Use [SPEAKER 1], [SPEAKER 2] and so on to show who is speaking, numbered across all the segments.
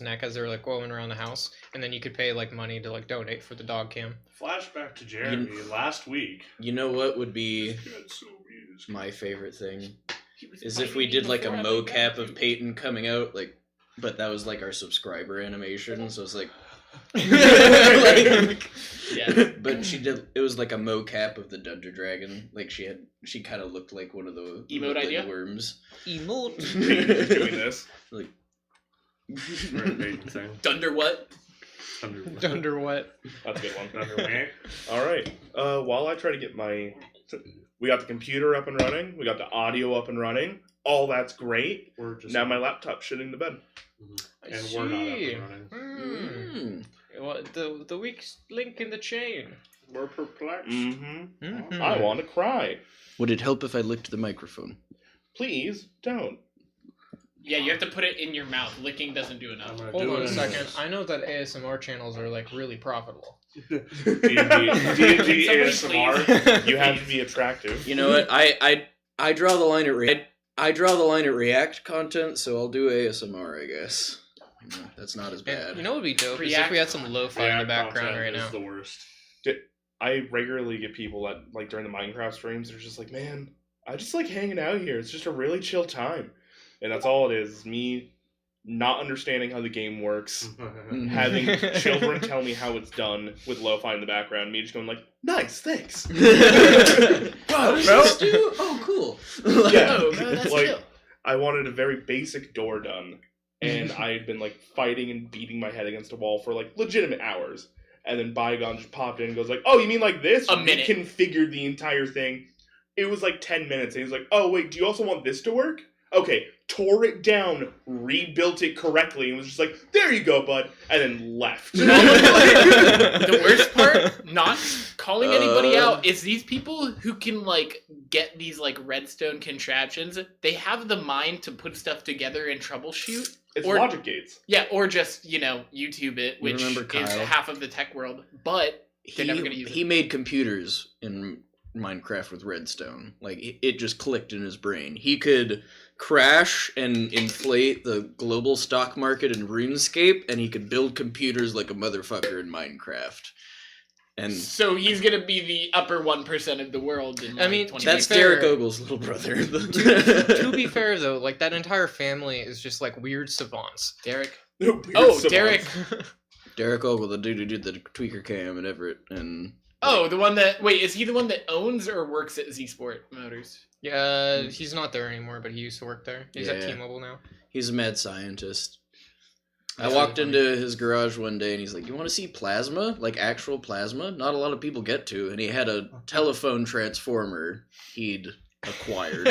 [SPEAKER 1] neck as they're like going around the house, and then you could pay like money to like donate for the dog cam.
[SPEAKER 2] Flashback to Jeremy last week.
[SPEAKER 3] You know what would be my favorite thing? Is if we did like a mocap of Peyton coming out, like, but that was like our subscriber animation, so it's like, like yeah. But it was like a mocap of the Dunder Dragon. Like she kind of looked like one of the
[SPEAKER 4] emote idea
[SPEAKER 3] worms.
[SPEAKER 1] Emote.
[SPEAKER 2] Doing this.
[SPEAKER 3] Like
[SPEAKER 4] Dunder what?
[SPEAKER 1] Dunder what?
[SPEAKER 2] That's a good one. Dunder All right. While I try to get we got the computer up and running. We got the audio up and running. All that's great. Now my laptop's shitting the bed.
[SPEAKER 1] Mm-hmm.
[SPEAKER 2] And we're not up and running.
[SPEAKER 1] What the weak link in the chain?
[SPEAKER 2] We're perplexed.
[SPEAKER 1] I
[SPEAKER 2] want to cry.
[SPEAKER 3] Would it help if I licked the microphone?
[SPEAKER 2] Please don't.
[SPEAKER 4] Yeah, you have to put it in your mouth. Licking doesn't do enough.
[SPEAKER 1] Hold on a second. I know that ASMR channels are like really profitable.
[SPEAKER 2] D&D ASMR. You have to be attractive.
[SPEAKER 3] You know what? I draw the line at I draw the line at React content, so I'll do ASMR, I guess. That's not as bad.
[SPEAKER 1] You know what would be dope is if we had some lo-fi in the background right now.
[SPEAKER 2] The worst. I regularly get people that like during the Minecraft streams, they're just like, man, I just like hanging out here. It's just a really chill time. And that's all it is. Me not understanding how the game works, having children tell me how it's done with lo-fi in the background, me just going like, nice, thanks.
[SPEAKER 3] Oh, cool.
[SPEAKER 2] Yeah,
[SPEAKER 4] that's
[SPEAKER 2] like,
[SPEAKER 4] chill.
[SPEAKER 2] I wanted a very basic door done, and I had been like fighting and beating my head against a wall for like legitimate hours. And then Bygone just popped in and goes like, oh, you mean like this?
[SPEAKER 4] A minute.
[SPEAKER 2] Configured the entire thing. It was like 10 minutes, and he was like, oh, wait, do you also want this to work? Okay, tore it down, rebuilt it correctly, and was just like, there you go, bud, and then left.
[SPEAKER 4] The worst part, not calling anybody out, is these people who can, like, get these, like, redstone contraptions, they have the mind to put stuff together and troubleshoot.
[SPEAKER 2] It's logic gates.
[SPEAKER 4] Yeah, or just, YouTube it, which is half of the tech world, but they're never going to use it.
[SPEAKER 3] He made computers in Minecraft with redstone. Like, it just clicked in his brain. He could crash and inflate the global stock market in RuneScape, and he could build computers like a motherfucker in Minecraft. And
[SPEAKER 4] so he's gonna be the upper 1% of the world.
[SPEAKER 3] That's Derek Ogle's little brother.
[SPEAKER 1] To be fair, though, like that entire family is just like weird savants.
[SPEAKER 4] Derek.
[SPEAKER 1] Derek.
[SPEAKER 3] Derek Ogle, the dude who did the tweaker cam and Everett, and
[SPEAKER 4] the one that is he the one that owns or works at Z Sport Motors?
[SPEAKER 1] Yeah, he's not there anymore, but he used to work there. He's at T-Mobile now.
[SPEAKER 3] He's a mad scientist. I walked into his garage one day and he's like, you want to see plasma? Like actual plasma? Not a lot of people get to. And he had a telephone transformer he'd acquired.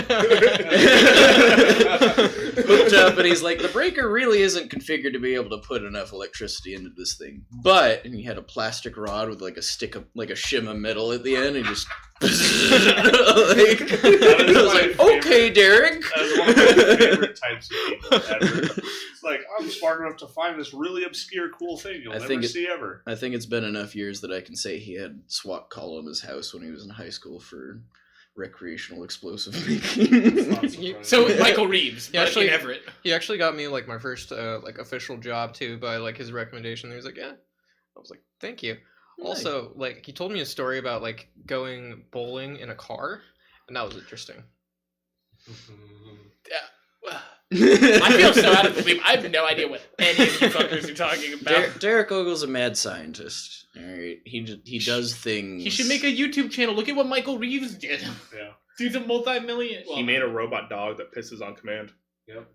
[SPEAKER 3] Hooked up, and he's like, the breaker really isn't configured to be able to put enough electricity into this thing. But, and he had a plastic rod with like a stick of, like a shim of metal at the end, and just I was like, okay, Derek.
[SPEAKER 2] That was one of my favorite types of people ever. It's like, I'm smart enough to find this really obscure, cool thing you'll never see ever.
[SPEAKER 3] I think it's been enough years that I can say he had SWAT call in his house when he was in high school for recreational explosive making.
[SPEAKER 4] So Michael Reeves, actually Everett.
[SPEAKER 1] He actually got me like my first like official job too by like his recommendation. He was like, yeah. I was like, thank you. Nice. Also, like he told me a story about like going bowling in a car, and that was interesting.
[SPEAKER 4] I feel so out of the loop. I have no idea what any of you fuckers are talking about.
[SPEAKER 3] Derek Ogle's a mad scientist. All right, he does things.
[SPEAKER 4] He should make a YouTube channel. Look at what Michael Reeves did.
[SPEAKER 2] Yeah,
[SPEAKER 4] dude's a multi-million.
[SPEAKER 2] He made a robot dog that pisses on command.
[SPEAKER 4] Yep.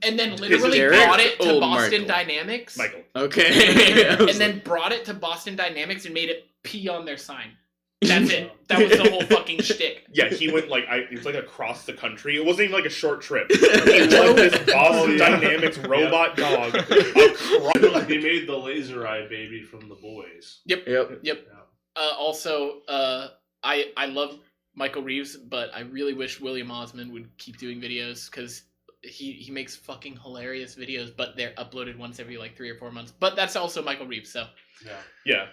[SPEAKER 4] And then literally brought it to Boston Dynamics.
[SPEAKER 2] Michael.
[SPEAKER 3] Okay.
[SPEAKER 4] And then brought it to Boston Dynamics and made it pee on their sign. That's it. That was the whole fucking shtick.
[SPEAKER 2] Yeah, he went like it was like across the country. It wasn't even like a short trip. He drove this Boston Dynamics robot dog across.
[SPEAKER 5] He made the laser eye baby from The Boys.
[SPEAKER 4] Yep. Also, I love Michael Reeves, but I really wish William Osmond would keep doing videos because he makes fucking hilarious videos, but they're uploaded once every like 3 or 4 months. But that's also Michael Reeves, so
[SPEAKER 2] yeah.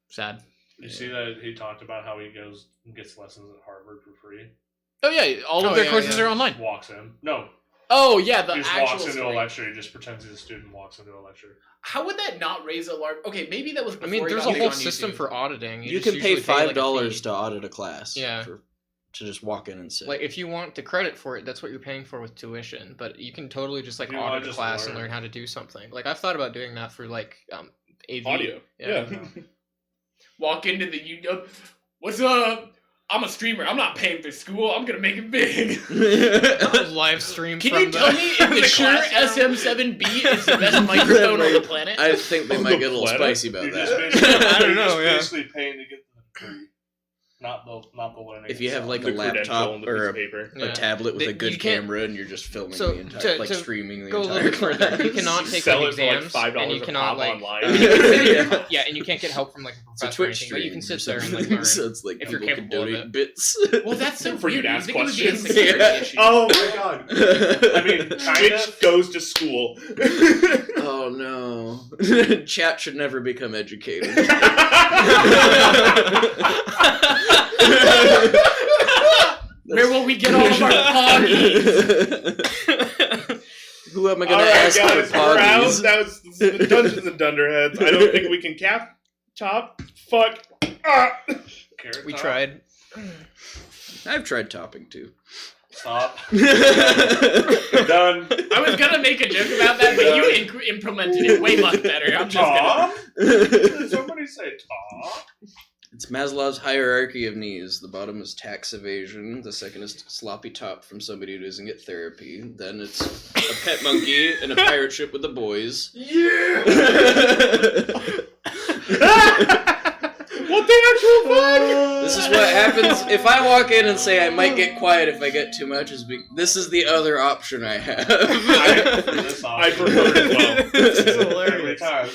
[SPEAKER 4] Sad.
[SPEAKER 5] You see that he talked about how he goes and gets lessons at Harvard for free?
[SPEAKER 4] Oh yeah, all of their courses are online.
[SPEAKER 5] Walks in. No,
[SPEAKER 4] Oh yeah, the
[SPEAKER 5] He just
[SPEAKER 4] actual
[SPEAKER 5] walks into a
[SPEAKER 4] story.
[SPEAKER 5] lecture. He just pretends he's a student, walks into a lecture.
[SPEAKER 4] How would that not raise a large? Okay, maybe that was.
[SPEAKER 1] I
[SPEAKER 4] Before
[SPEAKER 1] mean,
[SPEAKER 4] he
[SPEAKER 1] there's
[SPEAKER 4] got
[SPEAKER 1] a
[SPEAKER 4] big
[SPEAKER 1] whole
[SPEAKER 4] on
[SPEAKER 1] system
[SPEAKER 4] YouTube.
[SPEAKER 1] for auditing.
[SPEAKER 3] You
[SPEAKER 1] just
[SPEAKER 3] can pay
[SPEAKER 1] usually like, a
[SPEAKER 3] $5
[SPEAKER 1] fee.
[SPEAKER 3] to audit a class.
[SPEAKER 1] Yeah.
[SPEAKER 3] To just walk in and sit.
[SPEAKER 1] Like, if you want the credit for it, that's what you're paying for with tuition. But you can totally just like
[SPEAKER 5] You wanna
[SPEAKER 1] audit a
[SPEAKER 5] just
[SPEAKER 1] class and
[SPEAKER 5] learn.
[SPEAKER 1] learn how to do something. Like, I've thought about doing that for like AV.
[SPEAKER 2] Audio.
[SPEAKER 1] Yeah.
[SPEAKER 2] Yeah.
[SPEAKER 4] Walk into the YouTube. What's up? I'm a streamer. I'm not paying for school. I'm gonna make it big.
[SPEAKER 1] Live stream.
[SPEAKER 4] Can
[SPEAKER 1] from
[SPEAKER 4] you tell me if the Shure
[SPEAKER 1] classroom?
[SPEAKER 4] SM7B is the best microphone on the planet?
[SPEAKER 3] I think they
[SPEAKER 2] On
[SPEAKER 3] might
[SPEAKER 2] the
[SPEAKER 3] get a little
[SPEAKER 2] planet?
[SPEAKER 3] spicy about
[SPEAKER 5] You're just
[SPEAKER 3] that.
[SPEAKER 5] basically,
[SPEAKER 1] I don't
[SPEAKER 5] you're
[SPEAKER 1] know,
[SPEAKER 5] just
[SPEAKER 1] yeah.
[SPEAKER 5] basically paying to get the degree, not the learning.
[SPEAKER 3] If you have like a
[SPEAKER 2] The credential
[SPEAKER 3] laptop
[SPEAKER 2] and the piece
[SPEAKER 3] or
[SPEAKER 2] of paper.
[SPEAKER 3] a
[SPEAKER 1] Yeah.
[SPEAKER 3] tablet with
[SPEAKER 1] They-
[SPEAKER 3] a good
[SPEAKER 1] you can't-
[SPEAKER 3] camera and you're just filming
[SPEAKER 1] So,
[SPEAKER 3] the entire,
[SPEAKER 1] to
[SPEAKER 3] streaming the
[SPEAKER 1] Go a
[SPEAKER 3] entire
[SPEAKER 1] little bit further.
[SPEAKER 3] class.
[SPEAKER 1] You cannot take
[SPEAKER 2] Sell
[SPEAKER 1] like
[SPEAKER 2] it for, like,
[SPEAKER 1] exams,
[SPEAKER 2] $5
[SPEAKER 1] and you
[SPEAKER 2] a
[SPEAKER 1] cannot
[SPEAKER 2] pop
[SPEAKER 1] like
[SPEAKER 2] online.
[SPEAKER 3] Yeah.
[SPEAKER 1] yeah, and you can't get help from like a
[SPEAKER 3] It's a
[SPEAKER 1] professor or
[SPEAKER 3] Twitch
[SPEAKER 1] anything, but you
[SPEAKER 3] stream
[SPEAKER 1] can
[SPEAKER 3] or
[SPEAKER 1] sit there and
[SPEAKER 3] something,
[SPEAKER 1] like
[SPEAKER 3] so
[SPEAKER 1] learn.
[SPEAKER 3] it's like
[SPEAKER 1] if you're
[SPEAKER 3] people can
[SPEAKER 1] capable of
[SPEAKER 3] donate
[SPEAKER 1] it.
[SPEAKER 3] bits.
[SPEAKER 4] Well, that's so
[SPEAKER 2] For you
[SPEAKER 4] weird.
[SPEAKER 2] to
[SPEAKER 4] You
[SPEAKER 2] ask
[SPEAKER 4] think it would be a
[SPEAKER 2] questions.
[SPEAKER 4] security
[SPEAKER 3] Yeah.
[SPEAKER 4] issue.
[SPEAKER 5] Oh my god! I mean, kind
[SPEAKER 2] Twitch
[SPEAKER 5] of.
[SPEAKER 2] goes to school.
[SPEAKER 3] Oh no. Chat should never become educated.
[SPEAKER 4] Where will we get all of our poggies?
[SPEAKER 3] Who am I
[SPEAKER 2] All
[SPEAKER 3] gonna
[SPEAKER 2] right,
[SPEAKER 3] ask
[SPEAKER 2] guys,
[SPEAKER 3] for
[SPEAKER 2] we're out.
[SPEAKER 3] poggies?
[SPEAKER 2] That was the Dungeons and Dunderheads. I don't think we can top. Fuck. Ah.
[SPEAKER 5] Carrot
[SPEAKER 1] We
[SPEAKER 5] top?
[SPEAKER 1] tried.
[SPEAKER 3] I've tried topping too.
[SPEAKER 5] Stop.
[SPEAKER 3] Done.
[SPEAKER 4] I was gonna make a joke about that, but you implemented it way much better. I'm just gonna.
[SPEAKER 5] Top? Did somebody say top?
[SPEAKER 3] It's Maslow's hierarchy of needs. The bottom is tax evasion. The second is sloppy top from somebody who doesn't get therapy. Then it's a pet monkey and a pirate ship with the boys.
[SPEAKER 2] Yeah. What the actual fuck?
[SPEAKER 3] This is what happens if I walk in and say I might get quiet if I get too much. This is the other option I have.
[SPEAKER 2] I prefer it as well.
[SPEAKER 1] This is
[SPEAKER 5] Every
[SPEAKER 1] hilarious.
[SPEAKER 5] time.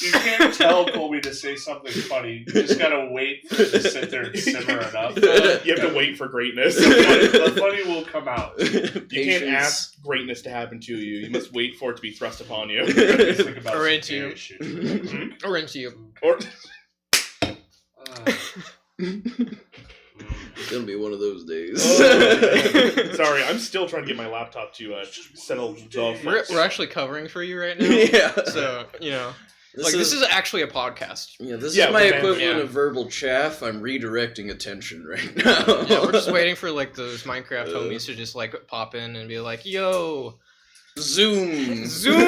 [SPEAKER 5] You can't tell Colby to say something funny. You just gotta wait for it to sit there and simmer enough.
[SPEAKER 2] You have to wait for greatness.
[SPEAKER 5] The funny will come out.
[SPEAKER 2] You can't ask greatness to happen to you. You must wait for it to be thrust upon you.
[SPEAKER 5] Just think about
[SPEAKER 1] Or
[SPEAKER 5] some
[SPEAKER 1] into you.
[SPEAKER 5] gay shit real quick.
[SPEAKER 1] Or into you.
[SPEAKER 2] Or
[SPEAKER 3] It's gonna be one of those days.
[SPEAKER 2] sorry, I'm still trying to get my laptop to settle itself.
[SPEAKER 1] We're actually covering for you right now.
[SPEAKER 3] Yeah.
[SPEAKER 1] So, you know. This is actually a podcast.
[SPEAKER 3] Yeah, this
[SPEAKER 2] Yeah,
[SPEAKER 3] is my
[SPEAKER 2] but then-
[SPEAKER 3] equivalent
[SPEAKER 1] yeah.
[SPEAKER 3] of verbal chaff. I'm redirecting attention right now.
[SPEAKER 1] Yeah, we're just waiting for like those Minecraft homies to just like pop in and be like, "Yo,
[SPEAKER 3] Zoom.
[SPEAKER 1] Zoom,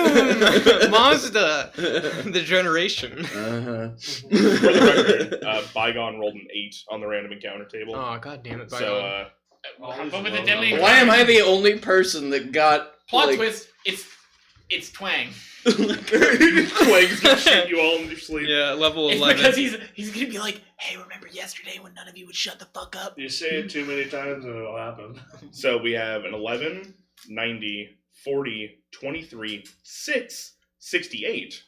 [SPEAKER 1] Mazda, the generation."
[SPEAKER 3] Uh-huh.
[SPEAKER 2] For the record, Bygone rolled an 8 on the random encounter table.
[SPEAKER 1] Oh god damn it!
[SPEAKER 2] So,
[SPEAKER 4] Hop over the deadly.
[SPEAKER 3] Why am I the only person that got
[SPEAKER 4] Plot
[SPEAKER 3] like,
[SPEAKER 4] twist. It's Twang.
[SPEAKER 2] Twang's gonna shoot you all in your sleep.
[SPEAKER 1] yeah, level
[SPEAKER 4] It's
[SPEAKER 1] 11.
[SPEAKER 4] because he's gonna be like, hey, remember yesterday when none of you would shut the fuck up?
[SPEAKER 5] You say it too many times and it'll happen.
[SPEAKER 2] So we have an 11, 90, 40, 23, 6, 68.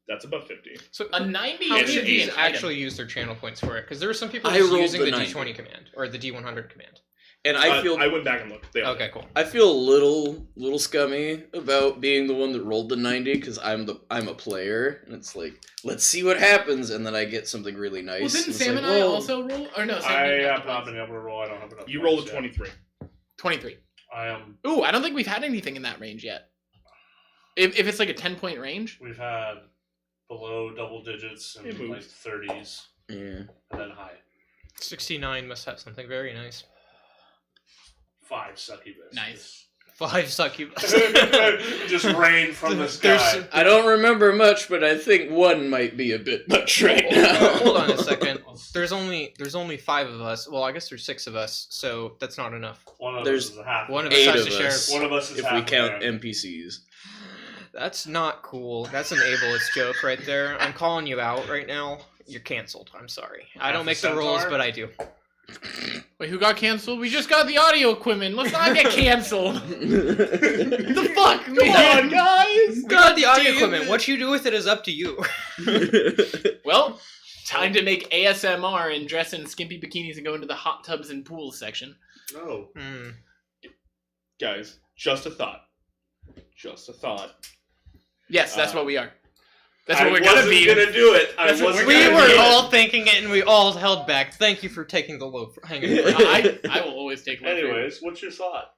[SPEAKER 2] That's above 50.
[SPEAKER 1] So
[SPEAKER 4] A 90
[SPEAKER 1] how many
[SPEAKER 4] should
[SPEAKER 1] of
[SPEAKER 4] be
[SPEAKER 1] these
[SPEAKER 4] an
[SPEAKER 1] actually use their channel points for it? Because there were some people
[SPEAKER 3] I
[SPEAKER 1] just
[SPEAKER 3] rolled
[SPEAKER 1] using
[SPEAKER 3] the
[SPEAKER 1] the
[SPEAKER 3] 90.
[SPEAKER 1] D20 command or the D100 command.
[SPEAKER 3] and I feel
[SPEAKER 2] I went back and looked. They are.
[SPEAKER 1] Okay, cool.
[SPEAKER 3] I feel a little scummy about being the one that rolled the 90 because I'm a player and it's like let's see what happens and then I get something really nice.
[SPEAKER 4] Well, didn't
[SPEAKER 3] and it's
[SPEAKER 4] Sam
[SPEAKER 3] like,
[SPEAKER 4] and I
[SPEAKER 3] whoa.
[SPEAKER 4] also roll? Or no, Sam
[SPEAKER 5] I
[SPEAKER 4] didn't
[SPEAKER 5] have
[SPEAKER 4] the
[SPEAKER 5] not
[SPEAKER 4] points.
[SPEAKER 5] been able to roll. I don't have enough.
[SPEAKER 2] You rolled a
[SPEAKER 5] points yet.
[SPEAKER 2] 23.
[SPEAKER 4] 23.
[SPEAKER 5] I am.
[SPEAKER 4] Ooh, I don't think we've had anything in that range yet. If it's like a 10-point range.
[SPEAKER 5] We've had below double digits and
[SPEAKER 2] It
[SPEAKER 5] like
[SPEAKER 2] moves.
[SPEAKER 5] 30s
[SPEAKER 3] Yeah.
[SPEAKER 5] and then high.
[SPEAKER 1] 69 must have something very nice.
[SPEAKER 5] 5 sucky bits.
[SPEAKER 4] Nice.
[SPEAKER 1] 5 succubus.
[SPEAKER 5] Just rain from the
[SPEAKER 1] There's-
[SPEAKER 5] sky.
[SPEAKER 3] I don't remember much, but I think one might be a bit much right now.
[SPEAKER 1] Hold on a second. There's only 5 of us. Well, I guess there's 6 of us, so that's not enough.
[SPEAKER 5] One of
[SPEAKER 3] There's
[SPEAKER 5] us is a half.
[SPEAKER 1] one of
[SPEAKER 5] man.
[SPEAKER 1] us
[SPEAKER 3] 8
[SPEAKER 1] has
[SPEAKER 3] of
[SPEAKER 1] to share.
[SPEAKER 3] us.
[SPEAKER 5] One of us is
[SPEAKER 3] if
[SPEAKER 5] half
[SPEAKER 3] we
[SPEAKER 5] a
[SPEAKER 3] count
[SPEAKER 5] man.
[SPEAKER 3] NPCs.
[SPEAKER 1] That's not cool. That's an ableist joke right there. I'm calling you out right now. You're canceled. I'm sorry. I don't make the rules,
[SPEAKER 5] Centaur?
[SPEAKER 1] but I do.
[SPEAKER 4] Wait, who got canceled? We just got the audio equipment. Let's not get canceled. The fuck,
[SPEAKER 2] Come
[SPEAKER 4] man?
[SPEAKER 2] on, guys!
[SPEAKER 1] God, the audio
[SPEAKER 4] damn
[SPEAKER 1] equipment.
[SPEAKER 4] it.
[SPEAKER 1] What you do with it is up to you.
[SPEAKER 4] Well, time to make ASMR and dress in skimpy bikinis and go into the hot tubs and pools section.
[SPEAKER 5] No.
[SPEAKER 1] Hmm.
[SPEAKER 2] Guys, just a thought. Just a thought.
[SPEAKER 4] Yes, that's what we are. That's
[SPEAKER 5] I
[SPEAKER 4] what we're gonna
[SPEAKER 5] wasn't
[SPEAKER 4] be.
[SPEAKER 5] gonna do it. I
[SPEAKER 4] That's what
[SPEAKER 5] wasn't
[SPEAKER 1] We
[SPEAKER 4] we're
[SPEAKER 5] gonna
[SPEAKER 1] were
[SPEAKER 5] do it.
[SPEAKER 1] all thinking it, and we all held back. Thank you for taking the low. Hanging fruit.
[SPEAKER 4] I will always take one.
[SPEAKER 5] Anyways, what's your thought?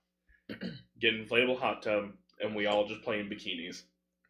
[SPEAKER 2] get an inflatable hot tub, and we all just play in bikinis.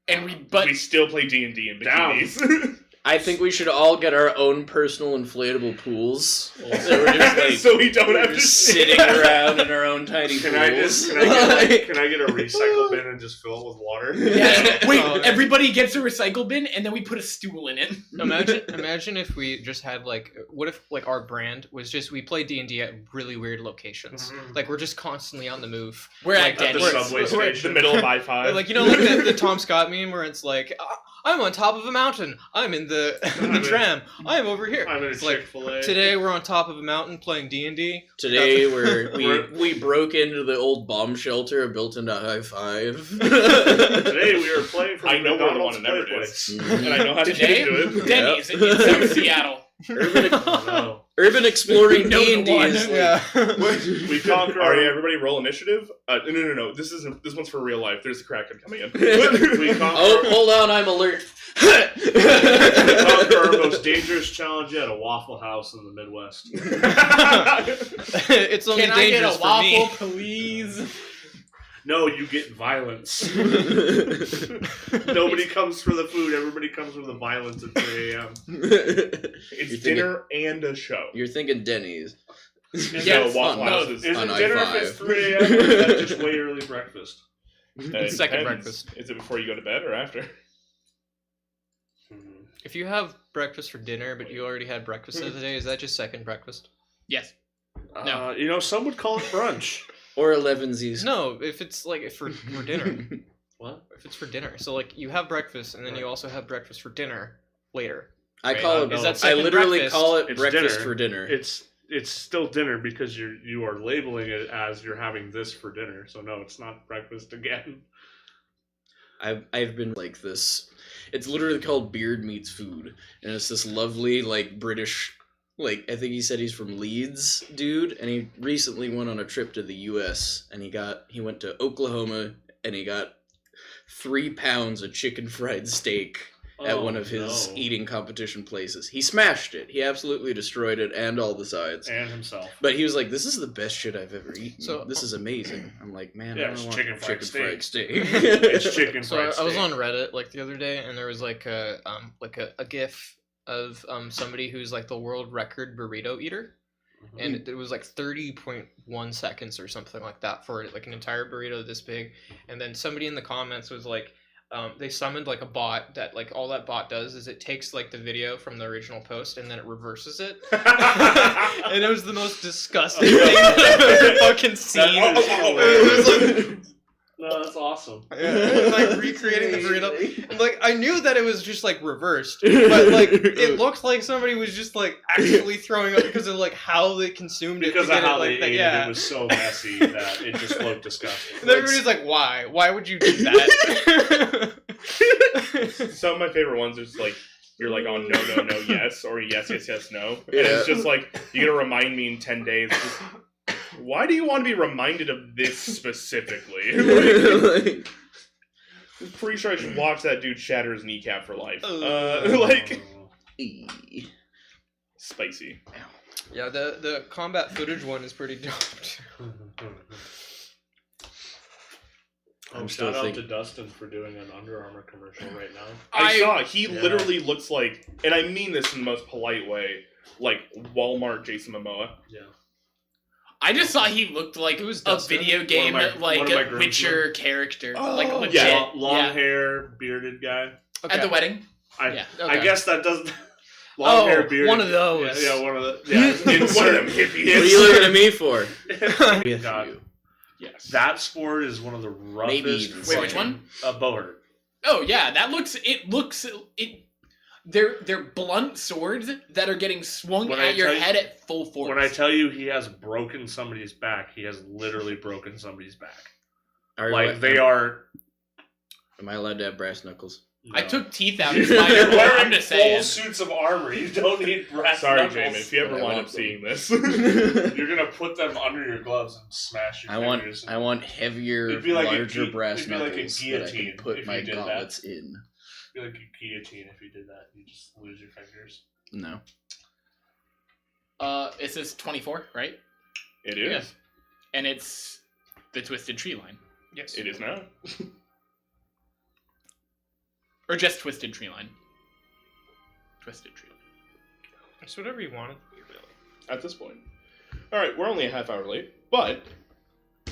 [SPEAKER 4] And
[SPEAKER 2] we still play D&D in bikinis.
[SPEAKER 3] I think we should all get our own personal inflatable pools. So we're just like,
[SPEAKER 2] so we don't have to
[SPEAKER 3] sitting around in our own tiny pools.
[SPEAKER 5] Can I get a recycle bin and just fill it with water?
[SPEAKER 4] Yeah. Wait, everybody gets a recycle bin, and then we put a stool in it.
[SPEAKER 1] Imagine if we just had like, what if like our brand was just we play D&D at really weird locations.
[SPEAKER 5] Mhm.
[SPEAKER 1] Like we're just constantly on the move.
[SPEAKER 4] We're
[SPEAKER 1] like,
[SPEAKER 4] at
[SPEAKER 5] the
[SPEAKER 4] Denny's.
[SPEAKER 5] subway
[SPEAKER 2] We're in the
[SPEAKER 5] station.
[SPEAKER 2] middle of I-5.
[SPEAKER 1] Like, you know, like the Tom Scott meme where it's like, I'm on top of a mountain. I'm in the tram. I'm over here.
[SPEAKER 5] I'm in a
[SPEAKER 1] It's like,
[SPEAKER 5] Chick-fil-A.
[SPEAKER 1] today we're on top of a mountain playing D&D.
[SPEAKER 3] Today we broke into the old bomb shelter built into High Five.
[SPEAKER 5] Today we are playing from
[SPEAKER 2] I know where the
[SPEAKER 5] McDonald's
[SPEAKER 2] one in Everett
[SPEAKER 5] Play
[SPEAKER 2] is.
[SPEAKER 5] Place.
[SPEAKER 2] And I know how to
[SPEAKER 4] Today,
[SPEAKER 2] get into it.
[SPEAKER 4] Denny's in South Seattle.
[SPEAKER 5] Oh, no.
[SPEAKER 3] Urban exploring
[SPEAKER 4] Know the
[SPEAKER 3] D&D
[SPEAKER 4] one.
[SPEAKER 3] is like,
[SPEAKER 1] Yeah.
[SPEAKER 5] We conquer
[SPEAKER 2] Alright,
[SPEAKER 5] our...
[SPEAKER 2] everybody roll initiative. No. This one's for real life. There's a Kraken coming in.
[SPEAKER 5] We conquer,
[SPEAKER 3] oh, hold on, I'm alert.
[SPEAKER 5] we conquer our most dangerous challenge yet, a Waffle House in the Midwest.
[SPEAKER 1] It's only
[SPEAKER 4] Can I get
[SPEAKER 1] dangerous
[SPEAKER 4] a
[SPEAKER 1] for me.
[SPEAKER 4] waffle, please?
[SPEAKER 5] No, you get violence. Nobody comes for the food. Everybody comes for the violence at 3 a.m.
[SPEAKER 2] It's
[SPEAKER 3] You're
[SPEAKER 2] dinner and a show.
[SPEAKER 3] You're thinking Denny's.
[SPEAKER 4] Yes,
[SPEAKER 2] no, Waffle
[SPEAKER 3] on-
[SPEAKER 2] House
[SPEAKER 3] no,
[SPEAKER 2] is
[SPEAKER 5] Is
[SPEAKER 3] On
[SPEAKER 5] it dinner
[SPEAKER 3] I-5.
[SPEAKER 5] if it's 3 a.m. or is that just way early breakfast?
[SPEAKER 2] it
[SPEAKER 1] Second
[SPEAKER 2] depends.
[SPEAKER 1] breakfast.
[SPEAKER 2] Is it before you go to bed or after?
[SPEAKER 1] If you have breakfast for dinner, but you already had breakfast the other day, is that just second breakfast?
[SPEAKER 4] Yes. No.
[SPEAKER 5] Some would call it brunch.
[SPEAKER 3] Or 11sies.
[SPEAKER 1] No, if it's like for dinner.
[SPEAKER 5] What?
[SPEAKER 1] If it's for dinner. So like you have breakfast and then you also have breakfast for dinner later.
[SPEAKER 3] I
[SPEAKER 1] Right.
[SPEAKER 3] call it.
[SPEAKER 1] Is that
[SPEAKER 3] I
[SPEAKER 1] second
[SPEAKER 3] literally
[SPEAKER 1] breakfast?
[SPEAKER 3] call it
[SPEAKER 5] It's
[SPEAKER 3] breakfast
[SPEAKER 5] dinner.
[SPEAKER 3] for dinner.
[SPEAKER 5] It's still dinner because you are labeling it as you're having this for dinner. So no, it's not breakfast again.
[SPEAKER 3] I've been like this. It's literally called Beard Meets Food, and it's this lovely like British, like I think he said he's from Leeds, dude, and he recently went on a trip to the U.S. and he went to Oklahoma and he got 3 pounds of chicken fried steak at one of his eating competition places. He smashed it. He absolutely destroyed it and all the sides.
[SPEAKER 5] And himself.
[SPEAKER 3] But he was like, "This is the best shit I've ever eaten.
[SPEAKER 1] So-
[SPEAKER 3] This is amazing." I'm like, "Man,
[SPEAKER 5] Yeah,
[SPEAKER 3] I
[SPEAKER 5] it's
[SPEAKER 3] don't want
[SPEAKER 5] chicken fried
[SPEAKER 3] fried steak."
[SPEAKER 5] It's chicken
[SPEAKER 1] So
[SPEAKER 5] fried
[SPEAKER 1] I was
[SPEAKER 5] steak.
[SPEAKER 1] on Reddit like the other day, and there was like a GIF of somebody who's like the world record burrito eater, and it was like 30.1 seconds or something like that for like an entire burrito this big, and then somebody in the comments was like. They summoned like a bot that like all that bot does is it takes like the video from the original post and then it reverses it. And it was the most disgusting thing that I've ever fucking seen. It was like,
[SPEAKER 5] No, that's awesome.
[SPEAKER 1] like recreating the burrito. And, like I knew that it was just like reversed, but like it looked like somebody was just like actually throwing up because of like how they consumed it.
[SPEAKER 5] Because
[SPEAKER 1] to
[SPEAKER 5] of
[SPEAKER 1] get
[SPEAKER 5] how
[SPEAKER 1] it, like,
[SPEAKER 5] they
[SPEAKER 1] that,
[SPEAKER 5] ate
[SPEAKER 1] yeah.
[SPEAKER 5] it was so messy that it just looked disgusting.
[SPEAKER 1] And everybody's like, why? Why would you do that?
[SPEAKER 2] Some of my favorite ones are just like you're like on no yes or yes no, and
[SPEAKER 3] Yeah.
[SPEAKER 2] it's just like you're gonna remind me in 10 days. Just, why do you want to be reminded of this specifically? Like, I'm pretty sure I should watch that dude shatter his kneecap for life. Like spicy.
[SPEAKER 1] Yeah, the combat footage one is pretty dope.
[SPEAKER 3] I'm
[SPEAKER 5] Shout
[SPEAKER 3] still
[SPEAKER 5] out
[SPEAKER 3] thinking.
[SPEAKER 5] to Dustin for doing an Under Armour commercial right now.
[SPEAKER 2] I saw it. He
[SPEAKER 5] Yeah.
[SPEAKER 2] literally looks like, and I mean this in the most polite way, like Walmart Jason Momoa.
[SPEAKER 5] Yeah.
[SPEAKER 4] I just saw he looked like
[SPEAKER 1] It was
[SPEAKER 4] a
[SPEAKER 1] Dustin.
[SPEAKER 4] video game,
[SPEAKER 5] One of my
[SPEAKER 4] like a
[SPEAKER 5] groomsmen.
[SPEAKER 4] Witcher character.
[SPEAKER 2] Oh,
[SPEAKER 4] like legit.
[SPEAKER 2] yeah.
[SPEAKER 5] Long hair, bearded guy.
[SPEAKER 4] At the wedding.
[SPEAKER 5] I
[SPEAKER 4] Okay.
[SPEAKER 5] guess that doesn't. Long hair, bearded.
[SPEAKER 1] one of those.
[SPEAKER 5] Yeah, one of the. Yeah,
[SPEAKER 2] One of them hippies.
[SPEAKER 3] What are you looking at me for?
[SPEAKER 5] With God.
[SPEAKER 4] Yes.
[SPEAKER 5] That sport is one of the roughest.
[SPEAKER 3] Maybe even
[SPEAKER 4] Wait, which one?
[SPEAKER 5] Bowhurt.
[SPEAKER 4] Oh yeah, that looks. They're blunt swords that are getting swung
[SPEAKER 5] When I
[SPEAKER 4] at your
[SPEAKER 5] tell you-
[SPEAKER 4] head at full force.
[SPEAKER 5] When I tell you he has broken somebody's back, he has literally broken somebody's back. Like they are.
[SPEAKER 3] Am I allowed to have brass knuckles?
[SPEAKER 4] I
[SPEAKER 5] no.
[SPEAKER 4] took teeth out of
[SPEAKER 5] You're
[SPEAKER 4] spider. I'm
[SPEAKER 5] wearing
[SPEAKER 4] just
[SPEAKER 5] full
[SPEAKER 4] saying.
[SPEAKER 5] suits of armor. You don't need brass
[SPEAKER 2] Sorry,
[SPEAKER 5] knuckles.
[SPEAKER 2] Jamin, if you ever
[SPEAKER 3] But I
[SPEAKER 2] wind
[SPEAKER 3] want
[SPEAKER 2] up
[SPEAKER 3] them.
[SPEAKER 2] seeing this.
[SPEAKER 5] You're gonna put them under your gloves and smash your
[SPEAKER 3] I want
[SPEAKER 5] fingers.
[SPEAKER 3] heavier,
[SPEAKER 5] It'd be like a
[SPEAKER 3] larger
[SPEAKER 5] gui-
[SPEAKER 3] brass
[SPEAKER 5] it'd be like a
[SPEAKER 3] knuckles that I
[SPEAKER 5] guillotine
[SPEAKER 3] can put
[SPEAKER 5] if
[SPEAKER 3] my
[SPEAKER 5] you did that.
[SPEAKER 3] gauntlets in.
[SPEAKER 5] It'd be like a guillotine if you did that. You just lose your fingers.
[SPEAKER 3] No.
[SPEAKER 4] It says 24, right?
[SPEAKER 2] It is.
[SPEAKER 4] Yeah. And it's the Twisted Tree line.
[SPEAKER 1] Yes.
[SPEAKER 2] It is now.
[SPEAKER 4] Or just Twisted Treeline. Twisted Treeline.
[SPEAKER 1] It's whatever you want. Really.
[SPEAKER 2] At this point. Alright, we're only a half hour late, but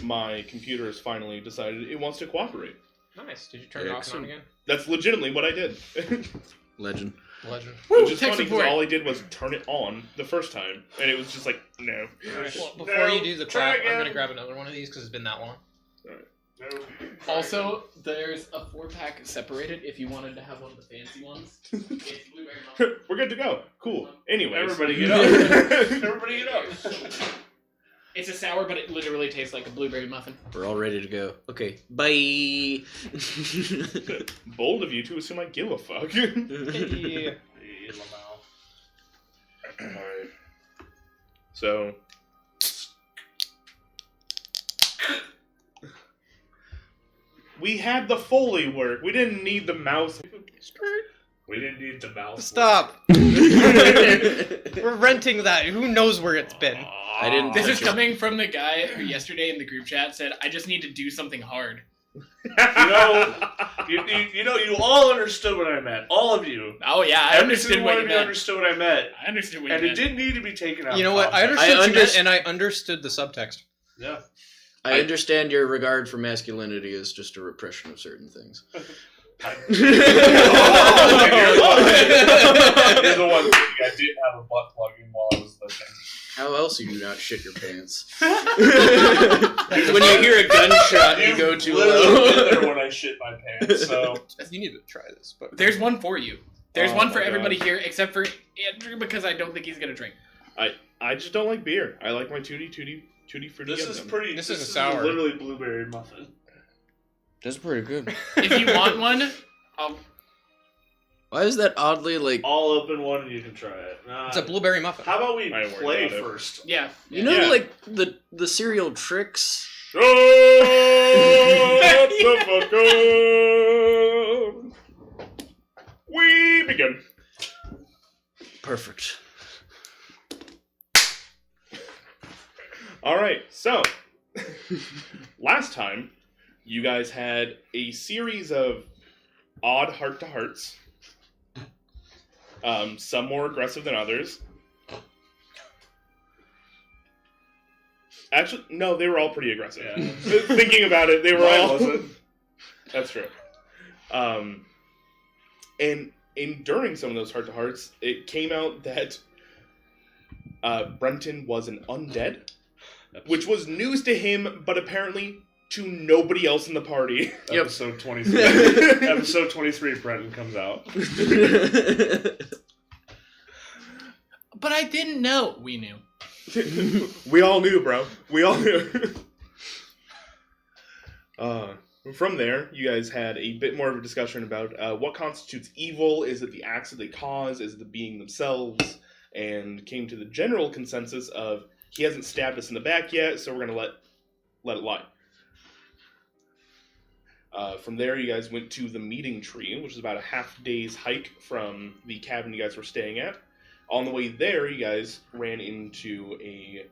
[SPEAKER 2] my computer has finally decided it wants to cooperate.
[SPEAKER 1] Nice. Did you turn it off and on again?
[SPEAKER 2] That's legitimately what I did.
[SPEAKER 3] Legend.
[SPEAKER 1] Legend.
[SPEAKER 2] Which is
[SPEAKER 4] tech
[SPEAKER 2] funny because
[SPEAKER 4] support.
[SPEAKER 2] all I did was turn it on the first time, and it was just like, no.
[SPEAKER 1] Well, before you do the
[SPEAKER 5] try
[SPEAKER 1] clap, I'm
[SPEAKER 5] again.
[SPEAKER 1] gonna grab another one of these because it's been that long.
[SPEAKER 5] No.
[SPEAKER 4] Also, there's a 4-pack separated if you wanted to have one of the fancy ones. It's blueberry muffin.
[SPEAKER 2] We're good to go. Cool. Anyways.
[SPEAKER 5] Everybody get up. Everybody get up.
[SPEAKER 4] It's a sour, but it literally tastes like a blueberry muffin.
[SPEAKER 3] We're all ready to go. Okay, bye.
[SPEAKER 2] Bold of you to assume I give a fuck.
[SPEAKER 1] Yeah.
[SPEAKER 5] Hey, Lamau.
[SPEAKER 2] Alright. So. We had the Foley work. We didn't need the mouse.
[SPEAKER 5] We didn't need the mouse.
[SPEAKER 1] Stop. We're renting that. Who knows where it's been?
[SPEAKER 3] I didn't
[SPEAKER 4] This is
[SPEAKER 3] touch it.
[SPEAKER 4] coming from the guy who yesterday in the group chat said, I just need to do something hard.
[SPEAKER 5] You all understood what I meant. All of you.
[SPEAKER 4] Oh yeah, I
[SPEAKER 5] Every
[SPEAKER 4] understood
[SPEAKER 5] single
[SPEAKER 4] what
[SPEAKER 5] one
[SPEAKER 4] you
[SPEAKER 5] of you
[SPEAKER 4] meant.
[SPEAKER 5] understood what I meant.
[SPEAKER 4] I understood what
[SPEAKER 5] And
[SPEAKER 4] you
[SPEAKER 5] it
[SPEAKER 4] meant.
[SPEAKER 5] didn't need to be taken out.
[SPEAKER 1] You know
[SPEAKER 5] of
[SPEAKER 1] what? I
[SPEAKER 5] context.
[SPEAKER 1] understood what you meant,
[SPEAKER 3] underst-
[SPEAKER 1] and I understood the subtext.
[SPEAKER 5] Yeah.
[SPEAKER 3] I understand your regard for masculinity is just a repression of certain things.
[SPEAKER 5] You're the one thing I didn't have a butt plug in while I was listening.
[SPEAKER 3] How else you do not shit your pants? When you hear a gunshot, you go too
[SPEAKER 5] literally
[SPEAKER 3] low.
[SPEAKER 5] been there when I shit my pants. So
[SPEAKER 1] You need to try this. But
[SPEAKER 4] There's one for you. There's
[SPEAKER 2] Oh
[SPEAKER 4] one for
[SPEAKER 2] my
[SPEAKER 4] everybody
[SPEAKER 2] God.
[SPEAKER 4] here except for Andrew because I don't think he's gonna drink.
[SPEAKER 2] I just don't like beer. I like my tutti fruity.
[SPEAKER 5] this is
[SPEAKER 2] Yum-Yum.
[SPEAKER 5] pretty.
[SPEAKER 1] This is a sour.
[SPEAKER 5] Literally blueberry muffin.
[SPEAKER 3] That's pretty good.
[SPEAKER 4] If you want one, I'll
[SPEAKER 3] Why is that oddly like?
[SPEAKER 5] All open one, and you can try it.
[SPEAKER 1] it's a blueberry muffin.
[SPEAKER 5] How about we
[SPEAKER 2] I ain't worried
[SPEAKER 5] play
[SPEAKER 2] about it.
[SPEAKER 5] first?
[SPEAKER 4] yeah.
[SPEAKER 3] You know,
[SPEAKER 2] Yeah.
[SPEAKER 3] like the cereal tricks.
[SPEAKER 2] Shut the fuck up. We begin.
[SPEAKER 3] Perfect.
[SPEAKER 2] Alright, so last time you guys had a series of odd heart-to-hearts. Some more aggressive than others. Actually, no, they were all pretty aggressive.
[SPEAKER 5] Yeah.
[SPEAKER 2] Thinking about it, they were
[SPEAKER 5] Mine
[SPEAKER 2] all.
[SPEAKER 5] wasn't.
[SPEAKER 2] That's true. And during some of those heart-to-hearts, it came out that Brenton was an undead, which was news to him, but apparently to nobody else in the party.
[SPEAKER 3] Yep.
[SPEAKER 5] Episode 23. Episode 23, Brenton comes out.
[SPEAKER 4] But I didn't know. We knew.
[SPEAKER 2] We all knew, bro. We all knew. From there, you guys had a bit more of a discussion about what constitutes evil. Is it the acts that they cause? Is it the being themselves? And came to the general consensus of he hasn't stabbed us in the back yet, so we're gonna let it lie. From there, you guys went to the meeting tree, which is about a half day's hike from the cabin you guys were staying at. On the way there, you guys ran into a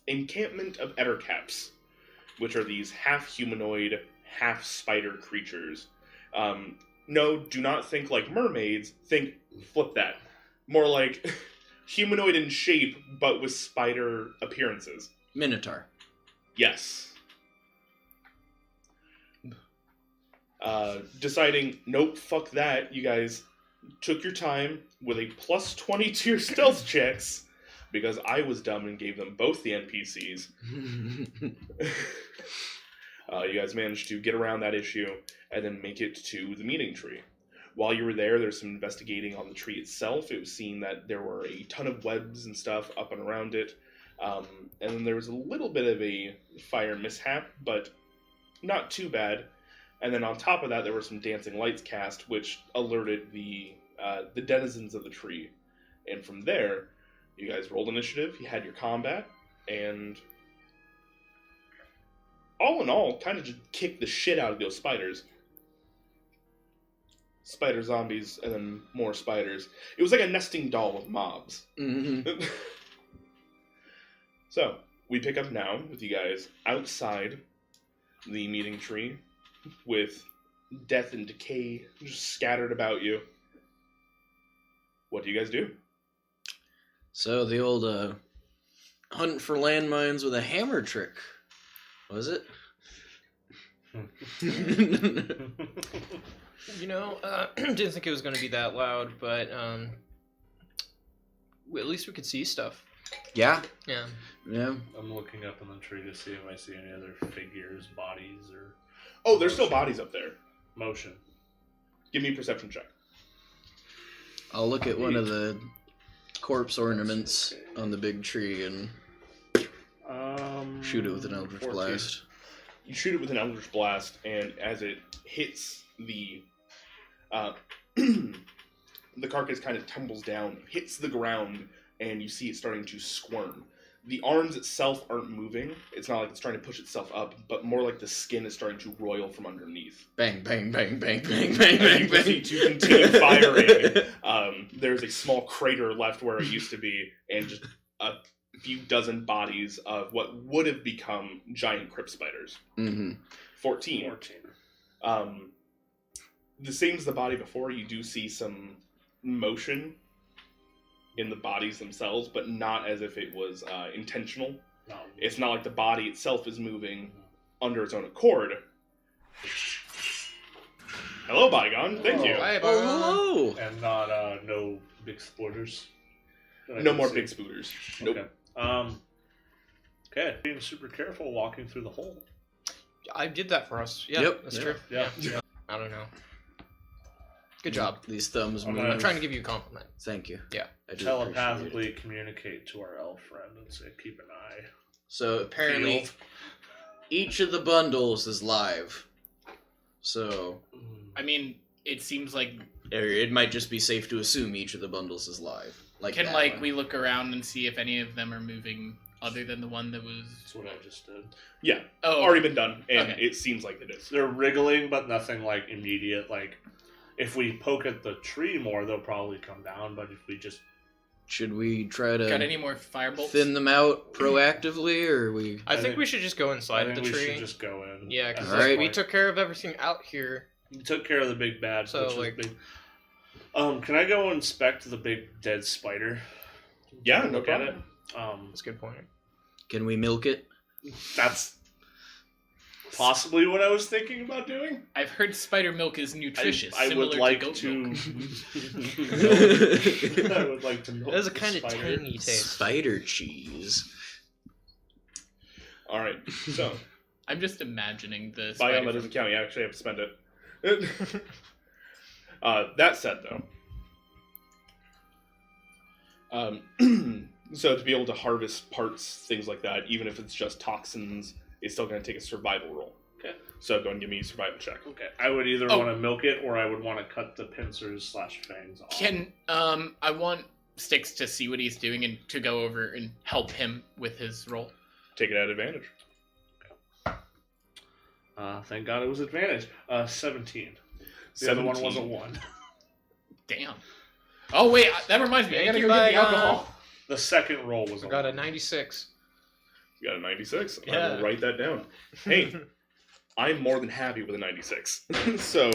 [SPEAKER 2] encampment of ettercaps, which are these half-humanoid, half-spider creatures. No, do not think like mermaids. Think, flip that. More like humanoid in shape, but with spider appearances.
[SPEAKER 3] Minotaur.
[SPEAKER 2] Yes. Deciding, nope, fuck that, you guys took your time with a plus 20 to your stealth checks, because I was dumb and gave them both the NPCs. You guys managed to get around that issue and then make it to the meeting tree. While you were there, there's some investigating on the tree itself. It was seen that there were a ton of webs and stuff up and around it. And then there was a little bit of a fire mishap, but not too bad. And then on top of that, there were some dancing lights cast, which alerted the denizens of the tree. And from there, you guys rolled initiative, you had your combat, and all in all, kind of just kicked the shit out of those spiders. Spider zombies, and then more spiders. It was like a nesting doll of mobs.
[SPEAKER 3] Mhm.
[SPEAKER 2] So, we pick up now with you guys outside the meeting tree with death and decay just scattered about you. What do you guys do?
[SPEAKER 3] So the old hunt for landmines with a hammer trick, was it?
[SPEAKER 1] You know, didn't think it was going to be that loud, but at least we could see stuff.
[SPEAKER 3] Yeah.
[SPEAKER 1] Yeah.
[SPEAKER 3] Yeah.
[SPEAKER 5] I'm looking up in the tree to see if I see any other figures, bodies, or
[SPEAKER 2] Oh, there's still bodies up there.
[SPEAKER 5] motion.
[SPEAKER 2] Give me a perception check.
[SPEAKER 3] I'll look at one of the corpse ornaments on the big tree and shoot it with an Eldritch
[SPEAKER 2] 14.
[SPEAKER 3] Blast.
[SPEAKER 2] You shoot it with an Eldritch Blast, and as it hits the the carcass kind of tumbles down, hits the ground, and you see it starting to squirm. The arms itself aren't moving. It's not like it's trying to push itself up, but more like the skin is starting to roil from underneath.
[SPEAKER 3] Bang, bang, bang, bang, bang, bang,
[SPEAKER 2] As
[SPEAKER 3] bang,
[SPEAKER 2] you proceed
[SPEAKER 3] bang.
[SPEAKER 2] to continue firing, there's a small crater left where it used to be, and just a few dozen bodies of what would have become giant crypt spiders.
[SPEAKER 3] Mm-hmm.
[SPEAKER 2] 14. The same as the body before, you do see some motion in the bodies themselves, but not as if it was intentional.
[SPEAKER 5] No.
[SPEAKER 2] It's not like the body itself is moving under its own accord. Hello, Bygone. Thank you.
[SPEAKER 1] Hi,
[SPEAKER 3] Oh,
[SPEAKER 1] Bygone.
[SPEAKER 3] hello!
[SPEAKER 5] And not no big splinters. that I
[SPEAKER 2] No
[SPEAKER 5] can
[SPEAKER 2] more
[SPEAKER 5] see.
[SPEAKER 2] big spooters. Nope.
[SPEAKER 5] Okay. Okay. Being super careful walking through the hole.
[SPEAKER 1] I did that for us. Yeah,
[SPEAKER 3] Yep.
[SPEAKER 1] that's
[SPEAKER 3] Yeah.
[SPEAKER 1] true.
[SPEAKER 5] Yeah.
[SPEAKER 1] I don't know. Good job.
[SPEAKER 3] These thumbs
[SPEAKER 5] I'm
[SPEAKER 3] move.
[SPEAKER 1] I'm trying to give you a compliment.
[SPEAKER 3] Thank you.
[SPEAKER 1] Yeah.
[SPEAKER 3] I do appreciate it.
[SPEAKER 5] Telepathically communicate to our elf friend and say, keep an eye.
[SPEAKER 3] So apparently,
[SPEAKER 5] Peeled.
[SPEAKER 3] each of the bundles is live. So
[SPEAKER 4] I mean, it seems like
[SPEAKER 3] or it might just be safe to assume each of the bundles is live. Like
[SPEAKER 4] can
[SPEAKER 3] that
[SPEAKER 4] like
[SPEAKER 3] one.
[SPEAKER 4] we look around and see if any of them are moving other than the one that was.
[SPEAKER 5] That's what I just did.
[SPEAKER 2] Yeah,
[SPEAKER 4] Oh,
[SPEAKER 2] already been done, and
[SPEAKER 4] Okay.
[SPEAKER 2] it seems like it is.
[SPEAKER 5] They're wriggling, but nothing like immediate. Like, if we poke at the tree more, they'll probably come down. But if we just
[SPEAKER 3] Should we try
[SPEAKER 4] got
[SPEAKER 3] to
[SPEAKER 4] any more firebolts?
[SPEAKER 3] thin them out proactively, or are we?
[SPEAKER 1] I
[SPEAKER 5] I
[SPEAKER 1] think
[SPEAKER 5] think-
[SPEAKER 1] we should just go
[SPEAKER 5] I
[SPEAKER 1] inside
[SPEAKER 5] think
[SPEAKER 1] of the
[SPEAKER 5] we
[SPEAKER 1] tree.
[SPEAKER 5] should just go in.
[SPEAKER 1] Yeah,
[SPEAKER 5] At
[SPEAKER 1] because
[SPEAKER 5] this
[SPEAKER 3] Alright.
[SPEAKER 1] we
[SPEAKER 5] point.
[SPEAKER 1] took care of everything out here.
[SPEAKER 5] We took care of the big bad.
[SPEAKER 1] So,
[SPEAKER 5] which
[SPEAKER 1] like-
[SPEAKER 5] was big. Can I go inspect the big dead spider?
[SPEAKER 2] Yeah, no
[SPEAKER 5] Look at
[SPEAKER 2] problem.
[SPEAKER 5] it.
[SPEAKER 1] That's a good point.
[SPEAKER 3] Can we milk it?
[SPEAKER 5] That's possibly what I was thinking about doing.
[SPEAKER 4] I've heard spider milk is nutritious.
[SPEAKER 5] I
[SPEAKER 4] similar
[SPEAKER 5] would like
[SPEAKER 4] goat
[SPEAKER 5] to.
[SPEAKER 4] milk.
[SPEAKER 5] I would like to milk
[SPEAKER 1] It has a
[SPEAKER 5] the
[SPEAKER 1] kind of
[SPEAKER 5] spider.
[SPEAKER 1] tangy taste.
[SPEAKER 3] Spider cheese.
[SPEAKER 2] All right, so
[SPEAKER 4] I'm just imagining the
[SPEAKER 2] Bygone,
[SPEAKER 4] spider.
[SPEAKER 2] that doesn't count. You actually have to spend it. That said, though, so to be able to harvest parts, things like that, even if it's just toxins, it's still going to take a survival roll.
[SPEAKER 5] Okay.
[SPEAKER 2] So go and give me a survival check.
[SPEAKER 5] Okay, I would either
[SPEAKER 4] Oh.
[SPEAKER 5] want to milk it or I would want to cut the pincers / fangs off.
[SPEAKER 4] Can I want Sticks to see what he's doing and to go over and help him with his role.
[SPEAKER 2] Take it at advantage.
[SPEAKER 5] Thank God it was advantage. 17. The other one was a 1.
[SPEAKER 4] Damn. Oh wait, that reminds me. I
[SPEAKER 1] Thank
[SPEAKER 4] gotta
[SPEAKER 1] you,
[SPEAKER 4] go get the
[SPEAKER 1] Bygone.
[SPEAKER 4] alcohol.
[SPEAKER 5] The second roll was
[SPEAKER 1] I
[SPEAKER 5] a
[SPEAKER 1] got a
[SPEAKER 5] 1.
[SPEAKER 1] 96.
[SPEAKER 2] You got a 96. I
[SPEAKER 1] Yeah.
[SPEAKER 2] will write that down. Hey, I'm more than happy with a 96. So,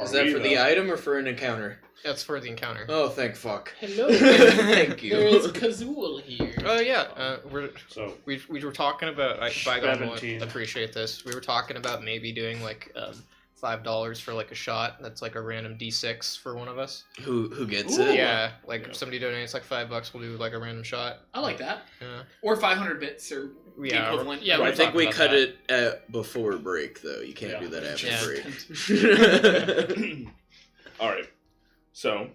[SPEAKER 3] Is that for the item or for an encounter?
[SPEAKER 1] That's for the encounter.
[SPEAKER 3] Oh, thank fuck.
[SPEAKER 4] Hello.
[SPEAKER 3] Thank you.
[SPEAKER 4] There is Kazool here.
[SPEAKER 1] Oh yeah,
[SPEAKER 5] So,
[SPEAKER 1] we were talking about. Bygone will
[SPEAKER 5] 17.
[SPEAKER 1] appreciate this. We were talking about maybe doing like $5 for like a shot. That's like a random D6 for one of us.
[SPEAKER 3] Who gets
[SPEAKER 4] Ooh.
[SPEAKER 3] it?
[SPEAKER 1] Yeah, like
[SPEAKER 2] Yeah.
[SPEAKER 1] if somebody donates like $5, we'll do like a random shot.
[SPEAKER 4] I like that.
[SPEAKER 1] Yeah,
[SPEAKER 4] Or 500 bits or the
[SPEAKER 1] Yeah,
[SPEAKER 4] equivalent. Yeah,
[SPEAKER 1] right.
[SPEAKER 3] I
[SPEAKER 4] we're
[SPEAKER 3] think
[SPEAKER 4] talking
[SPEAKER 3] we
[SPEAKER 4] about
[SPEAKER 3] cut
[SPEAKER 4] that.
[SPEAKER 3] it at before break, though. You can't
[SPEAKER 5] Yeah.
[SPEAKER 3] do that after
[SPEAKER 4] Yeah.
[SPEAKER 3] break.
[SPEAKER 2] all right. So,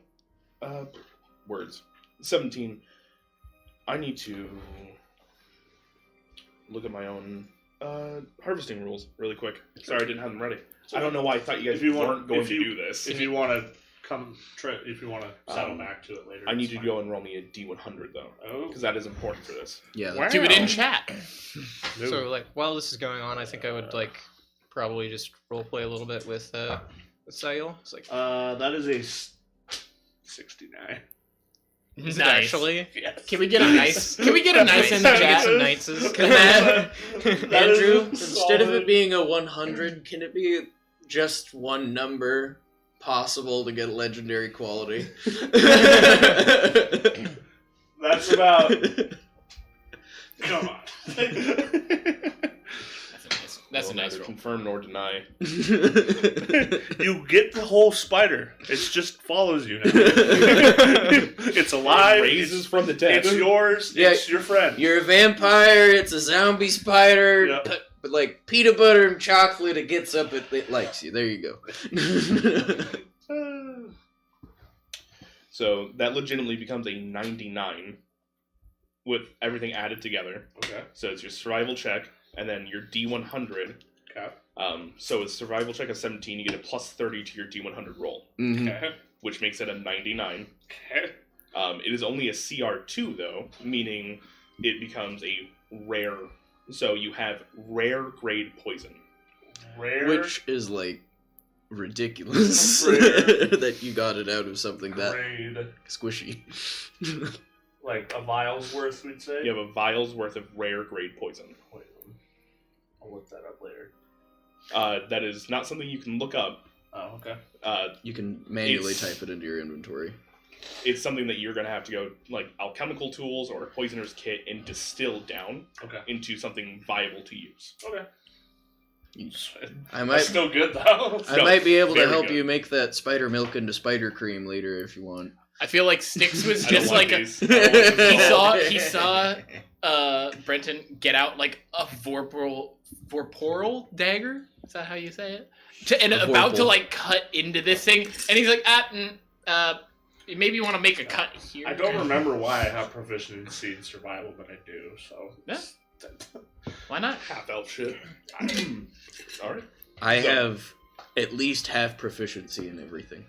[SPEAKER 2] words. 17. I need to look at my own harvesting rules really quick. Sorry, I didn't have them ready. I don't know why I thought you guys
[SPEAKER 5] If you want-
[SPEAKER 2] weren't going
[SPEAKER 5] if
[SPEAKER 2] to
[SPEAKER 5] you-
[SPEAKER 2] do this.
[SPEAKER 5] if you want to if you want to settle
[SPEAKER 2] Um,
[SPEAKER 5] back to it later,
[SPEAKER 2] I need
[SPEAKER 5] it's
[SPEAKER 2] you to
[SPEAKER 5] fine.
[SPEAKER 2] go and roll me a D100 though,
[SPEAKER 5] Oh,
[SPEAKER 2] because that is important for this.
[SPEAKER 3] Yeah.
[SPEAKER 5] Wow.
[SPEAKER 4] Do it in chat.
[SPEAKER 5] no.
[SPEAKER 1] So like while this is going on, I think I would like probably just roleplay a little bit with Sayil. It's like
[SPEAKER 5] that is a 69.
[SPEAKER 1] Is
[SPEAKER 4] Nice.
[SPEAKER 1] it actually?
[SPEAKER 5] Yes.
[SPEAKER 4] Can we get a nice? Can we get a nice in the
[SPEAKER 1] Can we get
[SPEAKER 4] chat?
[SPEAKER 1] some nices?
[SPEAKER 3] That
[SPEAKER 5] That is
[SPEAKER 3] Andrew,
[SPEAKER 5] a
[SPEAKER 3] instead of
[SPEAKER 5] solid-
[SPEAKER 3] it being a 100, can it be just one number possible to get legendary quality?
[SPEAKER 5] That's about. Come on.
[SPEAKER 4] That's a
[SPEAKER 2] Will
[SPEAKER 4] nice
[SPEAKER 2] neither
[SPEAKER 4] roll.
[SPEAKER 2] confirm nor deny.
[SPEAKER 5] You get the whole spider. It just follows you now. It's alive.
[SPEAKER 2] It raises from the dead.
[SPEAKER 5] It's yours.
[SPEAKER 3] Yeah,
[SPEAKER 5] It's your friend.
[SPEAKER 3] You're a vampire, it's a zombie spider,
[SPEAKER 5] Yeah.
[SPEAKER 3] but like peanut butter and chocolate, it gets up, it likes you. There you go.
[SPEAKER 2] So that legitimately becomes a 99 with everything added together.
[SPEAKER 5] Okay.
[SPEAKER 2] So it's your survival check, and then your D100.
[SPEAKER 5] Okay.
[SPEAKER 2] So it's survival check of 17, you get a plus 30 to your D100 roll,
[SPEAKER 3] Mhm.
[SPEAKER 5] Okay.
[SPEAKER 2] which makes it a 99.
[SPEAKER 5] Okay.
[SPEAKER 2] It is only a CR2 though, meaning it becomes a rare. So you have rare grade poison.
[SPEAKER 5] Rare.
[SPEAKER 3] Which is like ridiculous
[SPEAKER 5] Rare.
[SPEAKER 3] that you got it out of something that
[SPEAKER 5] grade.
[SPEAKER 3] squishy.
[SPEAKER 5] Like a vial's worth, we'd say.
[SPEAKER 2] You have a vial's worth of rare grade poison.
[SPEAKER 5] Wait, I'll look that up later.
[SPEAKER 2] That is not something you can look up.
[SPEAKER 5] Oh, okay.
[SPEAKER 3] You can manually
[SPEAKER 2] It's-
[SPEAKER 3] type it into your inventory.
[SPEAKER 2] It's something that you're going to have to go, like, alchemical tools or a poisoner's kit and distill down
[SPEAKER 5] Okay.
[SPEAKER 2] into something viable to use.
[SPEAKER 5] Okay.
[SPEAKER 3] I
[SPEAKER 5] That's
[SPEAKER 3] might
[SPEAKER 5] still good though.
[SPEAKER 3] I
[SPEAKER 2] No,
[SPEAKER 3] might be able to
[SPEAKER 2] very
[SPEAKER 3] help
[SPEAKER 2] good.
[SPEAKER 3] you make that spider milk into spider cream later if you want.
[SPEAKER 4] I feel like Styx was
[SPEAKER 2] I don't
[SPEAKER 4] just
[SPEAKER 2] want
[SPEAKER 4] like a,
[SPEAKER 2] these. I don't want this
[SPEAKER 4] he
[SPEAKER 2] at all.
[SPEAKER 4] saw Brenton get out like a vorporal dagger. Is that how you say it? And
[SPEAKER 3] A
[SPEAKER 4] about to
[SPEAKER 3] vorpal.
[SPEAKER 4] like cut into this thing, and he's like, maybe you want to make a cut here.
[SPEAKER 5] I don't remember why I have proficiency in survival, but I do. So.
[SPEAKER 4] Yeah. Why not?
[SPEAKER 2] Half-elf shit. Alright.
[SPEAKER 3] I
[SPEAKER 2] So-
[SPEAKER 3] have at least half proficiency in everything.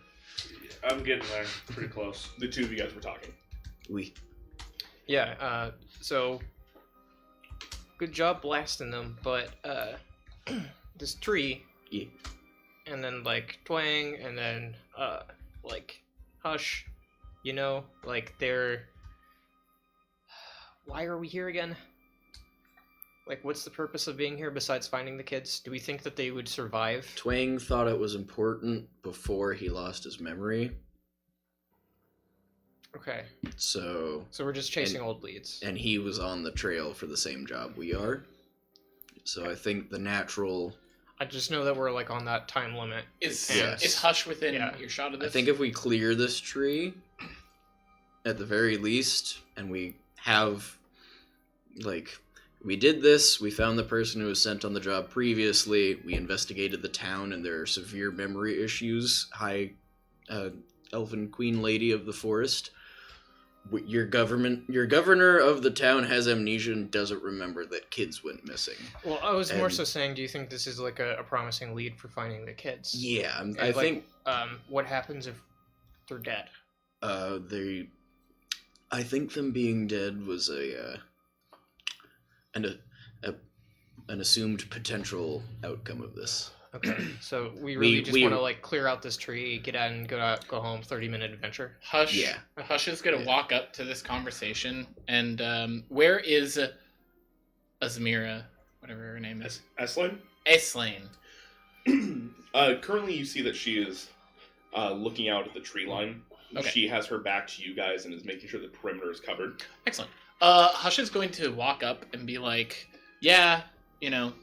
[SPEAKER 5] I'm getting there. Pretty close.
[SPEAKER 2] The two of you guys were talking.
[SPEAKER 3] We.
[SPEAKER 1] Yeah, so good job blasting them, but this tree,
[SPEAKER 3] Yeah.
[SPEAKER 1] and then like twang, and then like hush, you know, like they're. Why are we here again? Like, what's the purpose of being here besides finding the kids? Do we think that they would survive?
[SPEAKER 3] Twang thought it was important before he lost his memory,
[SPEAKER 1] Okay,
[SPEAKER 3] so
[SPEAKER 1] so we're just chasing old leads.
[SPEAKER 3] and he was on the trail for the same job we are. So I think the natural.
[SPEAKER 1] I just know that we're like on that time limit.
[SPEAKER 4] Is
[SPEAKER 3] Yes.
[SPEAKER 4] is Hush within
[SPEAKER 1] Yeah.
[SPEAKER 4] your shot of
[SPEAKER 3] I
[SPEAKER 4] this?
[SPEAKER 3] think if we clear this tree, at the very least, and we have, like, we did this, we found the person who was sent on the job previously, we investigated the town, and there are severe memory issues. High Elven Queen Lady of the Forest. Your governor of the town has amnesia and doesn't remember that kids went missing.
[SPEAKER 1] Well, I was more
[SPEAKER 3] And-
[SPEAKER 1] so saying, do you think this is like a promising lead for finding the kids?
[SPEAKER 3] Yeah,
[SPEAKER 1] And,
[SPEAKER 3] I
[SPEAKER 1] like,
[SPEAKER 3] think
[SPEAKER 1] what happens if they're dead?
[SPEAKER 3] I think them being dead was an assumed potential outcome of this.
[SPEAKER 1] Okay, so we really just
[SPEAKER 3] we-
[SPEAKER 1] want to like clear out this tree, get out and go home. 30-minute adventure.
[SPEAKER 4] Hush.
[SPEAKER 3] Yeah.
[SPEAKER 4] Hush is gonna
[SPEAKER 3] Yeah.
[SPEAKER 4] walk up to this conversation, and where is Azmira, whatever her name is?
[SPEAKER 2] Eslin?
[SPEAKER 4] Eslaine.
[SPEAKER 2] Currently, you see that she is looking out at the tree line.
[SPEAKER 4] Okay.
[SPEAKER 2] She has her back to you guys and is making sure the perimeter is covered.
[SPEAKER 4] Excellent. Hush is going to walk up and be like, yeah, you know,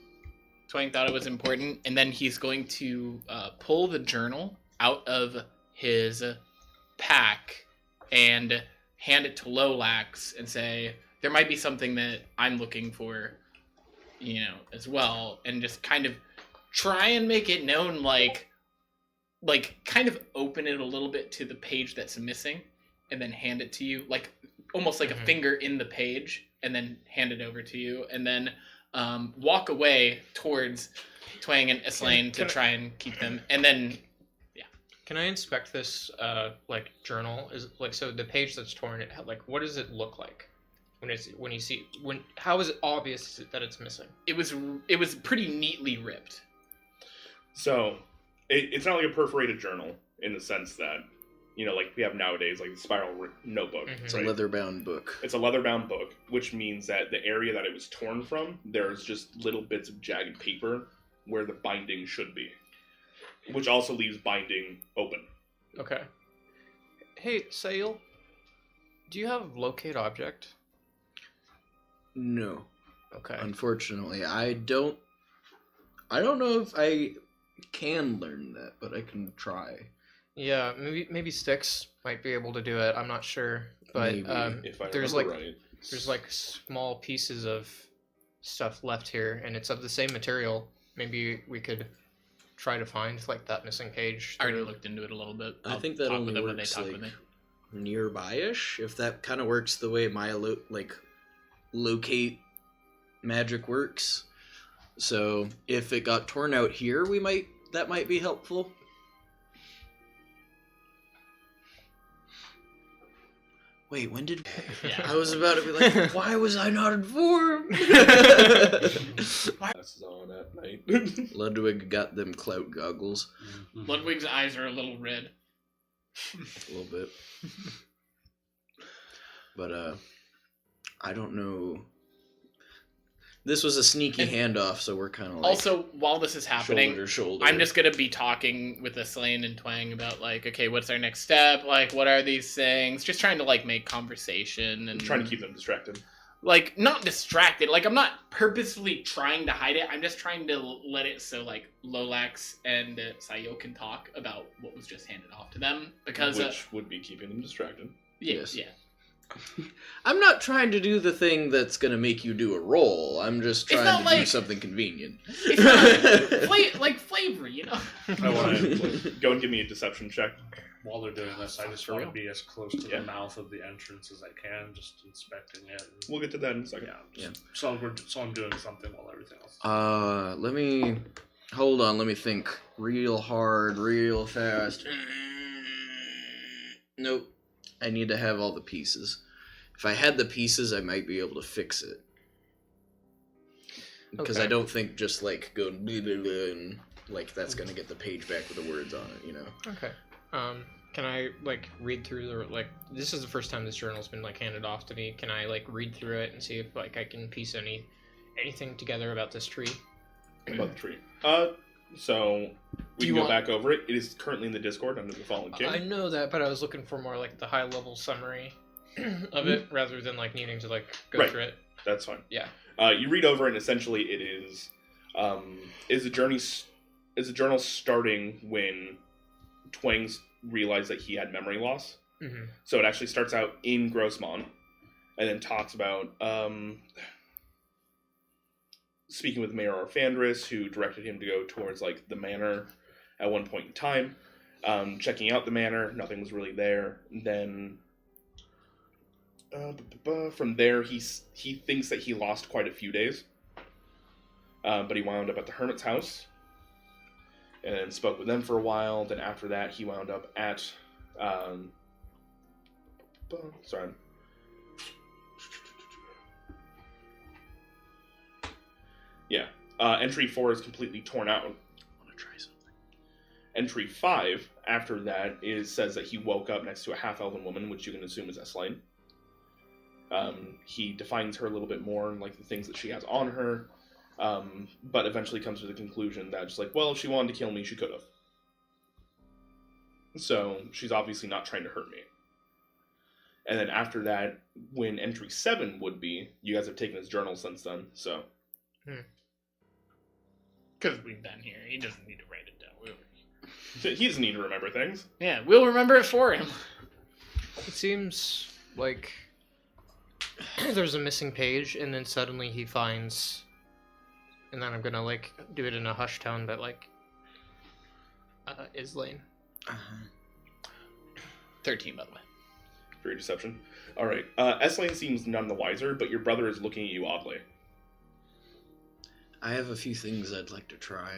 [SPEAKER 4] Twang thought it was important, and then he's going to pull the journal out of his pack and hand it to Lolax and say, there might be something that I'm looking for, you know, as well, and just kind of try and make it known, like kind of open it a little bit to the page that's missing, and then hand it to you, like almost like a
[SPEAKER 1] Mhm.
[SPEAKER 4] finger in the page, and then hand it over to you, and then walk away towards Twang and Eslaine to
[SPEAKER 1] Can I-
[SPEAKER 4] try and keep them, and then
[SPEAKER 1] Can I inspect this like journal? Is like, so the page that's torn, like what does it look like when you see how is it obvious that it's missing?
[SPEAKER 4] it was pretty neatly ripped.
[SPEAKER 2] So, it's not like a perforated journal in the sense that you know, like we have nowadays, like the spiral notebook.
[SPEAKER 1] Mhm.
[SPEAKER 3] It's a
[SPEAKER 2] right?
[SPEAKER 3] leather-bound book.
[SPEAKER 2] It's a leather-bound book, which means that the area that it was torn from, there's just little bits of jagged paper where the binding should be, which also leaves binding open.
[SPEAKER 1] Okay. Hey, Sail, do you have locate object?
[SPEAKER 3] No,
[SPEAKER 1] Okay.
[SPEAKER 3] unfortunately, I don't know if I can learn that, but I can try.
[SPEAKER 1] Yeah, maybe Styx might be able to do it. I'm not sure, but
[SPEAKER 3] Maybe,
[SPEAKER 2] If I
[SPEAKER 1] there's
[SPEAKER 2] remember
[SPEAKER 1] like
[SPEAKER 2] right.
[SPEAKER 1] there's like small pieces of stuff left here, and it's of the same material. Maybe we could try to find like that missing page.
[SPEAKER 4] I already
[SPEAKER 1] through-
[SPEAKER 4] looked into it a little bit.
[SPEAKER 3] I
[SPEAKER 4] I'll
[SPEAKER 3] think that
[SPEAKER 4] talk
[SPEAKER 3] only
[SPEAKER 4] with them when they
[SPEAKER 3] works
[SPEAKER 4] talk
[SPEAKER 3] like
[SPEAKER 4] with me.
[SPEAKER 3] nearby-ish. If that kind of works the way my locate magic works. So if it got torn out here, that might be helpful. Wait, when did...
[SPEAKER 4] Yeah.
[SPEAKER 3] I was about to be like, why was I not informed?
[SPEAKER 2] Glasses on at night.
[SPEAKER 3] Ludwig got them clout goggles.
[SPEAKER 4] Ludwig's eyes are a little red.
[SPEAKER 3] A little bit. But, I don't know. This was a sneaky
[SPEAKER 4] And
[SPEAKER 3] handoff, so we're kind of like...
[SPEAKER 4] Also, while this is happening,
[SPEAKER 3] shoulder to shoulder.
[SPEAKER 4] I'm just gonna be talking with Aslain and Twang about like, okay, what's our next step? Like, what are these things? Just trying to like make conversation and
[SPEAKER 2] Trying to keep them distracted.
[SPEAKER 4] like not distracted. Like I'm not purposefully trying to hide it. I'm just trying to let it so like Lolax and Sayo can talk about what was just handed off to them because
[SPEAKER 2] Which would be keeping them distracted.
[SPEAKER 4] yeah,
[SPEAKER 3] Yes.
[SPEAKER 4] yeah.
[SPEAKER 3] I'm not trying to do the thing that's gonna make you do a roll. I'm just
[SPEAKER 4] It's
[SPEAKER 3] trying
[SPEAKER 4] not
[SPEAKER 3] to do
[SPEAKER 4] like-
[SPEAKER 3] something convenient.
[SPEAKER 4] It's not like flavor, you know.
[SPEAKER 2] I want to go and give me a deception check.
[SPEAKER 5] While they're doing this, I just want to be as close to
[SPEAKER 2] Yeah.
[SPEAKER 5] the mouth of the entrance as I can, just inspecting it. And,
[SPEAKER 2] We'll get to that in a second.
[SPEAKER 5] yeah, so I'm doing something while everything else.
[SPEAKER 3] Let me hold on. Let me think real hard, real fast. Nope. I need to have all the pieces. If I had the pieces, I might be able to fix it. Because I
[SPEAKER 1] Okay.
[SPEAKER 3] don't think just like going blah, blah, blah, and like that's gonna get the page back with the words on it, you know.
[SPEAKER 1] Okay. Can I like read through the like? This is the first time this journal's been like handed off to me. Can I like read through it and see if like I can piece anything together about this tree?
[SPEAKER 2] About the tree. So we
[SPEAKER 1] you
[SPEAKER 2] can go
[SPEAKER 1] want-
[SPEAKER 2] back over it. It is currently in the Discord under the Fallen King.
[SPEAKER 1] I know that, but I was looking for more like the high level summary of it rather than like needing to like go
[SPEAKER 2] Right.
[SPEAKER 1] through it.
[SPEAKER 2] That's fine.
[SPEAKER 1] Yeah.
[SPEAKER 2] You read over it, and essentially it is a journal starting when Twang's realized that he had memory loss.
[SPEAKER 1] Mm-hmm.
[SPEAKER 2] So it actually starts out in Grossmont, and then talks about speaking with Mayor Orphandris, who directed him to go towards like the manor at one point in time. Checking out the manor, nothing was really there. Then from there, he thinks that he lost quite a few days, but he wound up at the hermit's house, and then spoke with them for a while. Then after that, he wound up at sorry. Yeah. Entry 4 is completely torn out.
[SPEAKER 3] I want to try something.
[SPEAKER 2] Entry 5, after that, says that he woke up next to a half-elven woman, which you can assume is Eslaine. He defines her a little bit more, and like the things that she has on her, but eventually comes to the conclusion that just like, well, if she wanted to kill me, she could have. So she's obviously not trying to hurt me. And then after that, when entry 7 would be, you guys have taken his journal since then, so...
[SPEAKER 4] Because we've been here. He doesn't need to write it down.
[SPEAKER 2] He doesn't need to remember things.
[SPEAKER 4] Yeah, we'll remember it for him.
[SPEAKER 1] It seems like there's a missing page, and then suddenly he finds, and then I'm gonna like do it in a hushed tone, but like, Islaine.
[SPEAKER 4] 13, by the way.
[SPEAKER 2] For your deception. Alright, Eslaine seems none the wiser, but your brother is looking at you oddly.
[SPEAKER 3] I have a few things I'd like to try.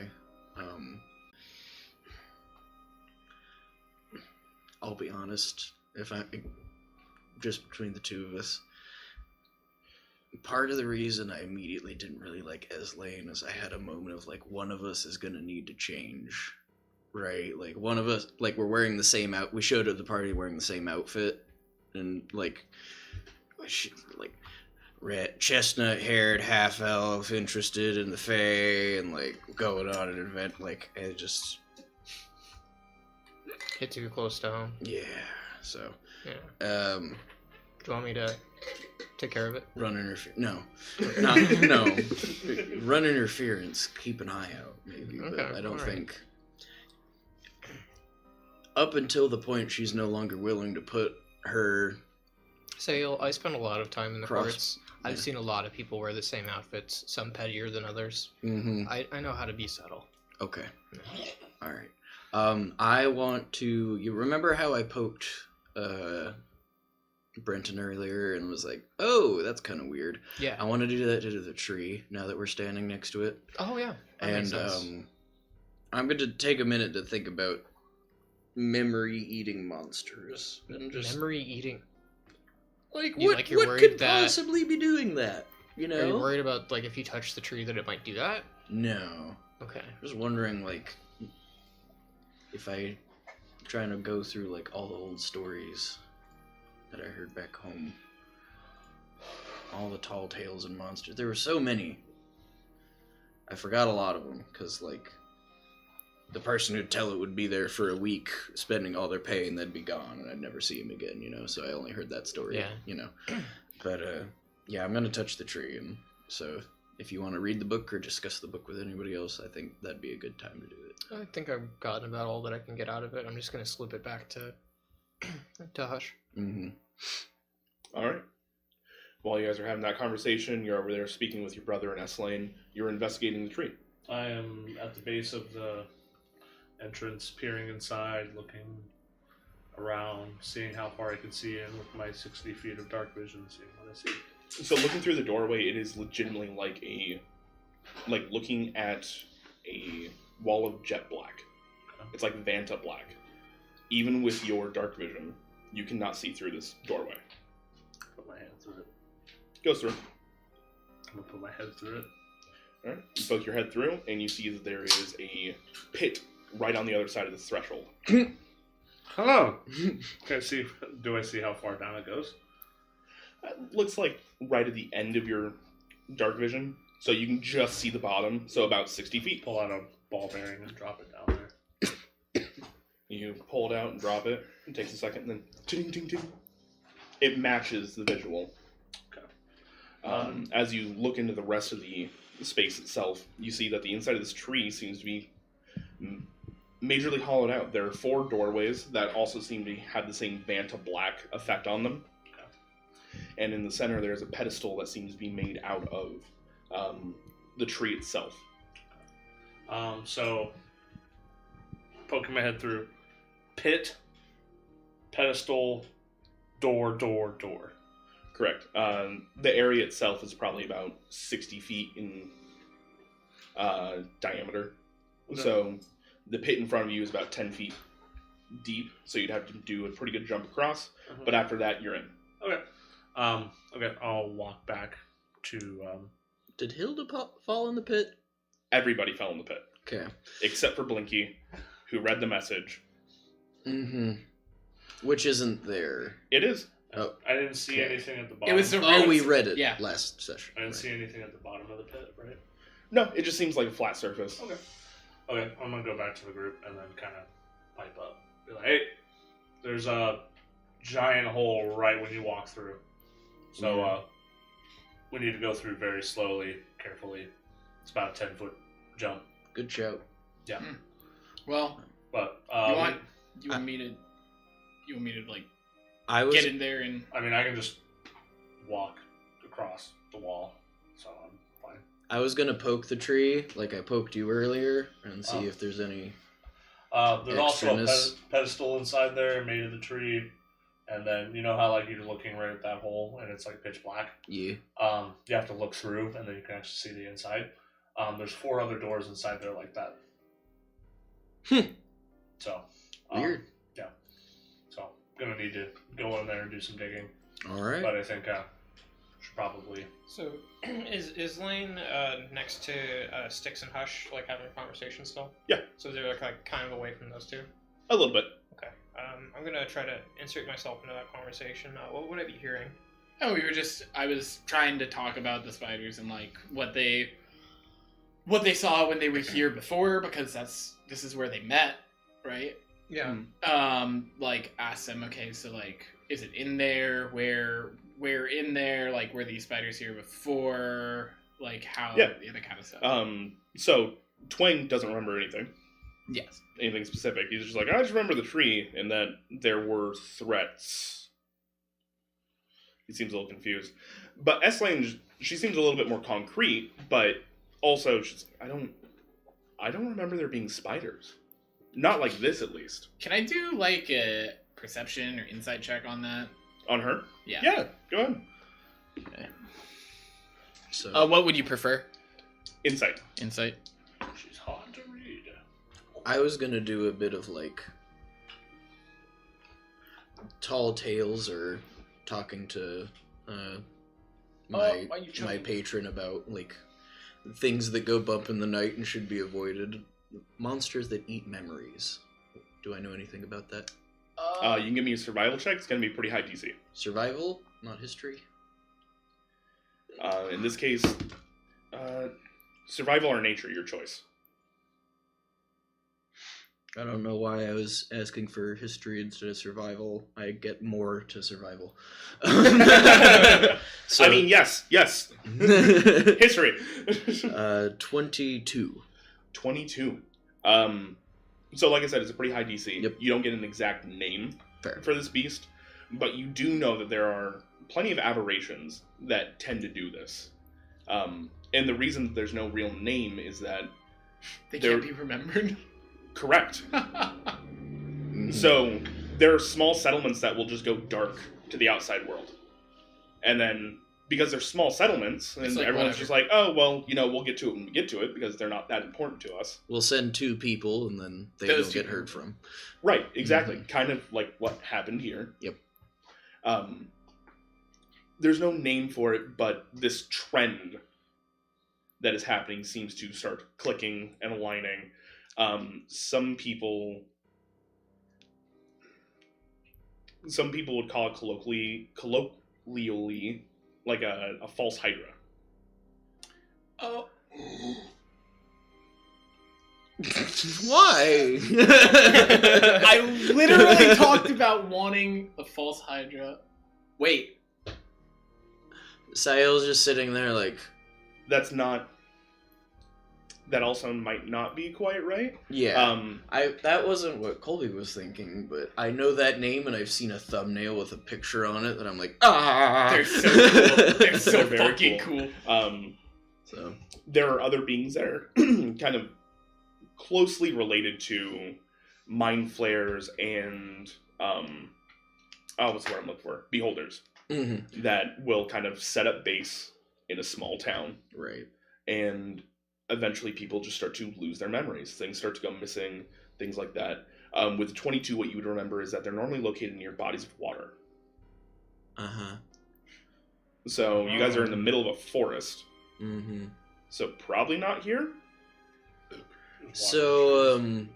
[SPEAKER 3] I'll be honest, just between the two of us, part of the reason I immediately didn't really like Eslaine is I had a moment of like, one of us is gonna need to change. right? Like one of us, like we're wearing the same we showed at the party wearing the same outfit, and like, like red chestnut haired half elf interested in the Fae and like going on an event. Like it just
[SPEAKER 1] Hit too close to home.
[SPEAKER 3] yeah. So
[SPEAKER 1] Yeah. Do you want me to take care of it?
[SPEAKER 3] run interference. No, no. Run interference. Keep an eye out, maybe. But
[SPEAKER 1] Okay,
[SPEAKER 3] I don't
[SPEAKER 1] alright.
[SPEAKER 3] think. Up until the point she's no longer willing to put her.
[SPEAKER 1] Sail, I spend a lot of time in the
[SPEAKER 3] Cross-
[SPEAKER 1] courts. I've
[SPEAKER 3] yeah.
[SPEAKER 1] seen a lot of people wear the same outfits, some pettier than others.
[SPEAKER 3] Mm-hmm.
[SPEAKER 1] I know how to be subtle.
[SPEAKER 3] Okay. All right. I want to. You remember how I poked Brenton earlier and was like, "Oh, that's kind of weird."
[SPEAKER 1] Yeah.
[SPEAKER 3] I want to do that to the tree now that we're standing next to it.
[SPEAKER 1] Oh, yeah. That
[SPEAKER 3] And
[SPEAKER 1] makes sense.
[SPEAKER 3] I'm going to take a minute to think about memory-eating monsters and just
[SPEAKER 1] Memory eating.
[SPEAKER 3] like
[SPEAKER 1] You-
[SPEAKER 3] what
[SPEAKER 1] like you're
[SPEAKER 3] what
[SPEAKER 1] worried
[SPEAKER 3] could
[SPEAKER 1] that-
[SPEAKER 3] possibly be doing that? You
[SPEAKER 1] Are you
[SPEAKER 3] know?
[SPEAKER 1] worried about, like, if you touch the tree that it might do that?
[SPEAKER 3] No.
[SPEAKER 1] Okay.
[SPEAKER 3] Just wondering, like, if I'm trying to go through, like, all the old stories that I heard back home. All the tall tales and monsters. There were so many. I forgot a lot of them, because, like, the person who'd tell it would be there for a week, spending all their pay, and they'd be gone, and I'd never see him again, you know? So I only heard that story,
[SPEAKER 1] Yeah.
[SPEAKER 3] you know? But, yeah, I'm gonna touch the tree, and so if you want to read the book or discuss the book with anybody else, I think that'd be a good time to do it.
[SPEAKER 1] I think I've gotten about all that I can get out of it. I'm just going to slip it back to Hush.
[SPEAKER 3] Mm-hmm.
[SPEAKER 2] All right. While you guys are having that conversation, you're over there speaking with your brother in S-Lane. You're investigating the tree.
[SPEAKER 5] I am at the base of the entrance, peering inside, looking around, seeing how far I can see in with my 60 feet of dark vision, seeing what I see.
[SPEAKER 2] So looking through the doorway, it is legitimately like looking at a wall of jet black. It's like Vanta black. Even with your dark vision, you cannot see through this doorway.
[SPEAKER 5] Put my hand through it.
[SPEAKER 2] Goes through.
[SPEAKER 5] I'm gonna put my head through it.
[SPEAKER 2] All right. You poke your head through, and you see that there is a pit right on the other side of this threshold.
[SPEAKER 5] Hello. Can I see? Do I see how far down it goes?
[SPEAKER 2] Looks like right at the end of your dark vision, so you can just see the bottom, so about 60 feet.
[SPEAKER 5] Pull out a ball bearing and drop it down there.
[SPEAKER 2] You pull it out and drop it. It takes a second, and then ting, ting, ting. It matches the visual.
[SPEAKER 5] Okay.
[SPEAKER 2] As you look into the rest of the space itself, you see that the inside of this tree seems to be majorly hollowed out. There are 4 doorways that also seem to have the same Vanta black effect on them. And in the center, there's a pedestal that seems to be made out of the tree itself.
[SPEAKER 5] So poking my head through pit, pedestal, door.
[SPEAKER 2] Correct. The area itself is probably about 60 feet in diameter.
[SPEAKER 5] Okay.
[SPEAKER 2] So the pit in front of you is about 10 feet deep, so you'd have to do a pretty good jump across.
[SPEAKER 5] Uh-huh.
[SPEAKER 2] But after that, you're in.
[SPEAKER 5] Okay. Okay, I'll walk back to
[SPEAKER 3] Did Hilda fall in the pit?
[SPEAKER 2] Everybody fell in the pit,
[SPEAKER 3] Okay.
[SPEAKER 2] except for Blinky, who read the message.
[SPEAKER 3] Mm-hmm. Which isn't there.
[SPEAKER 2] It is.
[SPEAKER 3] Oh,
[SPEAKER 5] I didn't see
[SPEAKER 3] okay.
[SPEAKER 5] anything at the bottom.
[SPEAKER 4] It was the
[SPEAKER 3] Oh, we
[SPEAKER 4] roads-
[SPEAKER 3] read it
[SPEAKER 4] Yeah.
[SPEAKER 3] last session.
[SPEAKER 5] I didn't
[SPEAKER 3] right.
[SPEAKER 5] see anything at the bottom of the pit, right?
[SPEAKER 2] No, it just seems like a flat surface.
[SPEAKER 5] Okay. Okay, I'm gonna go back to the group and then kind of pipe up. Be like, hey, there's a giant hole right when you walk through. So, we need to go through very slowly, carefully. It's about a 10-foot jump.
[SPEAKER 3] Good shout.
[SPEAKER 5] Yeah.
[SPEAKER 4] Well,
[SPEAKER 5] But,
[SPEAKER 4] you want me to like
[SPEAKER 3] I was
[SPEAKER 4] get in there and
[SPEAKER 5] I mean, I can just walk across the wall, so I'm fine.
[SPEAKER 3] I was gonna poke the tree like I poked you earlier and see
[SPEAKER 5] Oh.
[SPEAKER 3] if there's any.
[SPEAKER 5] There's also a
[SPEAKER 3] Extraness.
[SPEAKER 5] pedestal inside there made of the tree, and then you know how like you're looking right at that hole and it's like pitch black.
[SPEAKER 3] Yeah.
[SPEAKER 5] You have to look through and then you can actually see the inside. There's 4 other doors inside there like that. So
[SPEAKER 3] Weird.
[SPEAKER 5] Yeah. So gonna need to go in there and do some digging,
[SPEAKER 3] All right.
[SPEAKER 5] but I think should should probably.
[SPEAKER 1] So, is Lane next to Sticks and Hush, like having a conversation still?
[SPEAKER 2] Yeah.
[SPEAKER 1] So they're like kind of away from those two.
[SPEAKER 2] A little bit.
[SPEAKER 1] Okay. I'm gonna try to insert myself into that conversation. What would I be hearing?
[SPEAKER 4] Oh, I was trying to talk about the spiders and like what they saw when they were here before, because this is where they met, right?
[SPEAKER 1] Yeah.
[SPEAKER 4] Like ask them, okay, so like, is it in there? Where in there? Like, were these spiders here before? Like, how?
[SPEAKER 2] Yeah.
[SPEAKER 4] The other kind of stuff.
[SPEAKER 2] So Twang doesn't remember anything
[SPEAKER 4] Yes.
[SPEAKER 2] specific. He's just like, I just remember the tree and that there were threats. He seems a little confused. But S-Lane, she seems a little bit more concrete, but also she's like, I don't remember there being spiders. Not like this, at least.
[SPEAKER 4] Can I do like a perception or insight check on that?
[SPEAKER 2] On her?
[SPEAKER 4] Yeah.
[SPEAKER 2] Yeah, go ahead.
[SPEAKER 4] Okay.
[SPEAKER 3] So
[SPEAKER 4] What would you prefer?
[SPEAKER 2] Insight.
[SPEAKER 4] Insight.
[SPEAKER 5] She's hard to read.
[SPEAKER 3] I was gonna do a bit of like tall tales or talking to my patron about like things that go bump in the night and should be avoided. Monsters that eat memories. Do I know anything about that?
[SPEAKER 2] You can give me a survival check. It's going to be pretty high DC.
[SPEAKER 3] Survival, not history.
[SPEAKER 2] In this case, survival or nature, your choice.
[SPEAKER 3] I don't know why I was asking for history instead of survival. I get more to survival. So,
[SPEAKER 2] I mean, yes. History.
[SPEAKER 3] 22.
[SPEAKER 2] 22. So like I said, it's a pretty high DC.
[SPEAKER 3] Yep.
[SPEAKER 2] You don't get an exact name
[SPEAKER 3] Fair.
[SPEAKER 2] for this beast, but you do know that there are plenty of aberrations that tend to do this. And the reason that there's no real name is that
[SPEAKER 4] They
[SPEAKER 2] They're-
[SPEAKER 4] can't be remembered.
[SPEAKER 2] correct.
[SPEAKER 3] Mhm.
[SPEAKER 2] So there are small settlements that will just go dark to the outside world. And then because they're small settlements, and
[SPEAKER 4] It's like,
[SPEAKER 2] everyone's
[SPEAKER 4] whatever.
[SPEAKER 2] just like, oh, well, we'll get to it when we get to it because they're not that important to us.
[SPEAKER 3] We'll send 2 people and then they
[SPEAKER 4] Those
[SPEAKER 3] don't
[SPEAKER 4] 2
[SPEAKER 3] get heard from.
[SPEAKER 2] Right, exactly. Kind of like what happened here.
[SPEAKER 3] Yep.
[SPEAKER 2] There's no name for it, but this trend that is happening seems to start clicking and aligning. Some people would call it colloquially like a false hydra.
[SPEAKER 4] Oh.
[SPEAKER 3] Why?
[SPEAKER 4] I literally talked about wanting a false hydra. Wait.
[SPEAKER 3] Sael's just sitting there like,
[SPEAKER 2] That also might not be quite right.
[SPEAKER 3] yeah. That wasn't what Colby was thinking, but I know that name and I've seen a thumbnail with a picture on it that I'm like, ah.
[SPEAKER 4] They're so cool. They're so
[SPEAKER 2] They're very
[SPEAKER 4] fucking cool.
[SPEAKER 3] So
[SPEAKER 2] There are other beings that are kind of closely related to mind flayers and what's the word I'm looking for? Beholders
[SPEAKER 3] mhm.
[SPEAKER 2] that will kind of set up base in a small town,
[SPEAKER 3] Right.
[SPEAKER 2] and eventually people just start to lose their memories. Things start to go missing, things like that. With the 22, what you would remember is that they're normally located near bodies of water.
[SPEAKER 3] Uh-huh.
[SPEAKER 2] So you guys are in the middle of a forest,
[SPEAKER 3] Mm-hmm.
[SPEAKER 2] so probably not here.
[SPEAKER 3] So,
[SPEAKER 4] The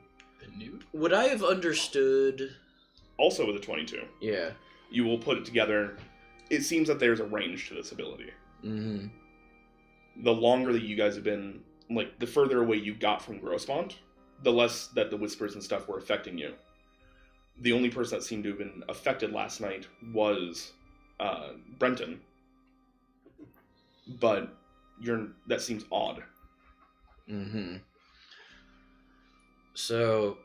[SPEAKER 4] new?
[SPEAKER 3] would I have understood?
[SPEAKER 2] Also with a 22,
[SPEAKER 3] Yeah.
[SPEAKER 2] you will put it together. It seems that there's a range to this ability.
[SPEAKER 3] Mm-hmm.
[SPEAKER 2] The longer that you guys have been, like, the further away you got from Grossmont, the less that the whispers and stuff were affecting you. The only person that seemed to have been affected last night was Brenton. But that seems odd.
[SPEAKER 3] Mm-hmm. So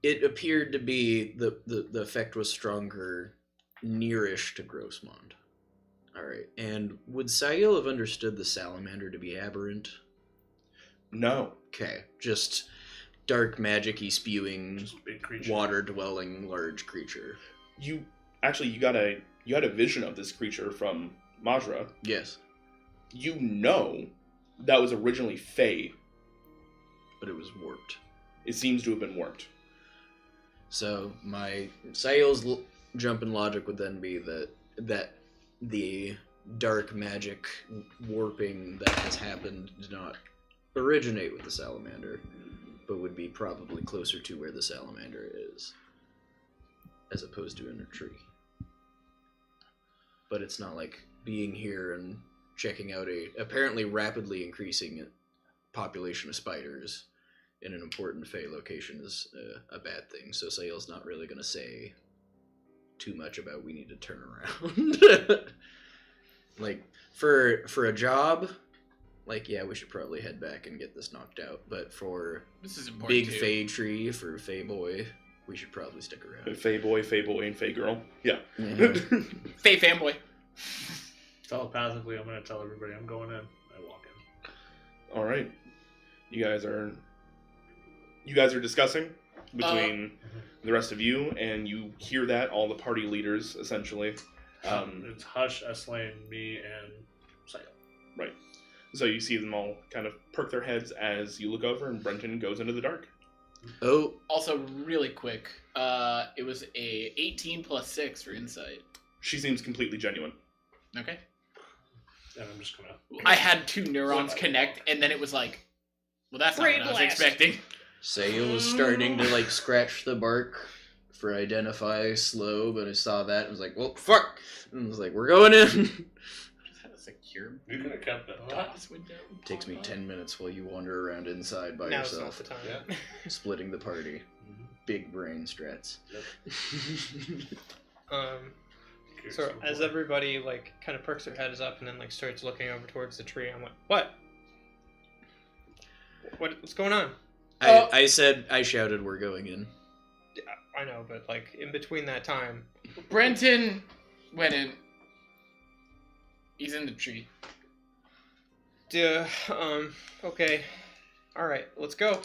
[SPEAKER 3] it appeared to be the effect was stronger nearish to Grossmont. Alright. And would Sael have understood the salamander to be aberrant?
[SPEAKER 2] No.
[SPEAKER 3] Okay. Just dark magic-y spewing,
[SPEAKER 5] Just big creature.
[SPEAKER 3] water-dwelling large creature.
[SPEAKER 2] You had a vision of this creature from Majra.
[SPEAKER 3] Yes.
[SPEAKER 2] You know that was originally Fey.
[SPEAKER 3] But it was warped.
[SPEAKER 2] It seems to have been warped.
[SPEAKER 3] So my Sael's jump in logic would then be that the dark magic warping that has happened did not originate with the salamander, but would be probably closer to where the salamander is, as opposed to in a tree. But it's not like being here and checking out a apparently rapidly increasing population of spiders in an important Fey location is a bad thing. So Sael's not really going to say too much about we need to turn around. Like, for a job, like, yeah, we should probably head back and get this knocked out. But for
[SPEAKER 4] This is important
[SPEAKER 3] big
[SPEAKER 4] too.
[SPEAKER 3] Fey tree, for Fey boy, we should probably stick around.
[SPEAKER 2] Fey boy, and Fey girl. Yeah.
[SPEAKER 3] Mhm.
[SPEAKER 4] Faye fanboy.
[SPEAKER 5] Telepathically, I'm going to tell everybody I'm going in. I walk in.
[SPEAKER 2] All right. You guys are discussing between the rest of you, and you hear that all the party leaders essentially.
[SPEAKER 5] It's Hush, Eslane, me, and Sayo.
[SPEAKER 2] Right. So you see them all kind of perk their heads as you look over, and Brenton goes into the dark.
[SPEAKER 3] Oh,
[SPEAKER 4] Also, really quick, it was a 18 plus 6 for insight.
[SPEAKER 2] She seems completely genuine.
[SPEAKER 4] Okay.
[SPEAKER 5] And I'm just going to...
[SPEAKER 4] I had 2 neurons connect, and then it was like, well, that's not
[SPEAKER 1] Brain
[SPEAKER 4] what I was
[SPEAKER 1] blast.
[SPEAKER 4] expecting.
[SPEAKER 3] Sael was starting to like scratch the bark for identify slow, but I saw that and was like, well, fuck! And I was like, we're going in!
[SPEAKER 4] Just had a secure
[SPEAKER 5] You could have kept that.
[SPEAKER 4] glass window.
[SPEAKER 3] Takes me 10 minutes while you wander around inside by
[SPEAKER 1] Now's not
[SPEAKER 3] yourself,
[SPEAKER 1] the time.
[SPEAKER 5] Yeah.
[SPEAKER 3] splitting the party. Big brain strats.
[SPEAKER 1] So as everybody like kind of perks their heads up and then like starts looking over towards the tree, I'm like, what? What's going on?
[SPEAKER 3] I shouted, we're going in.
[SPEAKER 1] I know, but like in between that time,
[SPEAKER 4] Brenton went in. He's in the tree.
[SPEAKER 1] Okay, all right, let's go.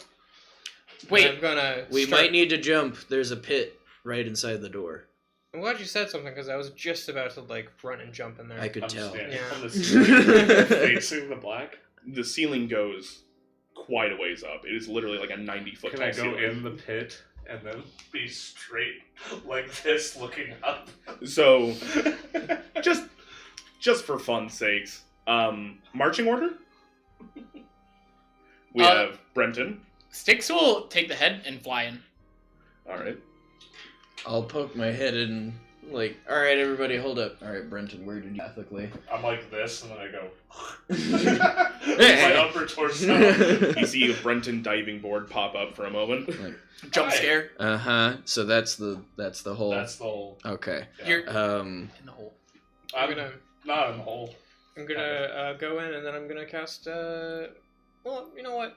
[SPEAKER 4] Wait,
[SPEAKER 1] I'm gonna.
[SPEAKER 3] We might need to jump. There's a pit right inside the door.
[SPEAKER 1] I'm glad you said something because I was just about to like run and jump in there.
[SPEAKER 3] I could
[SPEAKER 5] I'm
[SPEAKER 3] tell.
[SPEAKER 5] standing
[SPEAKER 1] Yeah.
[SPEAKER 5] on the ceiling, facing the black.
[SPEAKER 2] The ceiling goes quite a ways up. It is literally like a 90-foot
[SPEAKER 5] Can
[SPEAKER 2] tall
[SPEAKER 5] I go
[SPEAKER 2] ceiling.
[SPEAKER 5] in the pit and then be straight like this, looking up?
[SPEAKER 2] So, just for fun's sakes, marching order. We have Brenton.
[SPEAKER 4] Styx will take the head and fly in.
[SPEAKER 2] All right.
[SPEAKER 3] I'll poke my head in, like, alright, everybody, hold up. Alright, Brenton, where did you ethically?
[SPEAKER 5] I'm like this, and then I go. With my upper torso.
[SPEAKER 2] You see a Brenton diving board pop up for a moment.
[SPEAKER 3] Like,
[SPEAKER 4] Jump
[SPEAKER 5] Hi.
[SPEAKER 4] scare
[SPEAKER 3] so that's the whole.
[SPEAKER 5] That's the whole.
[SPEAKER 3] Okay.
[SPEAKER 5] Yeah.
[SPEAKER 4] You're
[SPEAKER 3] Um,
[SPEAKER 4] in the hole.
[SPEAKER 5] I'm
[SPEAKER 1] I'm gonna
[SPEAKER 5] not in the hole.
[SPEAKER 1] go in and then I'm gonna cast. Well, you know what?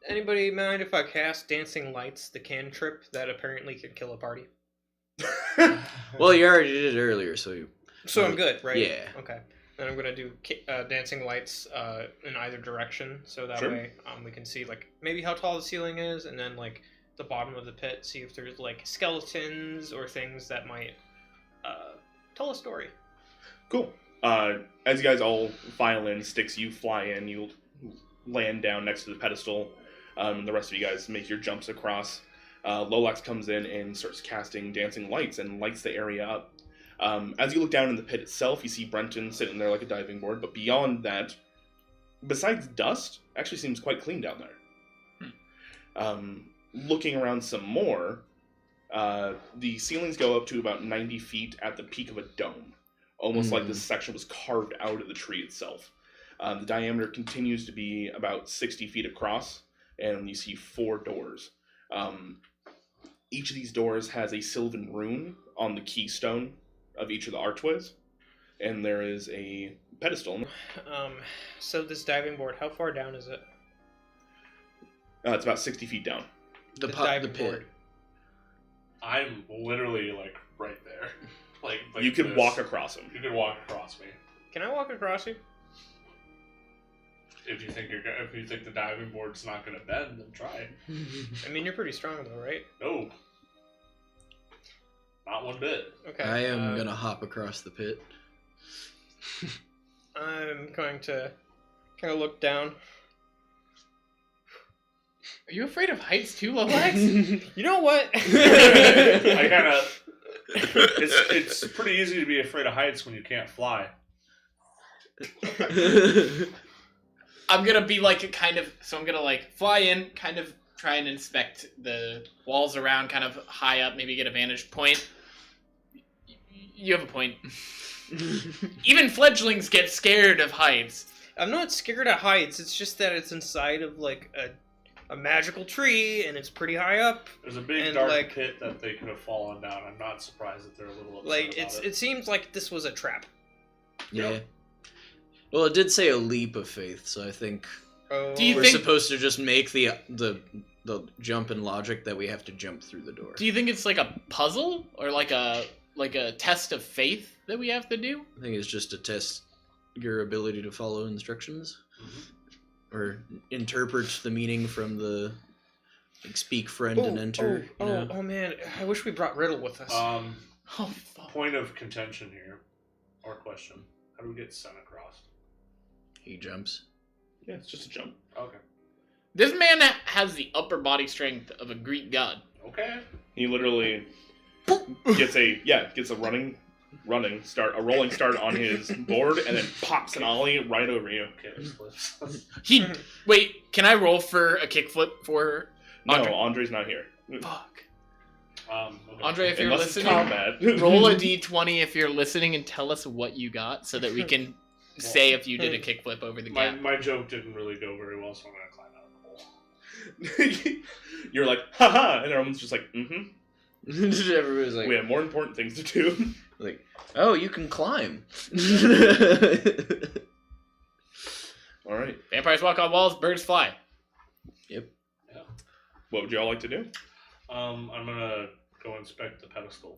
[SPEAKER 1] Anybody mind if I cast Dancing Lights, the cantrip that apparently can kill a party?
[SPEAKER 3] well, you already did it earlier, so you.
[SPEAKER 1] So I'm good, right?
[SPEAKER 3] Yeah.
[SPEAKER 1] Okay. Then I'm gonna do Dancing Lights in either direction, so that
[SPEAKER 2] Sure.
[SPEAKER 1] way we can see like maybe how tall the ceiling is, and then like the bottom of the pit, see if there's like skeletons or things that might tell a story.
[SPEAKER 2] Cool. As you guys all file in, Styx, you fly in, you land down next to the pedestal. The rest of you guys make your jumps across. Lolax comes in and starts casting dancing lights and lights the area up. As you look down in the pit itself, you see Brenton sitting there like a diving board, but beyond that, besides dust, actually seems quite clean down there. Looking around some more, the ceilings go up to about 90 feet at the peak of a dome, almost like this section was carved out of the tree itself. The diameter continues to be about 60 feet across, and you see 4 doors. Each of these doors has a sylvan rune on the keystone of each of the archways, and there is a pedestal.
[SPEAKER 1] So this diving board, how far down is it?
[SPEAKER 2] It's about 60 feet down.
[SPEAKER 3] The
[SPEAKER 1] diving
[SPEAKER 3] pit.
[SPEAKER 1] board.
[SPEAKER 5] I'm literally like right there. Like
[SPEAKER 2] You could
[SPEAKER 5] this.
[SPEAKER 2] walk across them.
[SPEAKER 5] You could walk across me
[SPEAKER 1] Can I walk across you?
[SPEAKER 5] if you think the diving board's not gonna bend. Then try.
[SPEAKER 1] I mean, you're pretty strong though, right?
[SPEAKER 5] No, not one bit.
[SPEAKER 1] Okay.
[SPEAKER 3] I am gonna hop across the pit.
[SPEAKER 1] I'm going to kind of look down.
[SPEAKER 4] Are you afraid of heights too, Lolax?
[SPEAKER 1] You know what?
[SPEAKER 5] I kind of It's pretty easy to be afraid of heights when you can't fly.
[SPEAKER 4] I'm gonna be like I'm gonna like fly in, kind of try and inspect the walls around, kind of high up, maybe get a vantage point. You have a point. Even fledglings get scared of heights.
[SPEAKER 1] I'm not scared of heights. It's just that it's inside of like a magical tree and it's pretty high up.
[SPEAKER 5] There's a big
[SPEAKER 1] And,
[SPEAKER 5] dark
[SPEAKER 1] like-
[SPEAKER 5] pit that they could have fallen down. I'm not surprised that they're a little upset
[SPEAKER 1] Like
[SPEAKER 5] about
[SPEAKER 1] it seems like this was a trap.
[SPEAKER 3] Yeah. Well, it did say a leap of faith, so I think
[SPEAKER 1] Oh,
[SPEAKER 4] Do you
[SPEAKER 3] we're
[SPEAKER 4] think-
[SPEAKER 3] supposed to just make the jump in logic that we have to jump through the door.
[SPEAKER 4] Do you think it's like a puzzle or like a test of faith that we have to do?
[SPEAKER 3] I think it's just to test your ability to follow instructions or interpret the meaning from the like, speak friend and enter. you know?
[SPEAKER 1] oh man, I wish we brought Riddle with us.
[SPEAKER 4] Oh fuck.
[SPEAKER 5] Point of contention here, or question: how do we get Sen across?
[SPEAKER 3] He jumps.
[SPEAKER 2] Yeah, it's just a jump.
[SPEAKER 5] Okay.
[SPEAKER 4] This man has the upper body strength of a Greek god.
[SPEAKER 5] Okay.
[SPEAKER 2] He literally gets a rolling start on his board, and then pops an ollie right over you.
[SPEAKER 5] Okay. Let's
[SPEAKER 4] Wait, can I roll for a kickflip for
[SPEAKER 2] No,
[SPEAKER 4] Andre?
[SPEAKER 2] Andre's not here.
[SPEAKER 4] Fuck.
[SPEAKER 5] okay.
[SPEAKER 4] Andre, if you're
[SPEAKER 2] Unless it's
[SPEAKER 4] listening,
[SPEAKER 2] combat.
[SPEAKER 4] roll a d20 if you're listening and tell us what you got so that we can say if you did a kickflip over the gap.
[SPEAKER 5] My joke didn't really go very well, so I'm gonna climb out of the hole.
[SPEAKER 2] You're like, haha, and everyone's just like, mm-hmm.
[SPEAKER 3] Everybody's like,
[SPEAKER 2] We have more important things to do.
[SPEAKER 3] like, oh, you can climb.
[SPEAKER 2] All right.
[SPEAKER 4] Vampires walk on walls, birds fly.
[SPEAKER 2] What would y'all like to do?
[SPEAKER 5] I'm gonna go inspect the pedestal.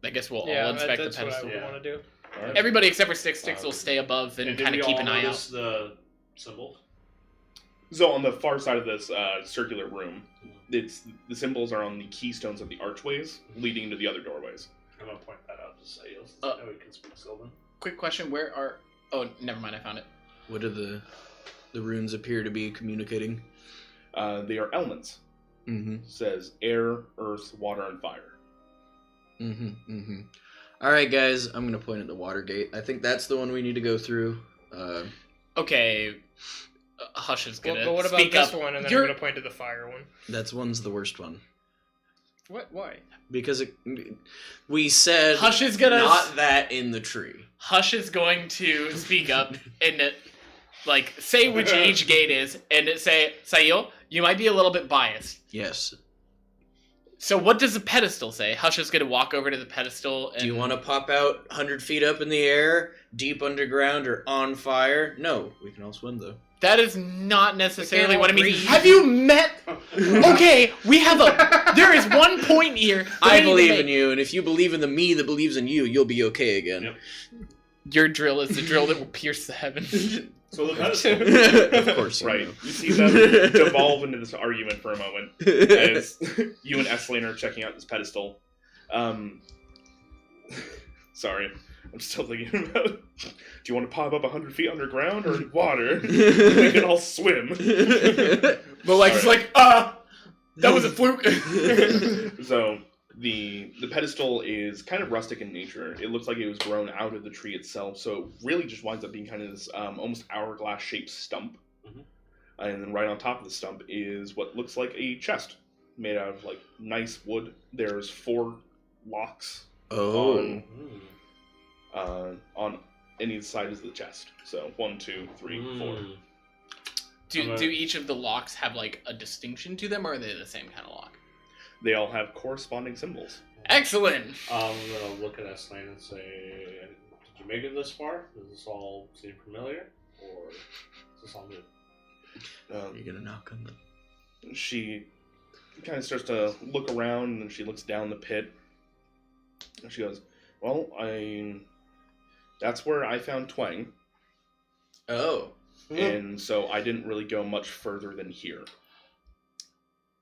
[SPEAKER 4] I guess we'll all
[SPEAKER 1] yeah,
[SPEAKER 4] inspect the
[SPEAKER 1] that's what I
[SPEAKER 4] pedestal.
[SPEAKER 1] would want to do.
[SPEAKER 2] All right.
[SPEAKER 4] Everybody except for Sticks will stay above and
[SPEAKER 5] did
[SPEAKER 4] kind
[SPEAKER 5] we
[SPEAKER 4] of keep
[SPEAKER 5] all
[SPEAKER 4] an eye
[SPEAKER 5] notice
[SPEAKER 4] out.
[SPEAKER 5] the symbols?
[SPEAKER 2] So on the far side of this circular room, the symbols are on the keystones of the archways leading into the other doorways.
[SPEAKER 5] I'm gonna point that out to say since
[SPEAKER 4] Uh,
[SPEAKER 5] I know we can speak Sylvan.
[SPEAKER 4] Quick question: where are? Oh, never mind. I found it.
[SPEAKER 3] What do the runes appear to be communicating?
[SPEAKER 2] They are elements.
[SPEAKER 3] Mm-hmm.
[SPEAKER 2] Says air, earth, water, and fire.
[SPEAKER 3] All right, guys, I'm gonna point at the water gate. I think that's the one we need to go through.
[SPEAKER 4] Okay, Hush is gonna
[SPEAKER 1] But what about
[SPEAKER 4] speak
[SPEAKER 1] this
[SPEAKER 4] up.
[SPEAKER 1] one? And then
[SPEAKER 4] You're-
[SPEAKER 1] I'm gonna point to the fire one.
[SPEAKER 3] That's one's the worst one
[SPEAKER 1] What? Why?
[SPEAKER 3] because we said
[SPEAKER 4] Hush is gonna
[SPEAKER 3] not that in the tree.
[SPEAKER 4] Hush is going to speak up and like say which each gate is and say, Sayil, you might be a little bit biased.
[SPEAKER 3] Yes.
[SPEAKER 4] So what does the pedestal say? Hush is gonna walk over to the pedestal and
[SPEAKER 3] Do you want to pop out 100 feet up in the air, deep underground, or on fire? No, we can all swim though.
[SPEAKER 4] That is not necessarily
[SPEAKER 1] all
[SPEAKER 4] what I mean.
[SPEAKER 1] breathe.
[SPEAKER 4] Have you met? Okay, we have there is one point here. that
[SPEAKER 3] I
[SPEAKER 4] need to
[SPEAKER 3] believe
[SPEAKER 4] make.
[SPEAKER 3] in you, and if you believe in the me that believes in you, you'll be okay again.
[SPEAKER 5] Yep.
[SPEAKER 4] Your drill is the drill that will pierce the heavens.
[SPEAKER 5] So the pedestal.
[SPEAKER 3] Of course, you
[SPEAKER 2] Right.
[SPEAKER 3] know.
[SPEAKER 2] You see them devolve into this argument for a moment as you and Estlane are checking out this pedestal. Sorry, I'm still thinking about. Do you want to pop up 100 feet underground or in water? We can all swim.
[SPEAKER 4] But like it's
[SPEAKER 2] Alright.
[SPEAKER 4] like that was a fluke.
[SPEAKER 2] So the pedestal is kind of rustic in nature. It looks like it was grown out of the tree itself, so it really just winds up being kind of this almost hourglass shaped stump.
[SPEAKER 5] Mhm.
[SPEAKER 2] And then right on top of the stump is what looks like a chest made out of like nice wood. There's 4 locks
[SPEAKER 3] Oh.
[SPEAKER 2] on any sides of the chest. So 1, 2, 3, 4.
[SPEAKER 4] Do each of the locks have like a distinction to them, or are they the same kind of lock?
[SPEAKER 2] They all have corresponding symbols.
[SPEAKER 4] Excellent.
[SPEAKER 5] I'm gonna look at Estlane and say, "Did you make it this far? Does this all seem familiar, or is this all new?"
[SPEAKER 3] You're gonna knock on the.
[SPEAKER 2] She kind of starts to look around, and then she looks down the pit. And she goes, "Well, that's where I found Twang,
[SPEAKER 3] Oh.
[SPEAKER 2] and so I didn't really go much further than here."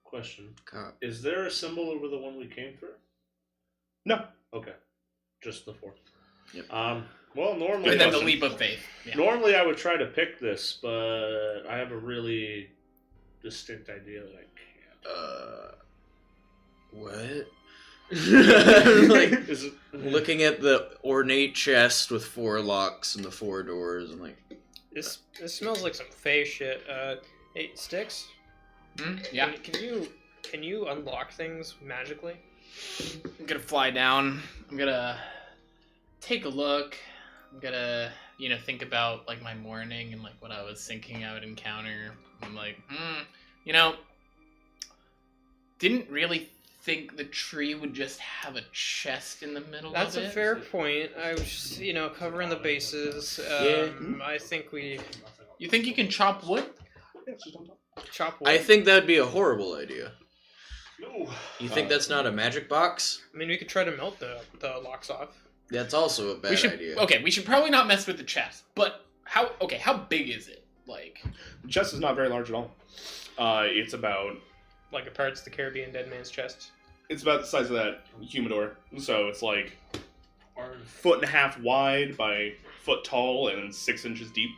[SPEAKER 5] Question:
[SPEAKER 3] Cop.
[SPEAKER 5] is there a symbol over the one we came through?
[SPEAKER 2] No.
[SPEAKER 5] Okay, just the 4.
[SPEAKER 3] Yep.
[SPEAKER 5] Well, normally,
[SPEAKER 4] And then the leap of faith. Yeah.
[SPEAKER 5] normally I would try to pick this, but I have a really distinct idea that I can't.
[SPEAKER 3] What? like
[SPEAKER 5] Is it?
[SPEAKER 3] looking at the ornate chest with 4 locks and the 4 doors, and like,
[SPEAKER 1] This smells like some Fey shit. Hey, Sticks.
[SPEAKER 4] Yeah.
[SPEAKER 1] Can you unlock things magically?
[SPEAKER 4] I'm gonna fly down. I'm gonna take a look. I'm gonna, think about like my morning and like what I was thinking I would encounter. I'm like, didn't really think the tree would just have a chest in the middle
[SPEAKER 1] That's
[SPEAKER 4] of
[SPEAKER 1] a
[SPEAKER 4] it.
[SPEAKER 1] fair point. I was just, covering the bases.
[SPEAKER 3] Yeah.
[SPEAKER 1] I think we
[SPEAKER 4] You think you can chop wood?
[SPEAKER 1] chop wood.
[SPEAKER 3] I think that'd be a horrible idea.
[SPEAKER 5] No.
[SPEAKER 3] You think that's not a magic box?
[SPEAKER 1] I mean, we could try to melt the locks off.
[SPEAKER 3] That's also a bad idea.
[SPEAKER 4] Okay, we should probably not mess with the chest. But how big is it? Like,
[SPEAKER 2] The chest is not very large at all. It's about
[SPEAKER 1] Like a Pirates of the Caribbean Dead Man's Chest.
[SPEAKER 2] the size of that humidor. So it's like
[SPEAKER 5] Are,
[SPEAKER 2] 1.5 feet wide by foot tall and 6 inches deep.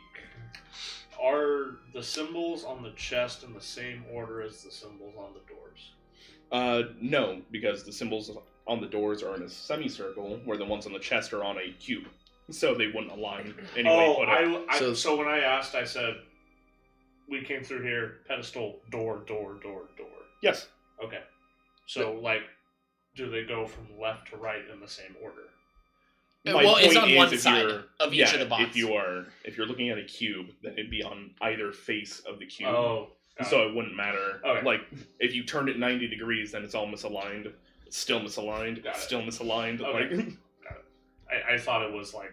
[SPEAKER 5] are the symbols on the chest in the same order as the symbols on the doors?
[SPEAKER 2] No, because the symbols on the doors are in a semicircle, where the ones on the chest are on a cube. So they wouldn't align anyway.
[SPEAKER 5] Oh, so when I asked, I said, we came through here, pedestal, door.
[SPEAKER 2] Yes.
[SPEAKER 5] Okay. So, do they go from left to right in the same order?
[SPEAKER 2] My
[SPEAKER 4] well, it's
[SPEAKER 2] point
[SPEAKER 4] on
[SPEAKER 2] is
[SPEAKER 4] one
[SPEAKER 2] if
[SPEAKER 4] side
[SPEAKER 2] you're-
[SPEAKER 4] of each of the boxes.
[SPEAKER 2] If you're looking at a cube, then it'd be on either face of the cube.
[SPEAKER 5] Oh. got
[SPEAKER 2] So
[SPEAKER 5] it.
[SPEAKER 2] it wouldn't matter.
[SPEAKER 5] Okay.
[SPEAKER 2] Like, if you turned it 90 degrees, then it's all misaligned. It's still misaligned.
[SPEAKER 5] Got
[SPEAKER 2] It's
[SPEAKER 5] it.
[SPEAKER 2] still misaligned.
[SPEAKER 5] Okay.
[SPEAKER 2] Like,
[SPEAKER 5] I thought it was like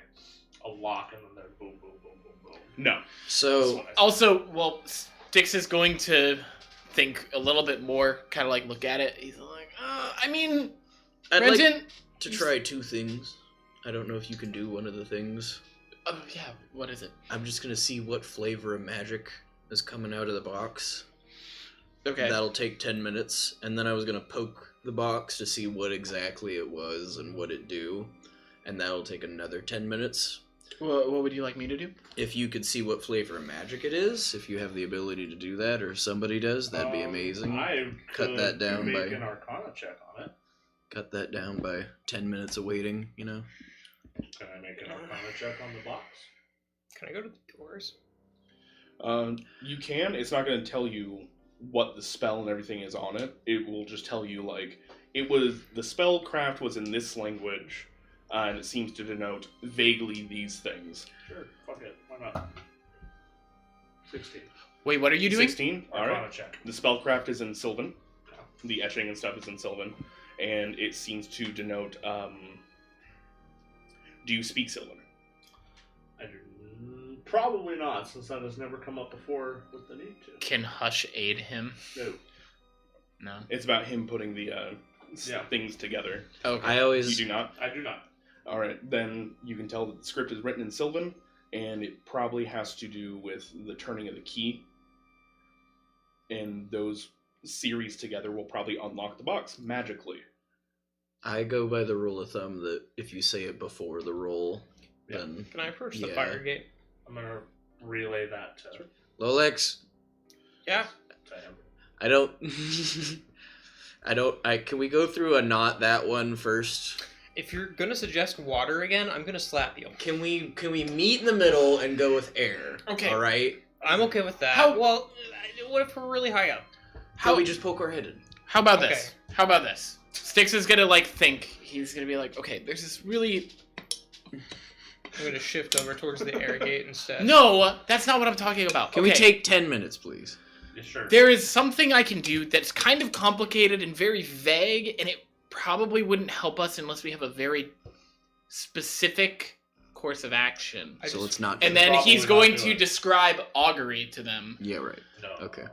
[SPEAKER 5] a lock and then there, boom, boom, boom, boom, boom.
[SPEAKER 2] no.
[SPEAKER 5] That's
[SPEAKER 3] So,
[SPEAKER 5] what I thought.
[SPEAKER 4] Also, well, Styx is going to think a little bit more, kind of like look at it. He's like, I mean,
[SPEAKER 3] I'd
[SPEAKER 4] Brenton.
[SPEAKER 3] like to try 2 things. I don't know if you can do one of the things.
[SPEAKER 4] Yeah, what is it?
[SPEAKER 3] I'm just gonna see what flavor of magic is coming out of the box.
[SPEAKER 4] Okay.
[SPEAKER 3] That'll take 10 minutes, and then I was gonna poke the box to see what exactly it was and what it do, and that'll take another 10 minutes.
[SPEAKER 4] What would you like me to do?
[SPEAKER 3] If you could see what flavor of magic it is, if you have the ability to do that, or somebody does, that'd be amazing.
[SPEAKER 5] I
[SPEAKER 3] Cut
[SPEAKER 5] could
[SPEAKER 3] that down
[SPEAKER 5] make
[SPEAKER 3] by-
[SPEAKER 5] an Arcana check on it.
[SPEAKER 3] Cut that down by 10 minutes of waiting, you know?
[SPEAKER 5] Can I make an Arcana check on the box?
[SPEAKER 1] Can I go to the doors?
[SPEAKER 2] You can. It's not going to tell you what the spell and everything is on it. It will just tell you, like, the spellcraft was in this language, and it seems to denote vaguely these things.
[SPEAKER 5] Sure, fuck it. Why not? 16.
[SPEAKER 4] Wait, what are you doing?
[SPEAKER 2] 16?
[SPEAKER 5] Arcana
[SPEAKER 2] Alright.
[SPEAKER 5] check.
[SPEAKER 2] The spellcraft is in Sylvan. The etching and stuff is in Sylvan. And it seems to denote, do you speak Sylvan?
[SPEAKER 5] I do probably not, since that has never come up before with the need to.
[SPEAKER 4] Can Hush aid him?
[SPEAKER 5] No.
[SPEAKER 4] No.
[SPEAKER 2] It's about him putting the
[SPEAKER 5] Yeah.
[SPEAKER 2] things together.
[SPEAKER 4] Okay.
[SPEAKER 3] I
[SPEAKER 2] You
[SPEAKER 3] always...
[SPEAKER 2] do not?
[SPEAKER 5] I do not.
[SPEAKER 2] Alright, then you can tell that the script is written in Sylvan, and it probably has to do with the turning of the key. And those series together will probably unlock the box magically.
[SPEAKER 3] I go by the rule of thumb that if you say it before the roll,
[SPEAKER 5] Yeah.
[SPEAKER 3] then...
[SPEAKER 1] Can I approach the
[SPEAKER 3] Yeah.
[SPEAKER 1] fire gate?
[SPEAKER 5] I'm gonna relay that to
[SPEAKER 3] Lolex,
[SPEAKER 1] Yeah.
[SPEAKER 5] him.
[SPEAKER 3] I don't... Can we go through a not that one first?
[SPEAKER 1] If you're gonna suggest water again, I'm gonna slap you.
[SPEAKER 3] Can we meet in the middle and go with air?
[SPEAKER 4] Okay.
[SPEAKER 3] All right.
[SPEAKER 1] I'm okay with that.
[SPEAKER 4] How-
[SPEAKER 1] Well, what if we're really high up?
[SPEAKER 3] How we just poke our head in?
[SPEAKER 4] How about
[SPEAKER 1] Okay.
[SPEAKER 4] this? How about this? Styx is gonna think. He's gonna be like, okay, there's this really.
[SPEAKER 1] I'm gonna shift over towards the air gate instead.
[SPEAKER 4] No, that's not what I'm talking about.
[SPEAKER 3] Can we
[SPEAKER 4] Okay.
[SPEAKER 3] take 10 minutes, please?
[SPEAKER 5] Yeah, sure.
[SPEAKER 4] There is something I can do that's kind of complicated and very vague, and it probably wouldn't help us unless we have a very specific course of action.
[SPEAKER 1] I
[SPEAKER 3] So
[SPEAKER 1] just-
[SPEAKER 3] let's not...
[SPEAKER 4] And
[SPEAKER 3] do
[SPEAKER 4] then
[SPEAKER 3] that.
[SPEAKER 5] Probably
[SPEAKER 4] he's
[SPEAKER 5] not
[SPEAKER 4] going
[SPEAKER 5] do
[SPEAKER 4] to
[SPEAKER 5] it.
[SPEAKER 4] describe augury to them.
[SPEAKER 3] Yeah, right.
[SPEAKER 5] No.
[SPEAKER 3] Okay.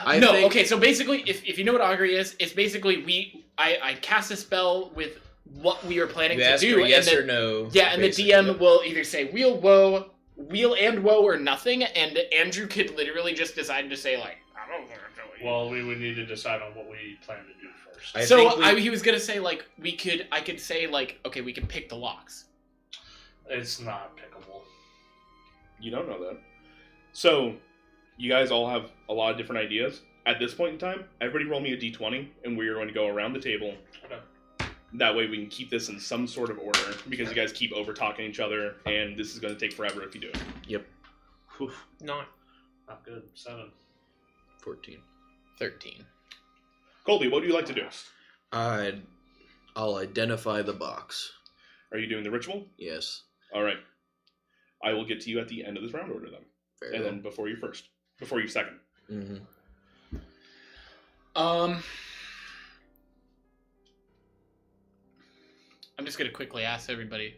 [SPEAKER 4] Okay, so basically, if you know what augury is, it's basically I cast a spell with what we are planning
[SPEAKER 3] You
[SPEAKER 4] to
[SPEAKER 3] ask
[SPEAKER 4] do,
[SPEAKER 3] for yes
[SPEAKER 4] and
[SPEAKER 3] or no.
[SPEAKER 4] yeah, and
[SPEAKER 3] basically.
[SPEAKER 4] the DM will either say wheel and woe or nothing, and Andrew could literally just decide to say like, I don't know what I'm doing.
[SPEAKER 5] Well, we would need to decide on what we plan to do first.
[SPEAKER 3] I think we-
[SPEAKER 4] He was gonna say like I could say like, okay, we can pick the locks.
[SPEAKER 5] It's not pickable.
[SPEAKER 2] You don't know that. So, you guys all have a lot of different ideas. at this point in time, everybody roll me a d20, and we're going to go around the table.
[SPEAKER 5] Okay.
[SPEAKER 2] That way we can keep this in some sort of order, because you guys keep over-talking each other, and this is going to take forever if you do it.
[SPEAKER 3] Yep.
[SPEAKER 5] Whew,
[SPEAKER 1] 9.
[SPEAKER 5] not good. 7.
[SPEAKER 3] 14.
[SPEAKER 4] 13.
[SPEAKER 2] Colby, what would you like to do?
[SPEAKER 3] I'll identify the box.
[SPEAKER 2] Are you doing the ritual?
[SPEAKER 3] Yes.
[SPEAKER 2] All right. I will get to you at the end of this round order then.
[SPEAKER 3] Very
[SPEAKER 2] And
[SPEAKER 3] well.
[SPEAKER 2] then before you second.
[SPEAKER 3] Mm-hmm.
[SPEAKER 4] I'm just gonna quickly ask everybody.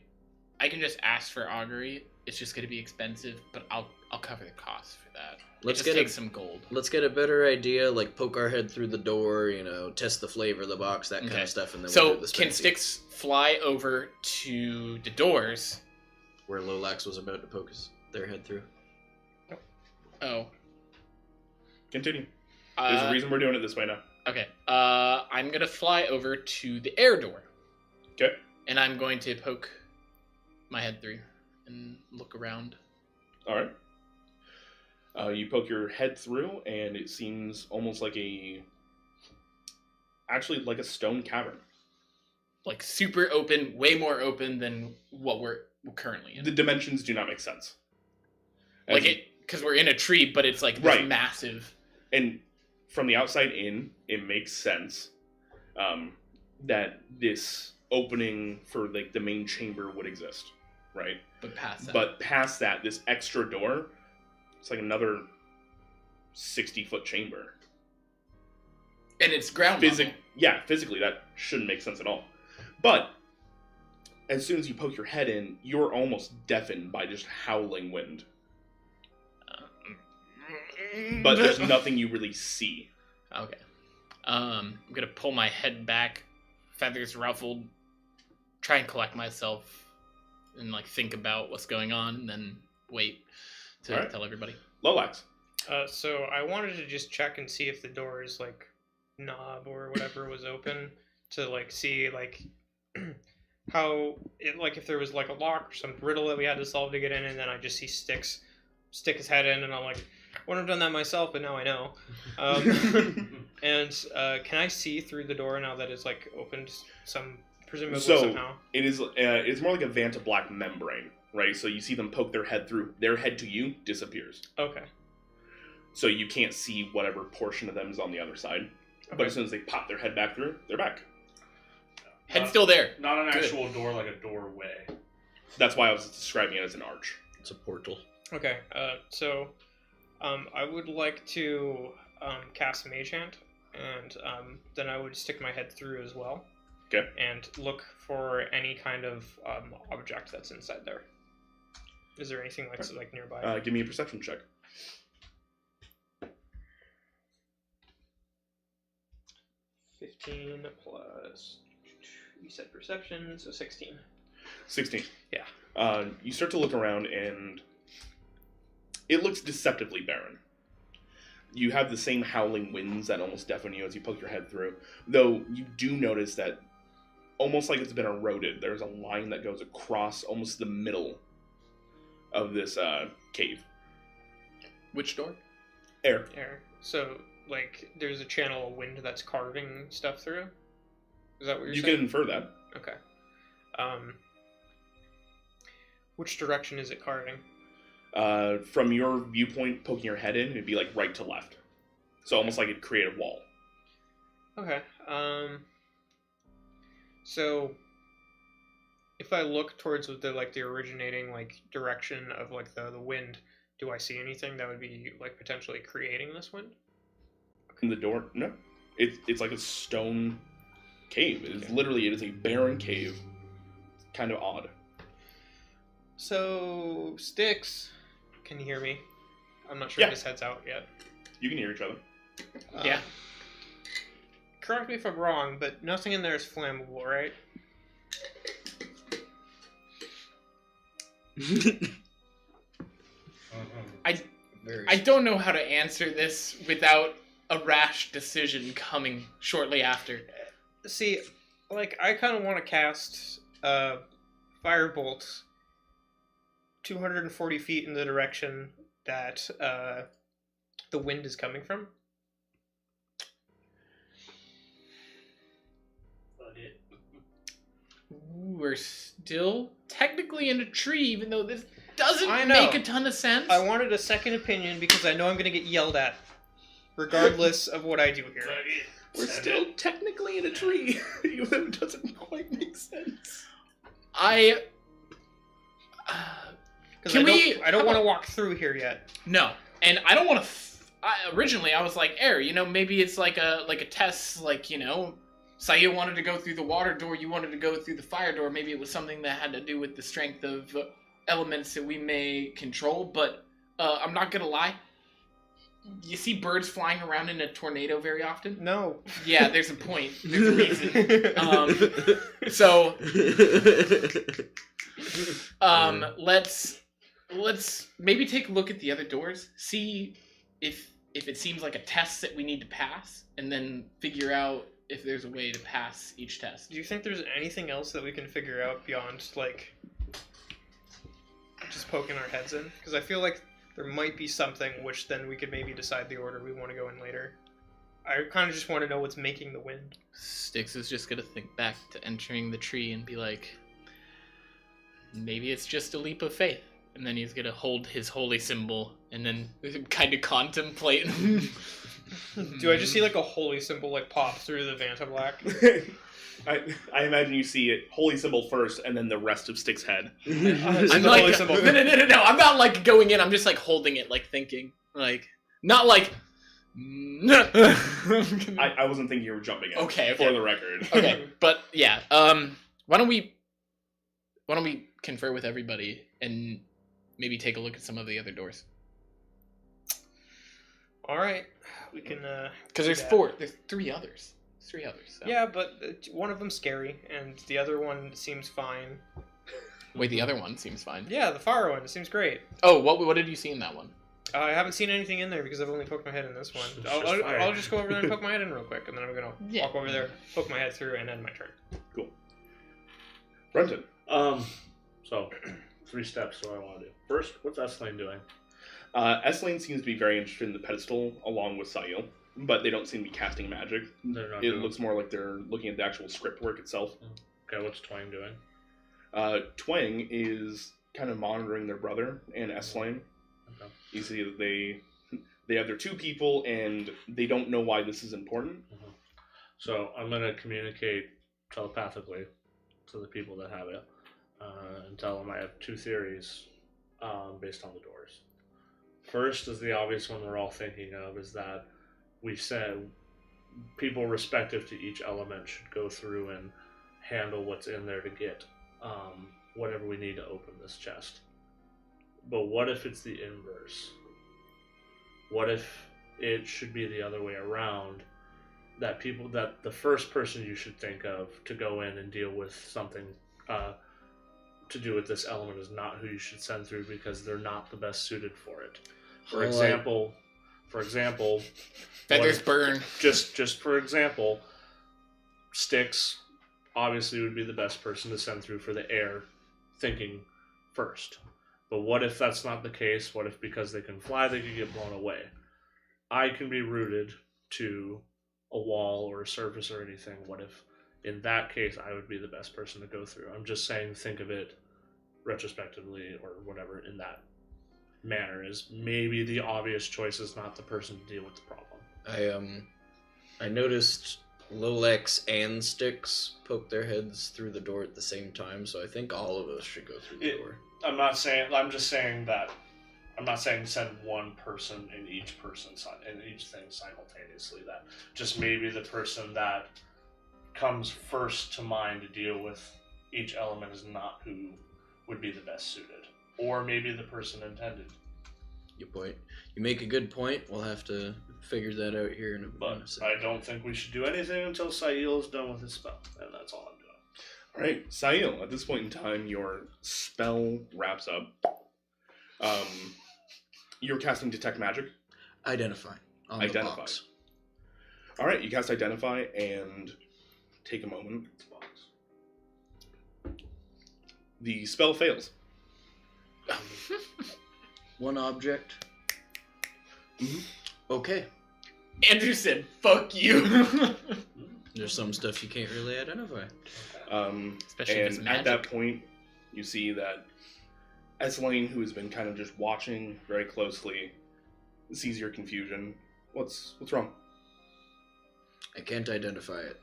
[SPEAKER 4] I can just ask for augury. It's just gonna be expensive, but I'll cover the cost for that.
[SPEAKER 3] Let's
[SPEAKER 4] it just
[SPEAKER 3] get
[SPEAKER 4] takes some gold.
[SPEAKER 3] Let's get a better idea, like poke our head through the door, test the flavor of the box, that kind
[SPEAKER 4] Okay.
[SPEAKER 3] of stuff, and then
[SPEAKER 4] So
[SPEAKER 3] we'll do the
[SPEAKER 4] can
[SPEAKER 3] Spency,
[SPEAKER 4] Styx fly over to the doors?
[SPEAKER 3] where Lolax was about to poke their head through.
[SPEAKER 4] Oh.
[SPEAKER 2] Continue. There's a reason we're doing it this way now.
[SPEAKER 4] Okay. I'm gonna fly over to the air door.
[SPEAKER 2] Okay.
[SPEAKER 4] And I'm going to poke my head through and look around.
[SPEAKER 2] All right. You poke your head through, and it seems almost like actually like a stone cavern.
[SPEAKER 4] Like super open, way more open than what we're currently in.
[SPEAKER 2] The dimensions do not make sense.
[SPEAKER 4] Like it, because we're in a tree, but it's like this
[SPEAKER 2] Right.
[SPEAKER 4] massive.
[SPEAKER 2] And from the outside in, it makes sense that this opening for like the main chamber would exist, right?
[SPEAKER 4] But past that.
[SPEAKER 2] But past that, this extra door, it's like another 60-foot chamber.
[SPEAKER 4] And it's ground level.
[SPEAKER 2] Physically, that shouldn't make sense at all. But as soon as you poke your head in, you're almost deafened by just howling wind. But there's nothing you really see.
[SPEAKER 4] Okay. I'm gonna pull my head back, feathers ruffled, try and collect myself, and like think about what's going on, and then wait to
[SPEAKER 2] Alright.
[SPEAKER 4] tell everybody.
[SPEAKER 2] Lolax.
[SPEAKER 1] So I wanted to just check and see if the door's like knob or whatever was open to like see like how it, like if there was like a lock or some riddle that we had to solve to get in, and then I just see Styx stick his head in, and I'm like, I wouldn't have done that myself, but now I know. And can I see through the door now that it's like opened presumably somehow?
[SPEAKER 2] It is. It's more like a Vanta Black membrane, right? So you see them poke their head through. Their head to you disappears.
[SPEAKER 1] Okay.
[SPEAKER 2] So you can't see whatever portion of them is on the other side.
[SPEAKER 1] Okay.
[SPEAKER 2] But as soon as they pop their head back through, they're back.
[SPEAKER 4] Head's still there.
[SPEAKER 5] Not an
[SPEAKER 4] Good.
[SPEAKER 5] actual door, like a doorway.
[SPEAKER 2] That's why I was describing it as an arch.
[SPEAKER 3] It's a portal.
[SPEAKER 1] Okay. So I would like to cast Mage Hand, and then I would stick my head through as well.
[SPEAKER 2] Okay.
[SPEAKER 1] And look for any kind of object that's inside there. Is there anything like nearby?
[SPEAKER 2] Give me a perception check.
[SPEAKER 1] 15 plus. You said perception, so 16.
[SPEAKER 2] 16.
[SPEAKER 1] Yeah.
[SPEAKER 2] You start to look around, and it looks deceptively barren. You have the same howling winds that almost deafen you as you poke your head through, though you do notice that almost like it's been eroded, there's a line that goes across almost the middle of this cave.
[SPEAKER 4] Which door?
[SPEAKER 2] Air.
[SPEAKER 1] So, like, there's a channel of wind that's carving stuff through? Is that what you're
[SPEAKER 2] You
[SPEAKER 1] saying?
[SPEAKER 2] can infer that.
[SPEAKER 1] Okay. Which direction is it carving?
[SPEAKER 2] From your viewpoint, poking your head in, it'd be like right to left. So almost like it'd create a wall.
[SPEAKER 1] Okay. So if I look towards the originating direction of the wind, do I see anything that would be potentially creating this wind?
[SPEAKER 2] In the door, no. It's like a stone cave. It is a barren cave. Kind of odd.
[SPEAKER 1] So Styx, can you hear me? I'm not sure
[SPEAKER 2] Yeah.
[SPEAKER 1] if his head's out yet.
[SPEAKER 2] You can hear each other.
[SPEAKER 4] Yeah.
[SPEAKER 1] Correct me if I'm wrong, but nothing in there is flammable, right?
[SPEAKER 4] I don't know how to answer this without a rash decision coming shortly after.
[SPEAKER 1] See, I kind of want to cast Firebolt 240 feet in the direction that the wind is coming from.
[SPEAKER 4] We're still technically in a tree, even though this doesn't
[SPEAKER 1] I know.
[SPEAKER 4] make a ton of sense.
[SPEAKER 1] I wanted a second opinion because I know I'm going to get yelled at, regardless of what I do here.
[SPEAKER 2] We're still technically in a tree, even though it doesn't quite make sense.
[SPEAKER 4] I
[SPEAKER 1] Because I don't want to walk through here yet.
[SPEAKER 4] No, and I don't want to. Originally, I was like, maybe it's like a test, Sayo wanted to go through the water door, you wanted to go through the fire door. Maybe it was something that had to do with the strength of elements that we may control. But I'm not gonna lie. You see birds flying around in a tornado very often?
[SPEAKER 1] No.
[SPEAKER 4] Yeah, there's a point. There's a reason. Let's maybe take a look at the other doors, see if it seems like a test that we need to pass, and then figure out if there's a way to pass each test.
[SPEAKER 1] Do you think there's anything else that we can figure out beyond, like, just poking our heads in? Because I feel like there might be something which then we could maybe decide the order we want to go in later. I kind of just want to know what's making the wind.
[SPEAKER 4] Styx is just gonna think back to entering the tree and be like, maybe it's just a leap of faith. And then he's gonna hold his holy symbol and then kind of contemplate.
[SPEAKER 1] Do I just see like a holy symbol like pop through the Vanta Black?
[SPEAKER 2] I imagine you see it holy symbol first, and then the rest of Stick's head.
[SPEAKER 4] I'm like, no. I'm not like going in. I'm just like holding it, like thinking, like not like.
[SPEAKER 2] I wasn't thinking you were jumping in.
[SPEAKER 4] Okay.
[SPEAKER 2] For the record.
[SPEAKER 4] Okay, but yeah. Why don't we confer with everybody and maybe take a look at some of the other doors?
[SPEAKER 1] All right, we can.
[SPEAKER 4] Because there's four. There's three others. So.
[SPEAKER 1] Yeah, but one of them's scary, and the other one seems fine.
[SPEAKER 4] Wait, the other one seems fine.
[SPEAKER 1] Yeah, the fire one seems great.
[SPEAKER 4] Oh, what did you see in that one?
[SPEAKER 1] I haven't seen anything in there because I've only poked my head in this one. I'll just go over there and poke my head in real quick, and then I'm gonna walk over there, poke my head through, and end my turn.
[SPEAKER 2] Cool. Brenton.
[SPEAKER 5] So 3 steps. So what I want to do first. What's S-Lane doing?
[SPEAKER 2] S-Lane seems to be very interested in the pedestal along with Sayo, but they don't seem to be casting magic. It looks more like they're looking at the actual script work itself.
[SPEAKER 5] Okay, what's Twang doing?
[SPEAKER 2] Twang is kind of monitoring their brother and S-Lane.
[SPEAKER 5] Okay.
[SPEAKER 2] You see that they have their 2 people, and they don't know why this is important.
[SPEAKER 5] Mm-hmm. So I'm going to communicate telepathically to the people that have it and tell them I have 2 theories based on the doors. First is the obvious one we're all thinking of, is that we've said people respective to each element should go through and handle what's in there to get whatever we need to open this chest. But what if it's the inverse? What if it should be the other way around? That the first person you should think of to go in and deal with something to do with this element is not who you should send through, because they're not the best suited for it. For example,
[SPEAKER 4] feathers burn.
[SPEAKER 5] Just for example, Styx obviously would be the best person to send through for the air thinking first. But what if that's not the case? What if because they can fly they could get blown away? I can be rooted to a wall or a surface or anything. What if in that case I would be the best person to go through? I'm just saying, think of it retrospectively or whatever in that manner, is maybe the obvious choice is not the person to deal with the problem.
[SPEAKER 3] I noticed Lolex and Styx poke their heads through the door at the same time, so I think all of us should go through the door.
[SPEAKER 5] I'm just saying that I'm not saying send one person in each thing simultaneously. That just maybe the person that comes first to mind to deal with each element is not who would be the best suited, or maybe the person intended.
[SPEAKER 3] Good point. You make a good point. We'll have to figure that out here in a
[SPEAKER 5] But
[SPEAKER 3] second.
[SPEAKER 5] I don't think we should do anything until Sail is done with his spell, and that's all I'm doing.
[SPEAKER 2] Alright, Sail, at this point in time, your spell wraps up. You're casting Detect Magic.
[SPEAKER 3] Identify. On the
[SPEAKER 2] Identify.
[SPEAKER 3] box.
[SPEAKER 2] Alright, you cast Identify and take a moment. The spell fails.
[SPEAKER 3] One object.
[SPEAKER 2] Mm-hmm.
[SPEAKER 3] Okay.
[SPEAKER 4] Andrew said, "Fuck you."
[SPEAKER 3] There's some stuff you can't really identify.
[SPEAKER 4] Especially if it's
[SPEAKER 2] And at that
[SPEAKER 4] magic.
[SPEAKER 2] point, you see that Esselane, who has been kind of just watching very closely, sees your confusion. What's wrong?
[SPEAKER 3] I can't identify it.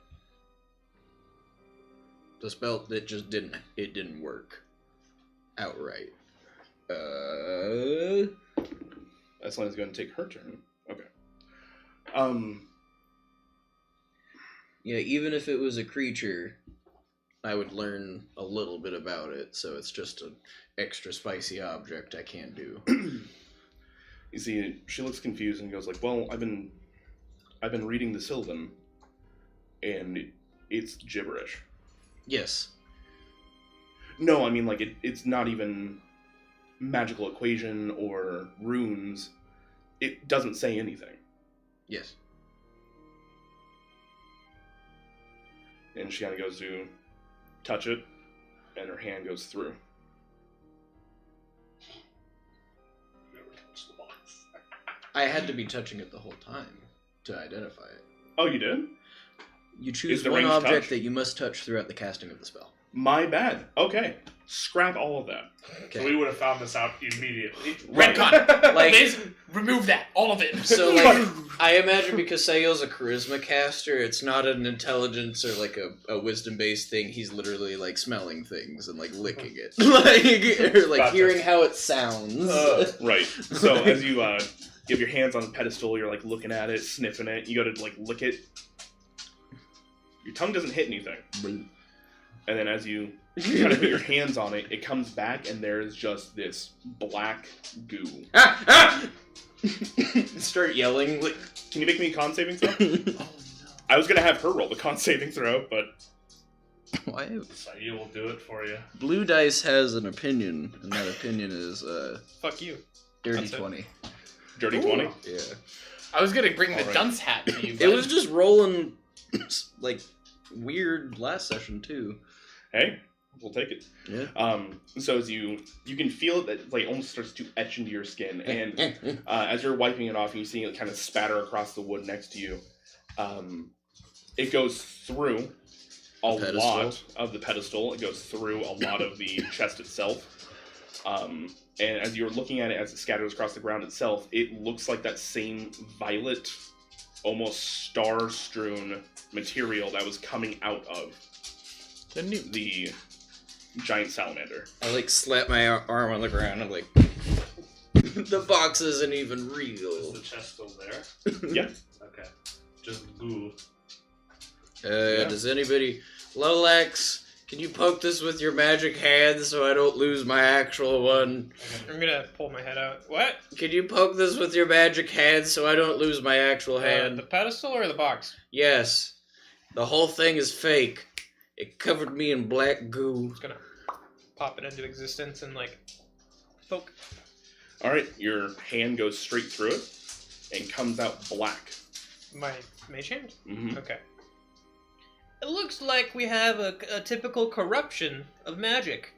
[SPEAKER 3] The spell, it just didn't work. Outright.
[SPEAKER 2] Esselane's going to take her turn. Okay.
[SPEAKER 3] Yeah, even if it was a creature, I would learn a little bit about it, so it's just an extra spicy object I can't do.
[SPEAKER 2] You see, she looks confused and goes like, "Well, I've been reading the Sylvan, and it's gibberish."
[SPEAKER 3] Yes.
[SPEAKER 2] No, I mean like it's not even magical equation or runes. It doesn't say anything.
[SPEAKER 3] Yes.
[SPEAKER 2] And she kind of goes to touch it, and her hand goes through.
[SPEAKER 5] Never touch the box.
[SPEAKER 3] I had to be touching it the whole time to identify it.
[SPEAKER 2] Oh, you did?
[SPEAKER 3] You choose
[SPEAKER 2] Is the
[SPEAKER 3] one
[SPEAKER 2] range
[SPEAKER 3] object
[SPEAKER 2] touch?
[SPEAKER 3] that you must touch throughout the casting of the spell.
[SPEAKER 2] My bad. Okay. Scrap all of that.
[SPEAKER 5] So we would have found this out immediately.
[SPEAKER 4] Redcon!
[SPEAKER 3] Like-
[SPEAKER 4] Liz, remove that. All of it.
[SPEAKER 3] So, like, I imagine because Sayo's a charisma caster, it's not an intelligence or, like, a wisdom-based thing. He's literally, like, smelling things and, like, licking it. Like, or, like,
[SPEAKER 5] Gotcha.
[SPEAKER 3] hearing how it sounds.
[SPEAKER 2] Right. So as you have your hands on the pedestal, you're like looking at it, sniffing it. You go to like lick it. Your tongue doesn't hit anything. And then as you kind of put your hands on it, it comes back and there's just this black goo.
[SPEAKER 3] Ah! Ah! Start yelling. Like,
[SPEAKER 2] Can you make me a con saving throw?
[SPEAKER 4] Oh, no.
[SPEAKER 2] I was gonna have her roll the con saving throw, but
[SPEAKER 3] why?
[SPEAKER 5] So you will do it for you.
[SPEAKER 3] Blue Dice has an opinion, and that opinion is
[SPEAKER 1] Fuck you.
[SPEAKER 3] dirty
[SPEAKER 1] That's it.
[SPEAKER 3] 20.
[SPEAKER 2] dirty
[SPEAKER 4] Ooh.
[SPEAKER 2] 20.
[SPEAKER 3] Yeah.
[SPEAKER 4] I was gonna bring the
[SPEAKER 2] Alright.
[SPEAKER 4] dunce hat to you,
[SPEAKER 3] It
[SPEAKER 4] but
[SPEAKER 3] was just rolling, like, weird last session, too.
[SPEAKER 2] Hey, we'll take it.
[SPEAKER 3] Yeah.
[SPEAKER 2] So as you can feel it that like almost starts to etch into your skin, and as you're wiping it off, and you see it kind of spatter across the wood next to you. It goes through a
[SPEAKER 3] The pedestal?
[SPEAKER 2] lot of the pedestal. It goes through a lot of the chest itself. And as you're looking at it as it scatters across the ground itself, it looks like that same violet, almost star-strewn material that was coming out of the giant salamander.
[SPEAKER 3] I, like, slap my arm on the ground, and, like, the box isn't even
[SPEAKER 5] Is
[SPEAKER 3] real.
[SPEAKER 5] the chest still there?
[SPEAKER 2] Yeah.
[SPEAKER 5] Okay. Just goo.
[SPEAKER 3] Does anybody... Lolax, can you poke this with your magic hand so I don't lose my actual one?
[SPEAKER 1] I'm gonna pull my head out. What?
[SPEAKER 3] Can you poke this with your magic hand so I don't lose my actual hand?
[SPEAKER 1] The pedestal or the box?
[SPEAKER 3] Yes. The whole thing is fake. It covered me in black goo.
[SPEAKER 1] Just gonna pop it into existence and like poke.
[SPEAKER 2] All right, your hand goes straight through it and comes out black.
[SPEAKER 1] My mage hand?
[SPEAKER 2] Mm-hmm.
[SPEAKER 1] Okay. It looks like we have a typical corruption of magic.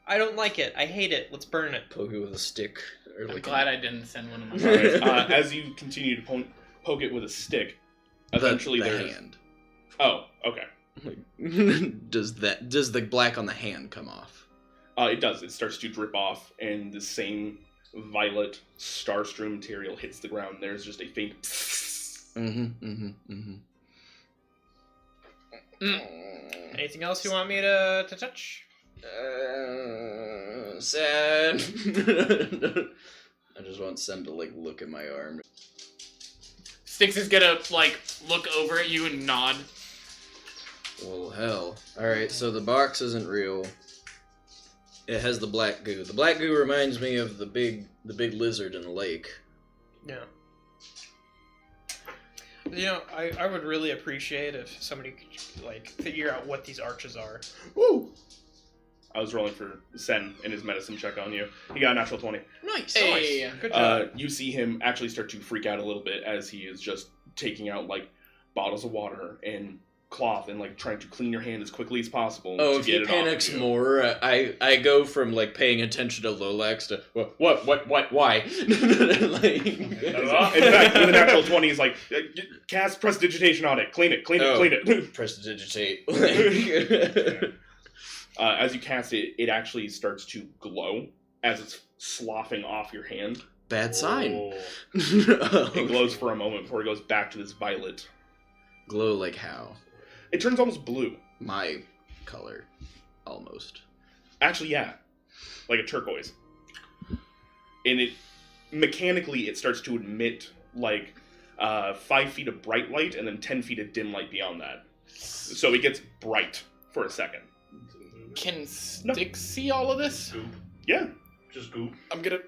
[SPEAKER 1] I don't like it. I hate it. Let's burn it.
[SPEAKER 3] Poke it with a stick. Or
[SPEAKER 4] I'm
[SPEAKER 3] like
[SPEAKER 4] glad I didn't send one of my.
[SPEAKER 2] All right. As you continue to poke it with a stick, eventually
[SPEAKER 3] the
[SPEAKER 2] there's.
[SPEAKER 3] hand.
[SPEAKER 2] Oh, okay.
[SPEAKER 3] Does the black on the hand come off?
[SPEAKER 2] It does. It starts to drip off, and the same violet star-strewn material hits the ground. There's just a faint.
[SPEAKER 1] Anything else you want me to touch?
[SPEAKER 3] Sad. I just want Sen to like look at my arm.
[SPEAKER 4] Styx is gonna like look over at you and nod.
[SPEAKER 3] Well, hell. Alright, so the box isn't real. It has the black goo. The black goo reminds me of the big lizard in the lake.
[SPEAKER 1] Yeah. You know, I would really appreciate if somebody could like figure out what these arches are.
[SPEAKER 2] Woo! I was rolling for Sen and his medicine check on you. He got a natural 20.
[SPEAKER 3] Nice.
[SPEAKER 4] Hey.
[SPEAKER 1] Good job.
[SPEAKER 2] You see him actually start to freak out a little bit as he is just taking out like bottles of water and cloth and like trying to clean your hand as quickly as possible.
[SPEAKER 3] Oh,
[SPEAKER 2] to
[SPEAKER 3] if
[SPEAKER 2] get
[SPEAKER 3] he
[SPEAKER 2] it off
[SPEAKER 3] panics
[SPEAKER 2] of you.
[SPEAKER 3] more, I go from like paying attention to Lolax to what, why? Like,
[SPEAKER 2] In fact, with a natural 20, he's like, cast prestidigitation on it. Clean it. Clean it.
[SPEAKER 3] prestidigitate.
[SPEAKER 2] As you cast it, it actually starts to glow as it's sloughing off your hand.
[SPEAKER 3] Bad sign.
[SPEAKER 5] Oh.
[SPEAKER 2] It glows for a moment before it goes back to this violet.
[SPEAKER 3] Glow like how?
[SPEAKER 2] It turns almost blue.
[SPEAKER 3] My color, almost.
[SPEAKER 2] Actually, yeah. Like a turquoise. And it mechanically it starts to emit like 5 feet of bright light and then 10 feet of dim light beyond that. So it gets bright for a second.
[SPEAKER 4] Can Stick see all of this?
[SPEAKER 5] Goop.
[SPEAKER 2] Yeah.
[SPEAKER 5] Just goop.
[SPEAKER 4] I'm gonna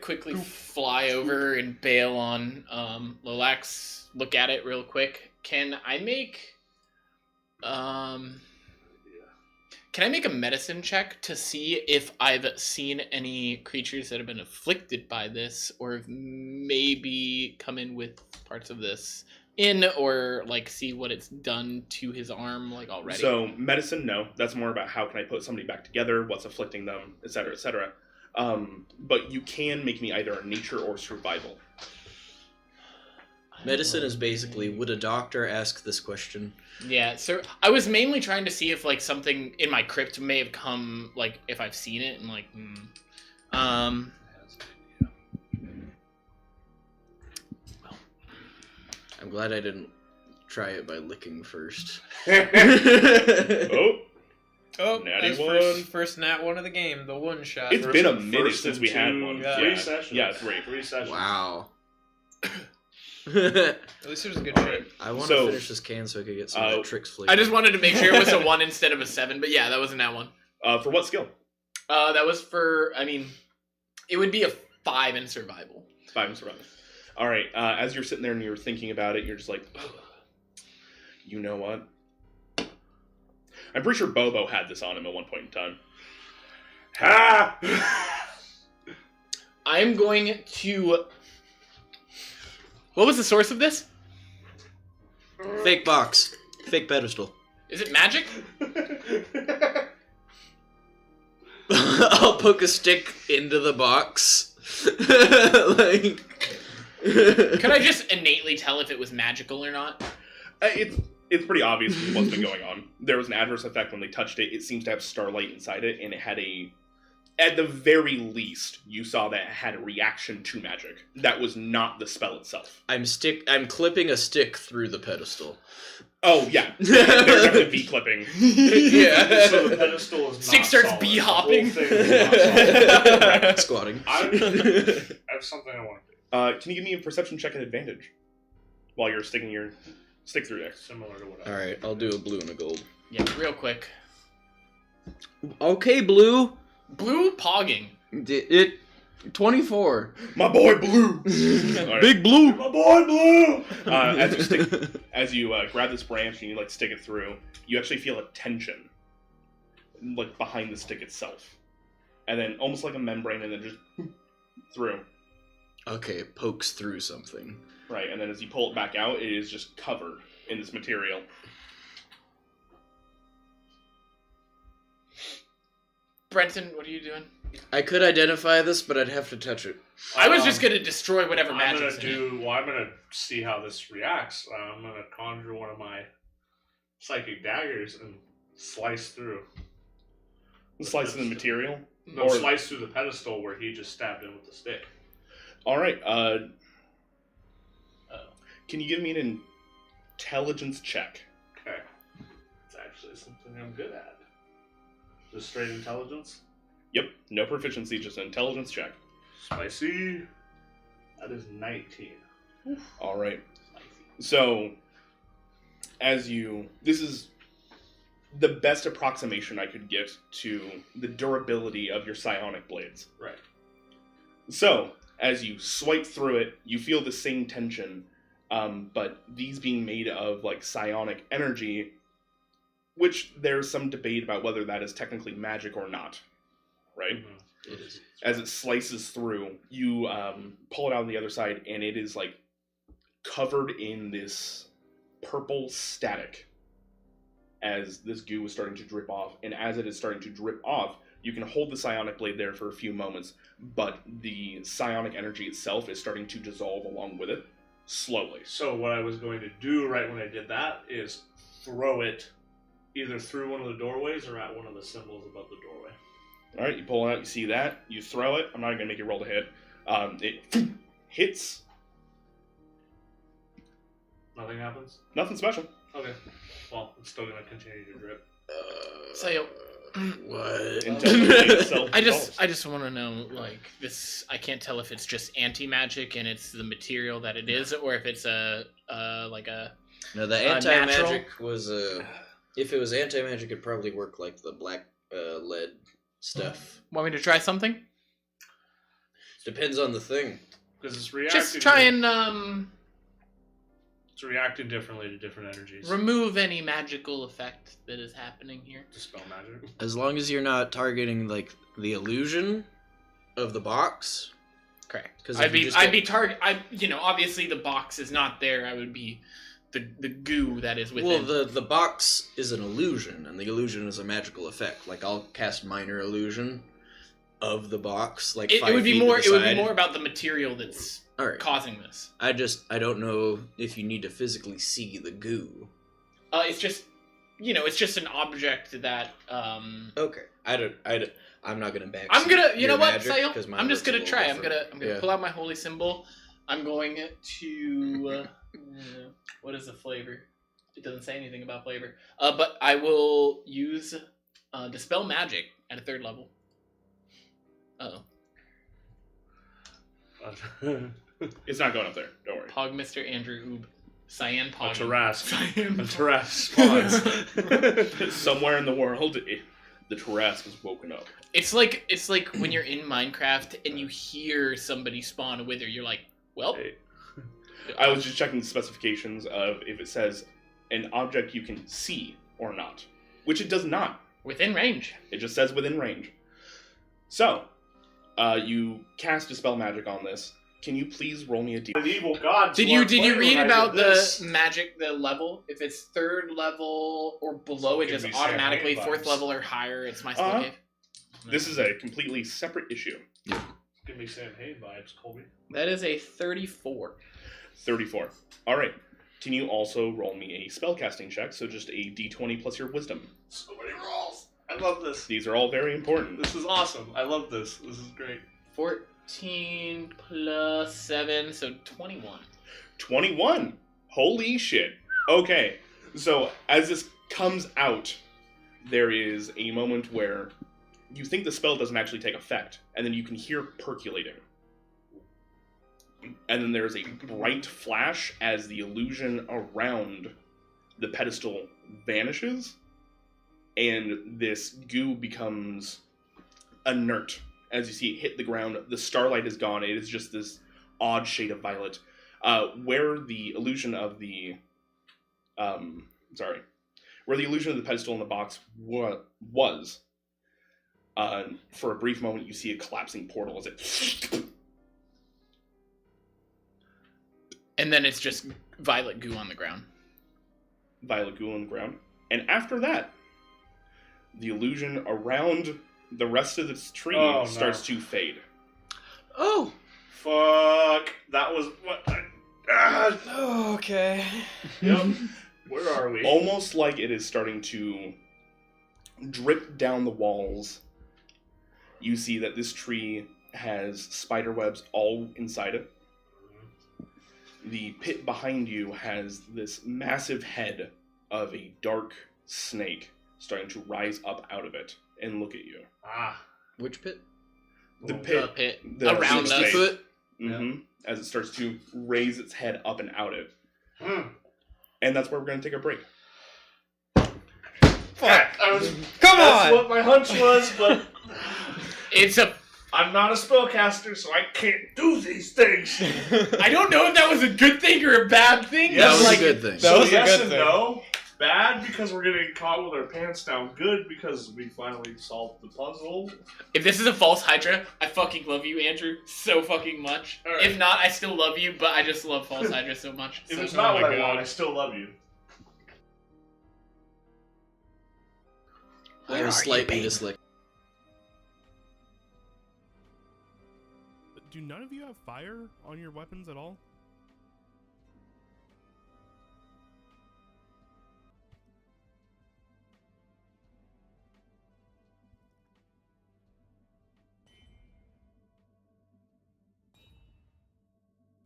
[SPEAKER 4] quickly fly over and bail on Lolax. Look at it real quick. Can I make a medicine check to see if I've seen any creatures that have been afflicted by this, or have maybe come in with parts of this or like see what it's done to his arm like already?
[SPEAKER 2] So medicine, no. That's more about how can I put somebody back together, what's afflicting them, etc., etc. But you can make me either a nature or survival.
[SPEAKER 3] Medicine is basically, would a doctor ask this question?
[SPEAKER 4] Yeah, so I was mainly trying to see if like something in my crypt may have come, like if I've seen it and like, well,
[SPEAKER 3] I'm glad I didn't try it by licking first.
[SPEAKER 2] Oh,
[SPEAKER 1] Oh,
[SPEAKER 2] Natty
[SPEAKER 1] that's
[SPEAKER 2] one.
[SPEAKER 1] first nat one of the game, the one shot.
[SPEAKER 2] It's been a minute since we had one.
[SPEAKER 1] Yeah.
[SPEAKER 5] Three sessions.
[SPEAKER 2] Yeah, three.
[SPEAKER 5] 3 sessions.
[SPEAKER 3] Wow.
[SPEAKER 1] At least it was a good shot.
[SPEAKER 3] I want to
[SPEAKER 2] So,
[SPEAKER 3] finish this can so I could get some of that tricks flavor.
[SPEAKER 4] I just wanted to make sure it was a 1 instead of a 7, but yeah, that wasn't that one.
[SPEAKER 2] For what skill?
[SPEAKER 4] That was for, I mean, it would be a 5 in survival.
[SPEAKER 2] 5 in survival. All right. As you're sitting there and you're thinking about it, you're just like, you know what? I'm pretty sure Bobo had this on him at one point in time.
[SPEAKER 5] Ha!
[SPEAKER 4] I'm going to... What was the source of this?
[SPEAKER 3] Fake box. Fake pedestal.
[SPEAKER 4] Is it magic?
[SPEAKER 3] I'll poke a stick into the box. Like...
[SPEAKER 4] Could I just innately tell if it was magical or not?
[SPEAKER 2] It's pretty obvious what's been going on. There was an adverse effect when they touched it. It seems to have starlight inside it, and it had at the very least, you saw that it had a reaction to magic. That was not the spell itself.
[SPEAKER 3] I'm clipping a stick through the pedestal.
[SPEAKER 2] Oh, yeah. They're definitely V-clipping.
[SPEAKER 3] Yeah.
[SPEAKER 5] So the pedestal is not
[SPEAKER 4] Stick starts
[SPEAKER 5] solid.
[SPEAKER 4] bee-hopping.
[SPEAKER 5] The whole thing is not solid.
[SPEAKER 3] Squatting.
[SPEAKER 5] I have something I want to do.
[SPEAKER 2] Can you give me a perception check at advantage? While you're sticking your stick through there.
[SPEAKER 5] Similar to what I
[SPEAKER 3] Alright, I'll do a blue and a gold.
[SPEAKER 4] Yeah, real quick.
[SPEAKER 3] Okay, blue.
[SPEAKER 4] Blue pogging.
[SPEAKER 3] It 24.
[SPEAKER 2] My boy Blue! Alright.
[SPEAKER 3] Big blue.
[SPEAKER 5] My boy Blue!
[SPEAKER 2] As you grab this branch and you like stick it through, you actually feel a tension like behind the stick itself. And then almost like a membrane and then just through.
[SPEAKER 3] Okay, it pokes through something.
[SPEAKER 2] Right, and then as you pull it back out, it is just covered in this material.
[SPEAKER 4] Brenton, what are you doing?
[SPEAKER 3] I could identify this, but I'd have to touch it.
[SPEAKER 4] I was just gonna destroy whatever
[SPEAKER 5] I'm
[SPEAKER 4] magic's
[SPEAKER 5] gonna
[SPEAKER 4] in it.
[SPEAKER 5] I'm gonna see how this reacts. I'm gonna conjure one of my psychic daggers and slice through.
[SPEAKER 2] Slice in the material.
[SPEAKER 5] No,
[SPEAKER 2] Or-
[SPEAKER 5] slice through the pedestal where he just stabbed him with the stick.
[SPEAKER 2] Alright, can you give me an intelligence check?
[SPEAKER 5] Okay. It's actually something I'm good at. Just straight intelligence.
[SPEAKER 2] Yep, no proficiency, just an intelligence check.
[SPEAKER 5] Spicy. That is 19.
[SPEAKER 2] Alright.
[SPEAKER 5] Spicy.
[SPEAKER 2] So, this is the best approximation I could get to the durability of your psionic blades.
[SPEAKER 5] Right.
[SPEAKER 2] So, as you swipe through it, you feel the same tension, but these being made of like psionic energy, which there's some debate about whether that is technically magic or not, right?
[SPEAKER 5] Mm-hmm.
[SPEAKER 3] It is.
[SPEAKER 2] As it slices through, you pull it out on the other side, and it is like covered in this purple static. as this goo is starting to drip off. And as it is starting to drip off, you can hold the psionic blade there for a few moments, but the psionic energy itself is starting to dissolve along with it, slowly.
[SPEAKER 5] So what I was going to do right when I did that is throw it either through one of the doorways or at one of the symbols above the doorway.
[SPEAKER 2] All right, you pull it out, you see that, you throw it. I'm not going to make you roll to hit. It hits.
[SPEAKER 5] Nothing happens?
[SPEAKER 2] Nothing special.
[SPEAKER 5] Okay. Well, it's still going to continue to drip.
[SPEAKER 4] So,
[SPEAKER 3] What?
[SPEAKER 2] Until the blade itself
[SPEAKER 4] I
[SPEAKER 2] dissolves.
[SPEAKER 4] just want to know, like, this. I can't tell if it's just anti-magic and it's the material that it is, or if it's a like a.
[SPEAKER 3] No, the anti-magic was if it was anti-magic, it'd probably work like the black lead stuff.
[SPEAKER 4] Want me to try something?
[SPEAKER 3] Depends on the thing.
[SPEAKER 5] Because it's reacting.
[SPEAKER 4] Just try and
[SPEAKER 5] It's reacting differently to different energies.
[SPEAKER 4] remove any magical effect that is happening here.
[SPEAKER 5] Dispel magic.
[SPEAKER 3] As long as you're not targeting like the illusion of the box.
[SPEAKER 4] Correct.
[SPEAKER 3] 'Cause
[SPEAKER 4] I'd
[SPEAKER 3] if you
[SPEAKER 4] be
[SPEAKER 3] just
[SPEAKER 4] I'd
[SPEAKER 3] get-
[SPEAKER 4] be target. Obviously the box is not there. I would be the goo that is within.
[SPEAKER 3] Well, the box is an illusion, and the illusion is a magical effect. Like I'll cast minor illusion of the box, like
[SPEAKER 4] it
[SPEAKER 3] 5
[SPEAKER 4] would be
[SPEAKER 3] feet to
[SPEAKER 4] more.
[SPEAKER 3] the
[SPEAKER 4] It would be
[SPEAKER 3] side.
[SPEAKER 4] more about the material that's
[SPEAKER 3] All right.
[SPEAKER 4] causing this.
[SPEAKER 3] I don't know if you need to physically see the goo.
[SPEAKER 4] It's just, it's just an object that.
[SPEAKER 3] Okay. I'm not gonna back.
[SPEAKER 4] I'm gonna. You
[SPEAKER 3] your
[SPEAKER 4] know what,
[SPEAKER 3] magic,
[SPEAKER 4] Sayil?
[SPEAKER 3] 'cause mine
[SPEAKER 4] I'm just
[SPEAKER 3] works a
[SPEAKER 4] gonna
[SPEAKER 3] little
[SPEAKER 4] try. I'm
[SPEAKER 3] different.
[SPEAKER 4] gonna
[SPEAKER 3] Yeah.
[SPEAKER 4] pull out my holy symbol. I'm going to. What is the flavor? It doesn't say anything about flavor. But I will use dispel magic at a 3rd level. Uh-oh.
[SPEAKER 2] It's not going up there. Don't worry.
[SPEAKER 4] Pog Mr. Andrew Oob. Cyan
[SPEAKER 5] A
[SPEAKER 4] Pog.
[SPEAKER 5] Tarrasque.
[SPEAKER 4] Cyan
[SPEAKER 5] A Tarrasque spawns.
[SPEAKER 2] Somewhere in the world, the Tarrasque is woken up.
[SPEAKER 4] It's like when you're in Minecraft and you hear somebody spawn a wither, you're like, well,
[SPEAKER 5] Hey.
[SPEAKER 2] I was just checking the specifications of if it says an object you can see or not, which it does not.
[SPEAKER 4] within range.
[SPEAKER 2] It just says within range. So, you cast Dispel Magic on this. Can you please roll me a d?
[SPEAKER 5] An evil god.
[SPEAKER 4] Did you read about the magic, the level? If it's 3rd level or below,
[SPEAKER 5] So
[SPEAKER 4] it
[SPEAKER 5] it
[SPEAKER 4] just
[SPEAKER 5] can be Sam
[SPEAKER 4] automatically
[SPEAKER 5] Hain
[SPEAKER 4] 4th
[SPEAKER 5] vibes.
[SPEAKER 4] level or higher. It's my spell
[SPEAKER 2] Uh-huh.
[SPEAKER 4] cave.
[SPEAKER 2] This is a completely separate issue.
[SPEAKER 5] Give me Sam Hain vibes, Colby.
[SPEAKER 4] That is a 34.
[SPEAKER 2] 34. All right. Can you also roll me a spellcasting check? So just a d20 plus your wisdom.
[SPEAKER 5] So many rolls. I love this.
[SPEAKER 2] These are all very important.
[SPEAKER 5] This is awesome. I love this. This is great.
[SPEAKER 4] 14 plus 7, so 21.
[SPEAKER 2] 21. Holy shit. Okay. So as this comes out, there is a moment where you think the spell doesn't actually take effect, and then you can hear percolating. And then there's a bright flash as the illusion around the pedestal vanishes, and this goo becomes inert. As you see it hit the ground, the starlight is gone. It is just this odd shade of violet. Where the illusion of the where the illusion of the pedestal in the box was, for a brief moment you see a collapsing portal as it
[SPEAKER 4] And then it's just violet goo on the ground.
[SPEAKER 2] violet goo on the ground. And after that, the illusion around the rest of this tree
[SPEAKER 5] Oh, no.
[SPEAKER 2] starts to fade.
[SPEAKER 3] Oh.
[SPEAKER 5] Fuck. That was what.
[SPEAKER 3] Oh, okay.
[SPEAKER 5] Yep. Where are we?
[SPEAKER 2] Almost like it is starting to drip down the walls. You see that this tree has spider webs all inside it. The pit behind you has this massive head of a dark snake starting to rise up out of it and look at you.
[SPEAKER 5] Ah.
[SPEAKER 3] Which pit?
[SPEAKER 2] The
[SPEAKER 5] Oh,
[SPEAKER 2] pit,
[SPEAKER 4] Pit.
[SPEAKER 2] the
[SPEAKER 4] Around
[SPEAKER 2] snake.
[SPEAKER 4] us.
[SPEAKER 3] Foot.
[SPEAKER 2] Mm-hmm. As it starts to raise its head up and out of it.
[SPEAKER 5] Hmm.
[SPEAKER 2] And that's where we're going to take a break.
[SPEAKER 5] Fuck. I was.
[SPEAKER 1] Come
[SPEAKER 5] That's
[SPEAKER 1] on!
[SPEAKER 5] what my hunch was, but
[SPEAKER 4] It's a.
[SPEAKER 5] I'm not a spellcaster, so I can't do these things.
[SPEAKER 4] I don't know if that was a good thing or a bad thing.
[SPEAKER 5] Yeah,
[SPEAKER 3] That
[SPEAKER 5] Yes.
[SPEAKER 3] was
[SPEAKER 4] like,
[SPEAKER 3] a good thing.
[SPEAKER 1] That
[SPEAKER 5] So
[SPEAKER 1] was a
[SPEAKER 5] yes
[SPEAKER 1] good
[SPEAKER 5] and
[SPEAKER 1] thing.
[SPEAKER 5] no. Bad because we're getting caught with our pants down. Good because we finally solved the puzzle.
[SPEAKER 4] If this is a false Hydra, I fucking love you, Andrew, so fucking much.
[SPEAKER 5] All right.
[SPEAKER 4] If not, I still love you, but I just love false Hydra so much.
[SPEAKER 5] If
[SPEAKER 4] So-
[SPEAKER 5] it's not
[SPEAKER 1] Oh
[SPEAKER 5] what
[SPEAKER 1] my
[SPEAKER 5] I want,
[SPEAKER 1] God.
[SPEAKER 5] I still love you.
[SPEAKER 3] I was slightly dyslexic.
[SPEAKER 6] Do none of you have fire on your weapons at all?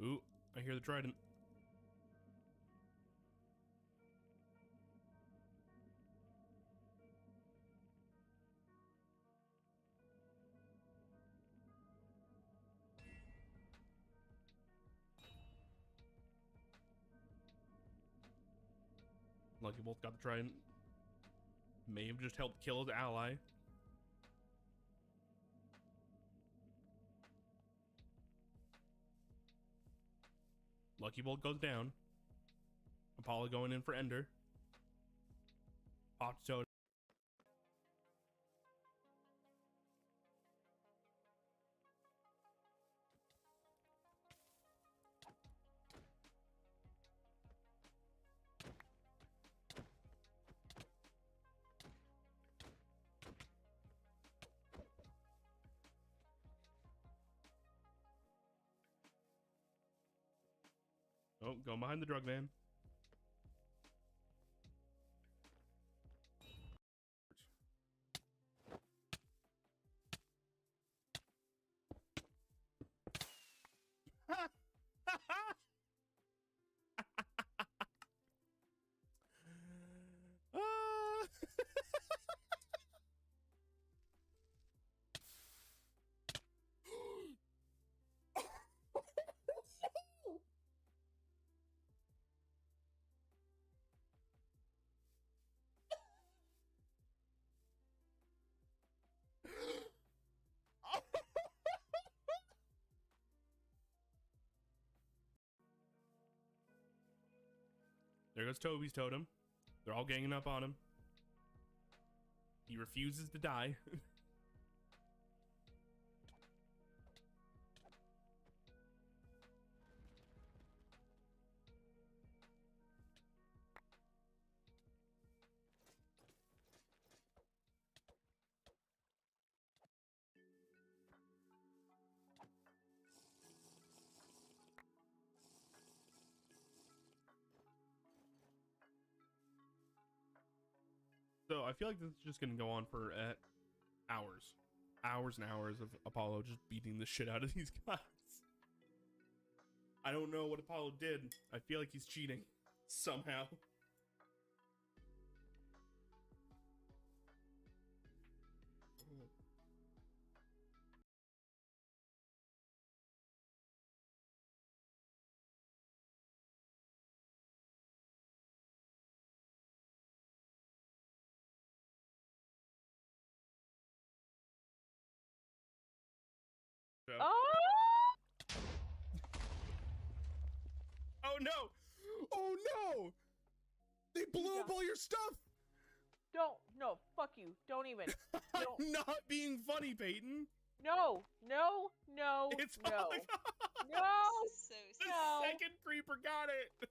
[SPEAKER 6] Ooh, I hear the trident. Lucky Bolt got the trident. May have just helped kill his ally. Lucky Bolt goes down. Apollo going in for Ender. Hot Toad. Oh, going behind the drug van. There goes Toby's totem. They're all ganging up on him. He refuses to die. So I feel like this is just gonna go on for hours. Hours and hours of Apollo just beating the shit out of these guys. I don't know what Apollo did. I feel like he's cheating somehow.
[SPEAKER 7] Oh!
[SPEAKER 6] Oh no! Oh no! They blew up all your stuff!
[SPEAKER 7] No, fuck you. Don't even.
[SPEAKER 6] I'm not being funny, Peyton.
[SPEAKER 7] No.
[SPEAKER 6] It's
[SPEAKER 7] no.
[SPEAKER 6] all-
[SPEAKER 7] No.
[SPEAKER 8] This is so
[SPEAKER 6] The
[SPEAKER 7] No.
[SPEAKER 6] second creeper got it.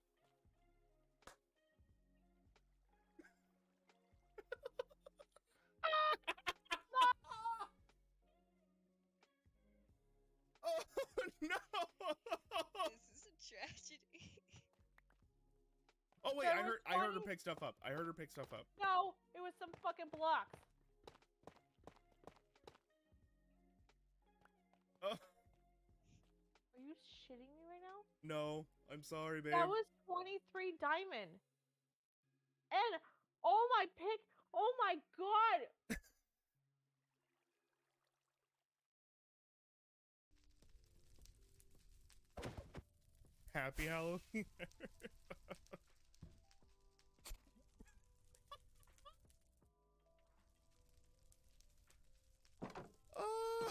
[SPEAKER 6] Oh no!
[SPEAKER 8] This is a tragedy.
[SPEAKER 6] Oh wait,
[SPEAKER 7] That
[SPEAKER 6] I
[SPEAKER 7] was
[SPEAKER 6] heard her
[SPEAKER 7] funny.
[SPEAKER 6] pick stuff up.
[SPEAKER 7] No, it was some fucking blocks.
[SPEAKER 6] Oh,
[SPEAKER 7] Are you shitting me right now?
[SPEAKER 6] no, I'm sorry, babe.
[SPEAKER 7] That was 23 diamond. And oh my pick. Oh my god.
[SPEAKER 6] Happy Halloween. Oh.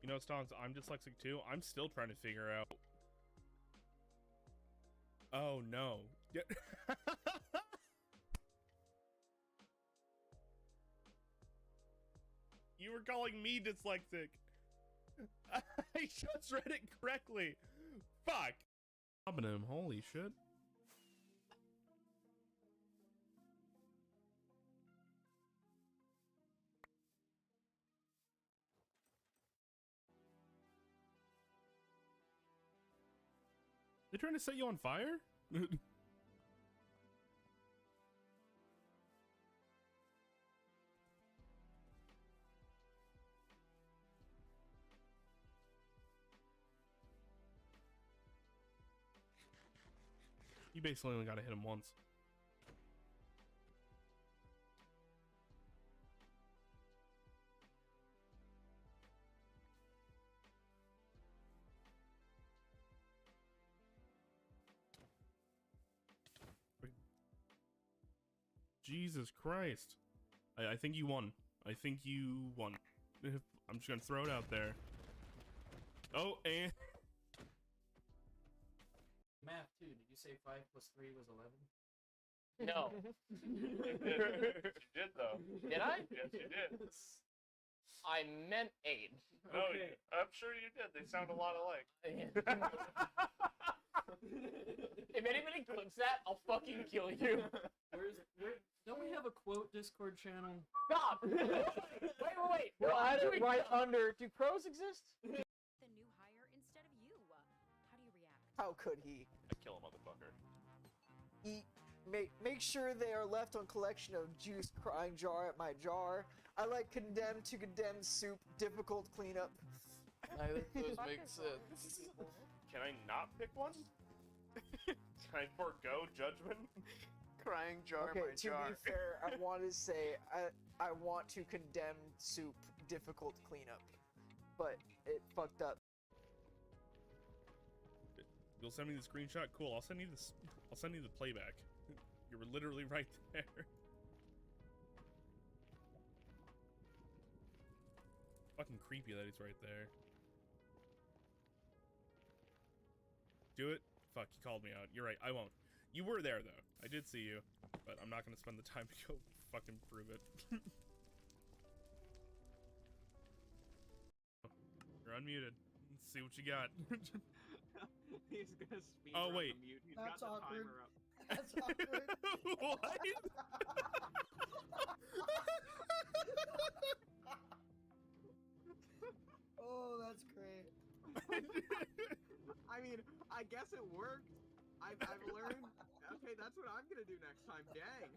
[SPEAKER 6] You know, Stonks, I'm dyslexic too. I'm still trying to figure out. Oh no. Yeah. You were calling me dyslexic. I just read it correctly. Fuck. Robbing him. Holy shit. They trying to set you on fire? You basically only gotta hit him once. Jesus Christ. I think you won. I think you won. I'm just gonna throw it out there. Oh, and...
[SPEAKER 3] Math too. Did you say 5 + 3 was 11?
[SPEAKER 4] No.
[SPEAKER 5] You did though.
[SPEAKER 4] Did I?
[SPEAKER 5] Yes, you did.
[SPEAKER 4] I meant 8.
[SPEAKER 5] No, I'm sure you did. They sound a lot alike.
[SPEAKER 4] If anybody clicks that, I'll fucking kill you.
[SPEAKER 3] Don't we have a quote Discord channel?
[SPEAKER 4] Stop! Wait.
[SPEAKER 7] We'll add it right under. Do crows exist?
[SPEAKER 9] The new hire instead of you. How do you react?
[SPEAKER 10] How could he?
[SPEAKER 5] I kill a motherfucker.
[SPEAKER 10] Make sure they are left on collection of juice crying jar at my jar. I like condemned to condemned soup, difficult cleanup.
[SPEAKER 4] I think those make sense.
[SPEAKER 5] Can I not pick one? Can I forego judgment?
[SPEAKER 10] Crying jar
[SPEAKER 5] at my
[SPEAKER 10] to
[SPEAKER 5] jar.
[SPEAKER 10] be fair, I want to say I want to condemn soup, difficult cleanup. But it fucked up.
[SPEAKER 6] You'll send me the screenshot? Cool, I'll send you this. I'll send you the playback. You were literally right there. Fucking creepy that he's right there. Do it? Fuck, you called me out. You're right, I won't. You were there, though. I did see you. But I'm not gonna spend the time to go fucking prove it. You're unmuted. Let's see what you got.
[SPEAKER 11] He's gonna speed
[SPEAKER 6] Oh,
[SPEAKER 11] run
[SPEAKER 6] wait.
[SPEAKER 11] the mute. He's
[SPEAKER 10] That's
[SPEAKER 11] got the
[SPEAKER 10] awkward.
[SPEAKER 11] timer up.
[SPEAKER 10] That's awkward.
[SPEAKER 6] What?
[SPEAKER 10] Oh, that's great.
[SPEAKER 11] I mean, I guess it worked. I've learned. Okay, that's what I'm gonna do next time. Dang.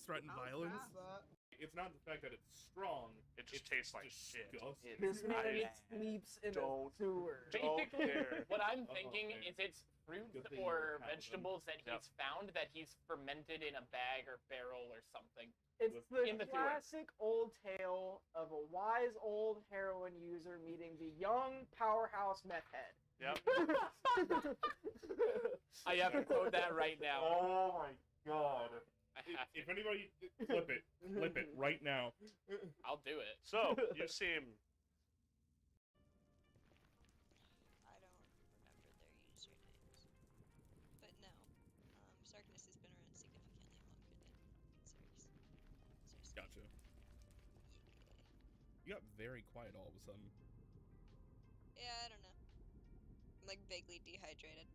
[SPEAKER 6] Threaten
[SPEAKER 11] How's
[SPEAKER 6] violence?
[SPEAKER 11] that?
[SPEAKER 6] It's not the fact that it's strong.
[SPEAKER 5] It just tastes like shit.
[SPEAKER 6] disgusting.
[SPEAKER 10] This man
[SPEAKER 5] I
[SPEAKER 10] sleeps in a
[SPEAKER 5] don't-
[SPEAKER 10] sewer.
[SPEAKER 4] Basically,
[SPEAKER 5] care.
[SPEAKER 4] what I'm
[SPEAKER 6] Oh,
[SPEAKER 4] thinking
[SPEAKER 6] man.
[SPEAKER 4] is it's fruit
[SPEAKER 6] Good thing you
[SPEAKER 4] or
[SPEAKER 6] have them.
[SPEAKER 4] vegetables that
[SPEAKER 5] Yep.
[SPEAKER 4] he's found that he's fermented in a bag or barrel or something.
[SPEAKER 10] It's
[SPEAKER 4] In
[SPEAKER 10] the
[SPEAKER 4] the sewer.
[SPEAKER 10] classic old tale of a wise old heroin user meeting the young powerhouse meth head.
[SPEAKER 5] Yep.
[SPEAKER 4] I have to quote that right now.
[SPEAKER 5] Oh my god.
[SPEAKER 4] I have to.
[SPEAKER 6] If anybody, flip it right now.
[SPEAKER 4] I'll do it.
[SPEAKER 5] So, you seem
[SPEAKER 8] I don't remember their usernames. But no, Sarkness has been around significantly longer than Ceres.
[SPEAKER 6] Gotcha.
[SPEAKER 8] Yeah.
[SPEAKER 6] You got very quiet all of a sudden.
[SPEAKER 8] Yeah, I don't know. I'm like vaguely dehydrated.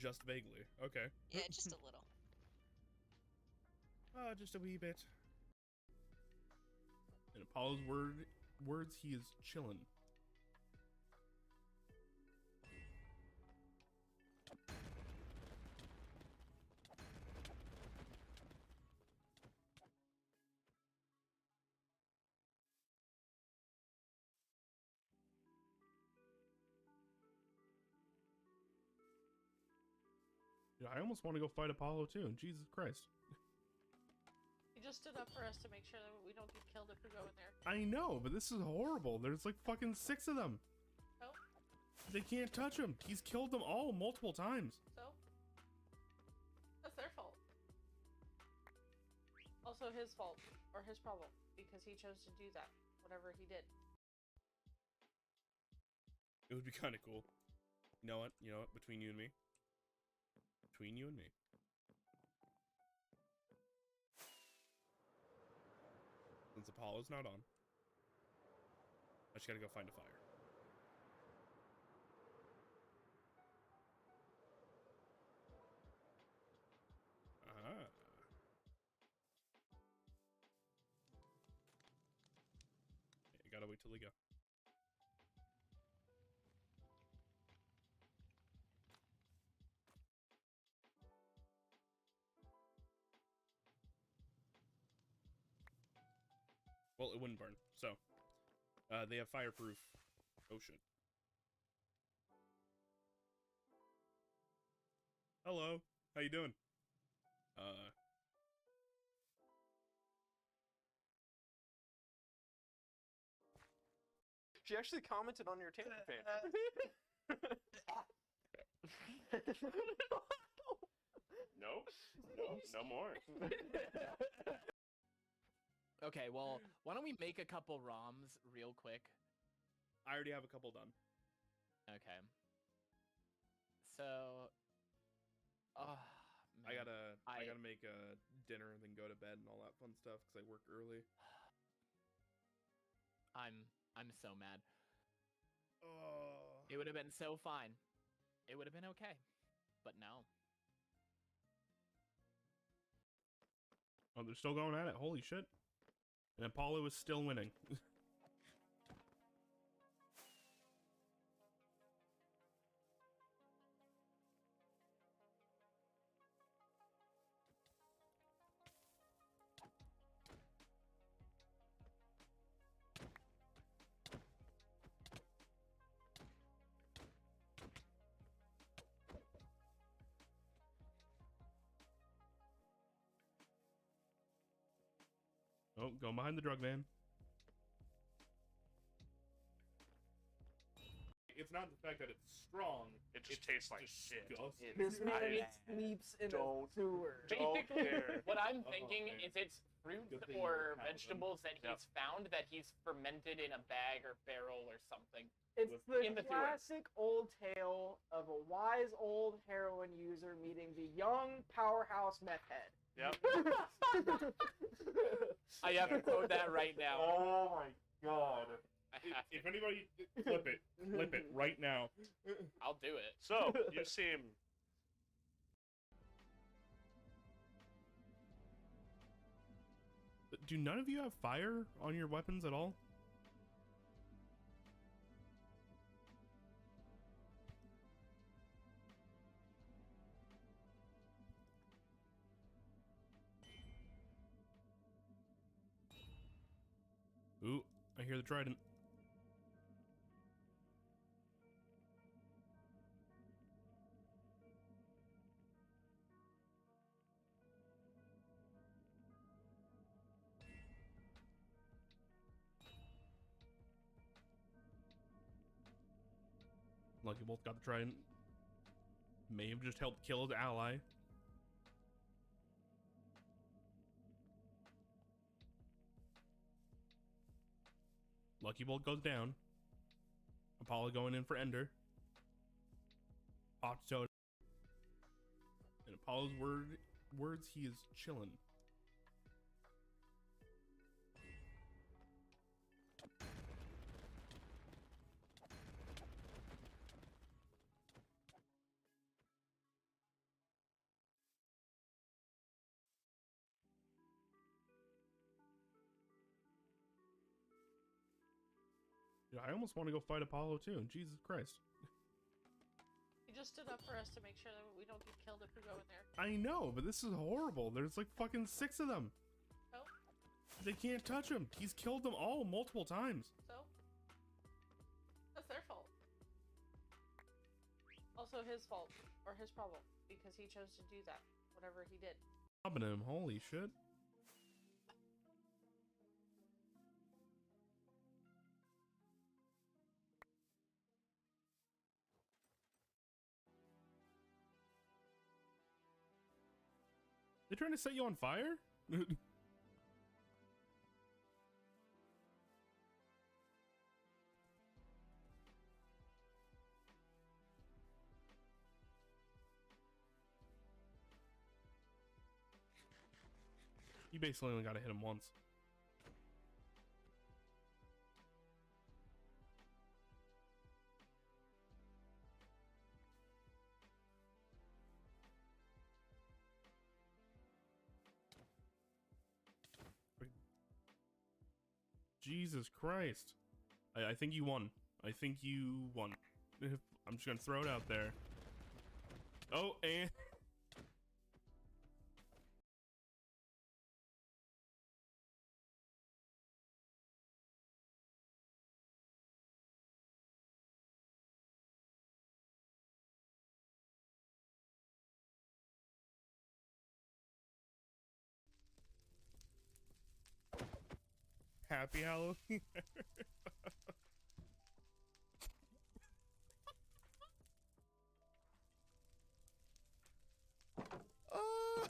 [SPEAKER 6] Just vaguely. Okay.
[SPEAKER 8] Yeah, just a little.
[SPEAKER 6] Just a wee bit. In Apollo's words, he is chillin'. Dude, I almost want to go fight Apollo too. Jesus Christ.
[SPEAKER 7] He just stood up for us to make sure that we don't get killed if we go in there.
[SPEAKER 6] I know, but this is horrible. There's like fucking 6 of them.
[SPEAKER 7] So?
[SPEAKER 6] They can't touch him. He's killed them all multiple times.
[SPEAKER 7] So? That's their fault. Also his fault. Or his problem. Because he chose to do that. Whatever he did.
[SPEAKER 6] It would be kind of cool. You know what? Between you and me. Between you and me. Since Apollo's not on. I just gotta go find a fire. Ah. You gotta wait till they go. Well, it wouldn't burn, so they have fireproof. Oh shit. Hello, how you doing?
[SPEAKER 10] She actually commented on your Taylor page.
[SPEAKER 12] Nope. No more.
[SPEAKER 4] Okay, well, why don't we make a couple ROMs real quick?
[SPEAKER 6] I already have a couple done.
[SPEAKER 4] Okay. So,
[SPEAKER 6] I
[SPEAKER 4] man,
[SPEAKER 6] gotta make a dinner and then go to bed and all that fun stuff because I work early.
[SPEAKER 4] I'm so mad.
[SPEAKER 6] Oh.
[SPEAKER 4] It would have been so fine. It would have been okay, but no.
[SPEAKER 6] Oh, they're still going at it. Holy shit! And Apollo is still winning. Oh, going behind the drug van. It's not the fact that it's strong.
[SPEAKER 5] It just tastes like shit.
[SPEAKER 10] This man sleeps in a sewer.
[SPEAKER 4] Basically, what I'm thinking
[SPEAKER 6] man.
[SPEAKER 4] is it's fruit
[SPEAKER 6] Good thing
[SPEAKER 4] or
[SPEAKER 6] you have them.
[SPEAKER 4] vegetables that he's found that he's fermented in a bag or barrel or something.
[SPEAKER 10] It's
[SPEAKER 4] in
[SPEAKER 10] the
[SPEAKER 4] the sewer.
[SPEAKER 10] classic old tale of a wise old heroin user meeting the young powerhouse meth head.
[SPEAKER 5] Yep.
[SPEAKER 4] I have to quote that right now.
[SPEAKER 5] Oh my god.
[SPEAKER 4] I have to.
[SPEAKER 6] If anybody flip it right now.
[SPEAKER 4] I'll do it.
[SPEAKER 5] So, you seem...
[SPEAKER 6] Do none of you have fire on your weapons at all? Ooh, I hear the trident. Lucky Bolt got the trident. May have just helped kill his ally. Lucky Bolt goes down. Apollo going in for Ender. Popped Toad. In Apollo's words, he is chillin'. Yeah, I almost want to go fight Apollo too. Jesus Christ.
[SPEAKER 7] He just stood up for us to make sure that we don't get killed if we go in there.
[SPEAKER 6] I know, but this is horrible. There's like fucking 6 of them.
[SPEAKER 7] So?
[SPEAKER 6] They can't touch him. He's killed them all multiple times.
[SPEAKER 7] So? That's their fault. Also his fault, or his problem, because he chose to do that, whatever he did.
[SPEAKER 6] Robbing him. Holy shit. They trying to set you on fire? You basically only gotta hit him once. Jesus Christ. I think you won. I think you won. I'm just gonna throw it out there. Oh, and... Happy Halloween. Oh.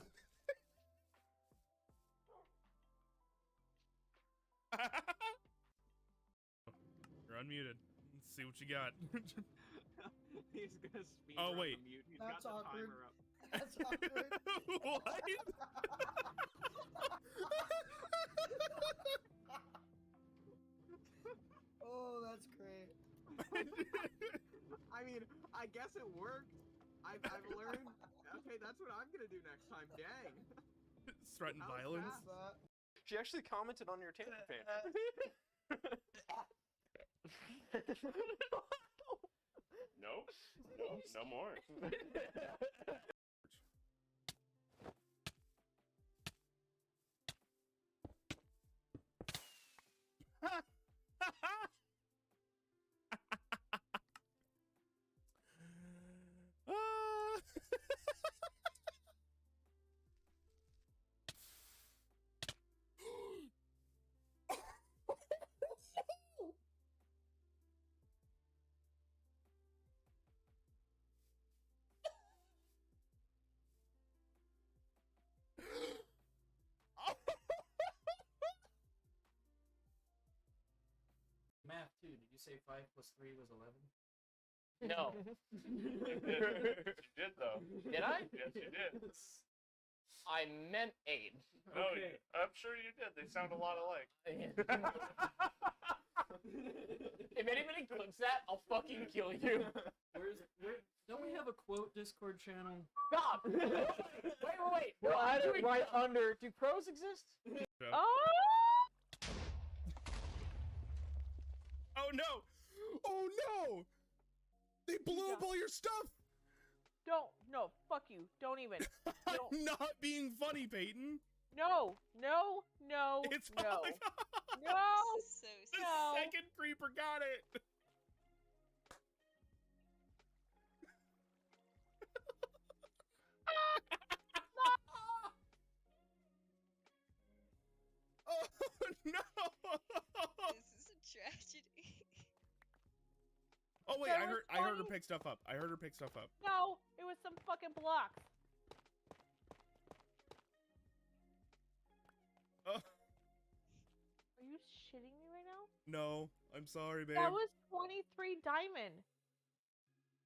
[SPEAKER 6] You're unmuted. Let's see what you got.
[SPEAKER 11] He's gonna speed
[SPEAKER 6] Oh,
[SPEAKER 11] run
[SPEAKER 6] wait.
[SPEAKER 11] the mute. He's
[SPEAKER 10] That's
[SPEAKER 11] got the
[SPEAKER 10] awkward.
[SPEAKER 11] timer up.
[SPEAKER 10] That's awkward.
[SPEAKER 6] What?
[SPEAKER 10] Oh, that's great.
[SPEAKER 11] I mean, I guess it worked. I've learned. Okay, that's what I'm gonna do next time. Dang.
[SPEAKER 6] Threaten
[SPEAKER 11] How's
[SPEAKER 6] violence.
[SPEAKER 11] that?
[SPEAKER 12] She actually commented on your Taylor page. No, no more.
[SPEAKER 6] Ah.
[SPEAKER 3] Math too. Did you say 5 + 3 was 11?
[SPEAKER 4] No.
[SPEAKER 12] You did though.
[SPEAKER 4] Did I?
[SPEAKER 12] Yes, you did.
[SPEAKER 4] I meant 8.
[SPEAKER 12] No, I'm sure you did. They sound a lot alike.
[SPEAKER 4] If anybody clicks that, I'll fucking kill you.
[SPEAKER 3] Don't we have a quote Discord channel?
[SPEAKER 4] Stop! Wait.
[SPEAKER 10] We'll add it right under. Do pros exist?
[SPEAKER 7] Oh!
[SPEAKER 6] Oh no! Oh no! They blew up all your stuff!
[SPEAKER 7] Don't. No. Fuck you. Don't even. Don't.
[SPEAKER 6] I'm not being funny, Peyton.
[SPEAKER 7] No. No. No.
[SPEAKER 6] It's
[SPEAKER 7] no.
[SPEAKER 6] all-
[SPEAKER 7] No.
[SPEAKER 8] This is so
[SPEAKER 6] The
[SPEAKER 7] No.
[SPEAKER 6] second creeper got it. Oh no!
[SPEAKER 8] This is a tragedy.
[SPEAKER 6] Oh wait,
[SPEAKER 7] There
[SPEAKER 6] I
[SPEAKER 7] was
[SPEAKER 6] heard her
[SPEAKER 7] 20
[SPEAKER 6] pick stuff up. I heard her pick stuff up.
[SPEAKER 7] No. It was some fucking blocks.
[SPEAKER 6] Oh
[SPEAKER 7] Are you shitting me right now?
[SPEAKER 6] no, I'm sorry, babe.
[SPEAKER 7] That was 23 diamond.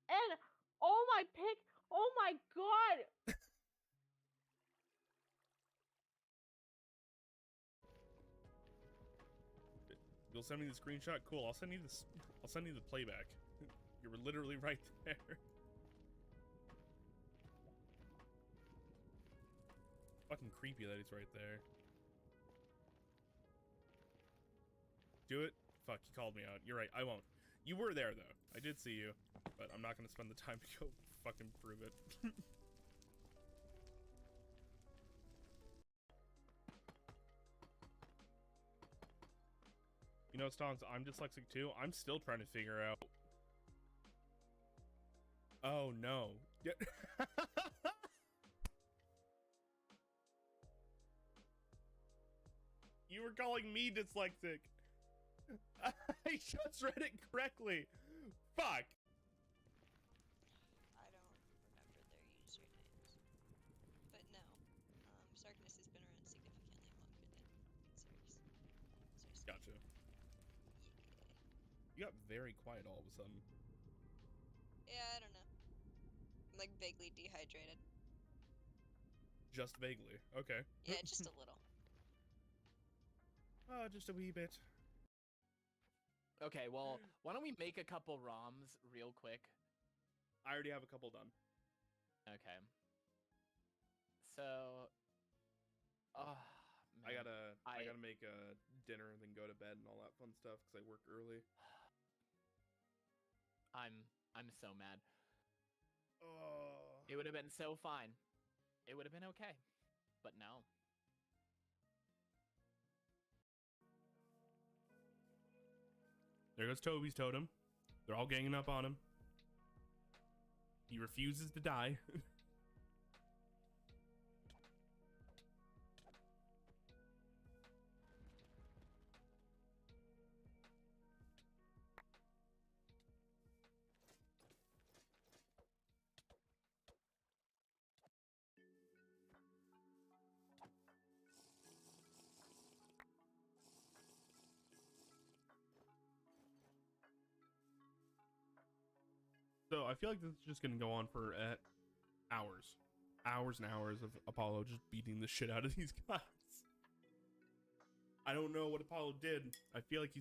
[SPEAKER 7] And oh my pick. Oh my god.
[SPEAKER 6] You'll send me the screenshot. Cool. I'll send you this. I'll send you the playback. You were literally right there. Fucking creepy that he's right there. Do it? Fuck, you called me out. You're right, I won't. You were there, though. I did see you. But I'm not gonna spend the time to go fucking prove it. You know, Stonks, I'm dyslexic too. I'm still trying to figure out. Oh, no. Yeah. You were calling me dyslexic. I just read it correctly. Fuck.
[SPEAKER 8] I don't remember their usernames. But no. Sarkness has been around significantly longer than Ceres.
[SPEAKER 6] Gotcha. You got very quiet all of a sudden.
[SPEAKER 8] Yeah, I don't know. I'm like vaguely dehydrated.
[SPEAKER 6] Just vaguely. Okay.
[SPEAKER 8] Yeah, just a little.
[SPEAKER 6] Oh, just a wee bit.
[SPEAKER 4] Okay, well, why don't we make a couple ROMs real quick?
[SPEAKER 6] I already have a couple done.
[SPEAKER 4] Okay. So,
[SPEAKER 6] I gotta make a dinner and then go to bed and all that fun stuff because I work early.
[SPEAKER 13] I'm so mad.
[SPEAKER 6] Oh.
[SPEAKER 13] It would have been so fine. It would have been okay. But no.
[SPEAKER 6] There goes Toby's totem. They're all ganging up on him. He refuses to die. So I feel like this is just gonna go on for hours and hours of Apollo just beating the shit out of these guys. I don't know what Apollo did. I feel like he's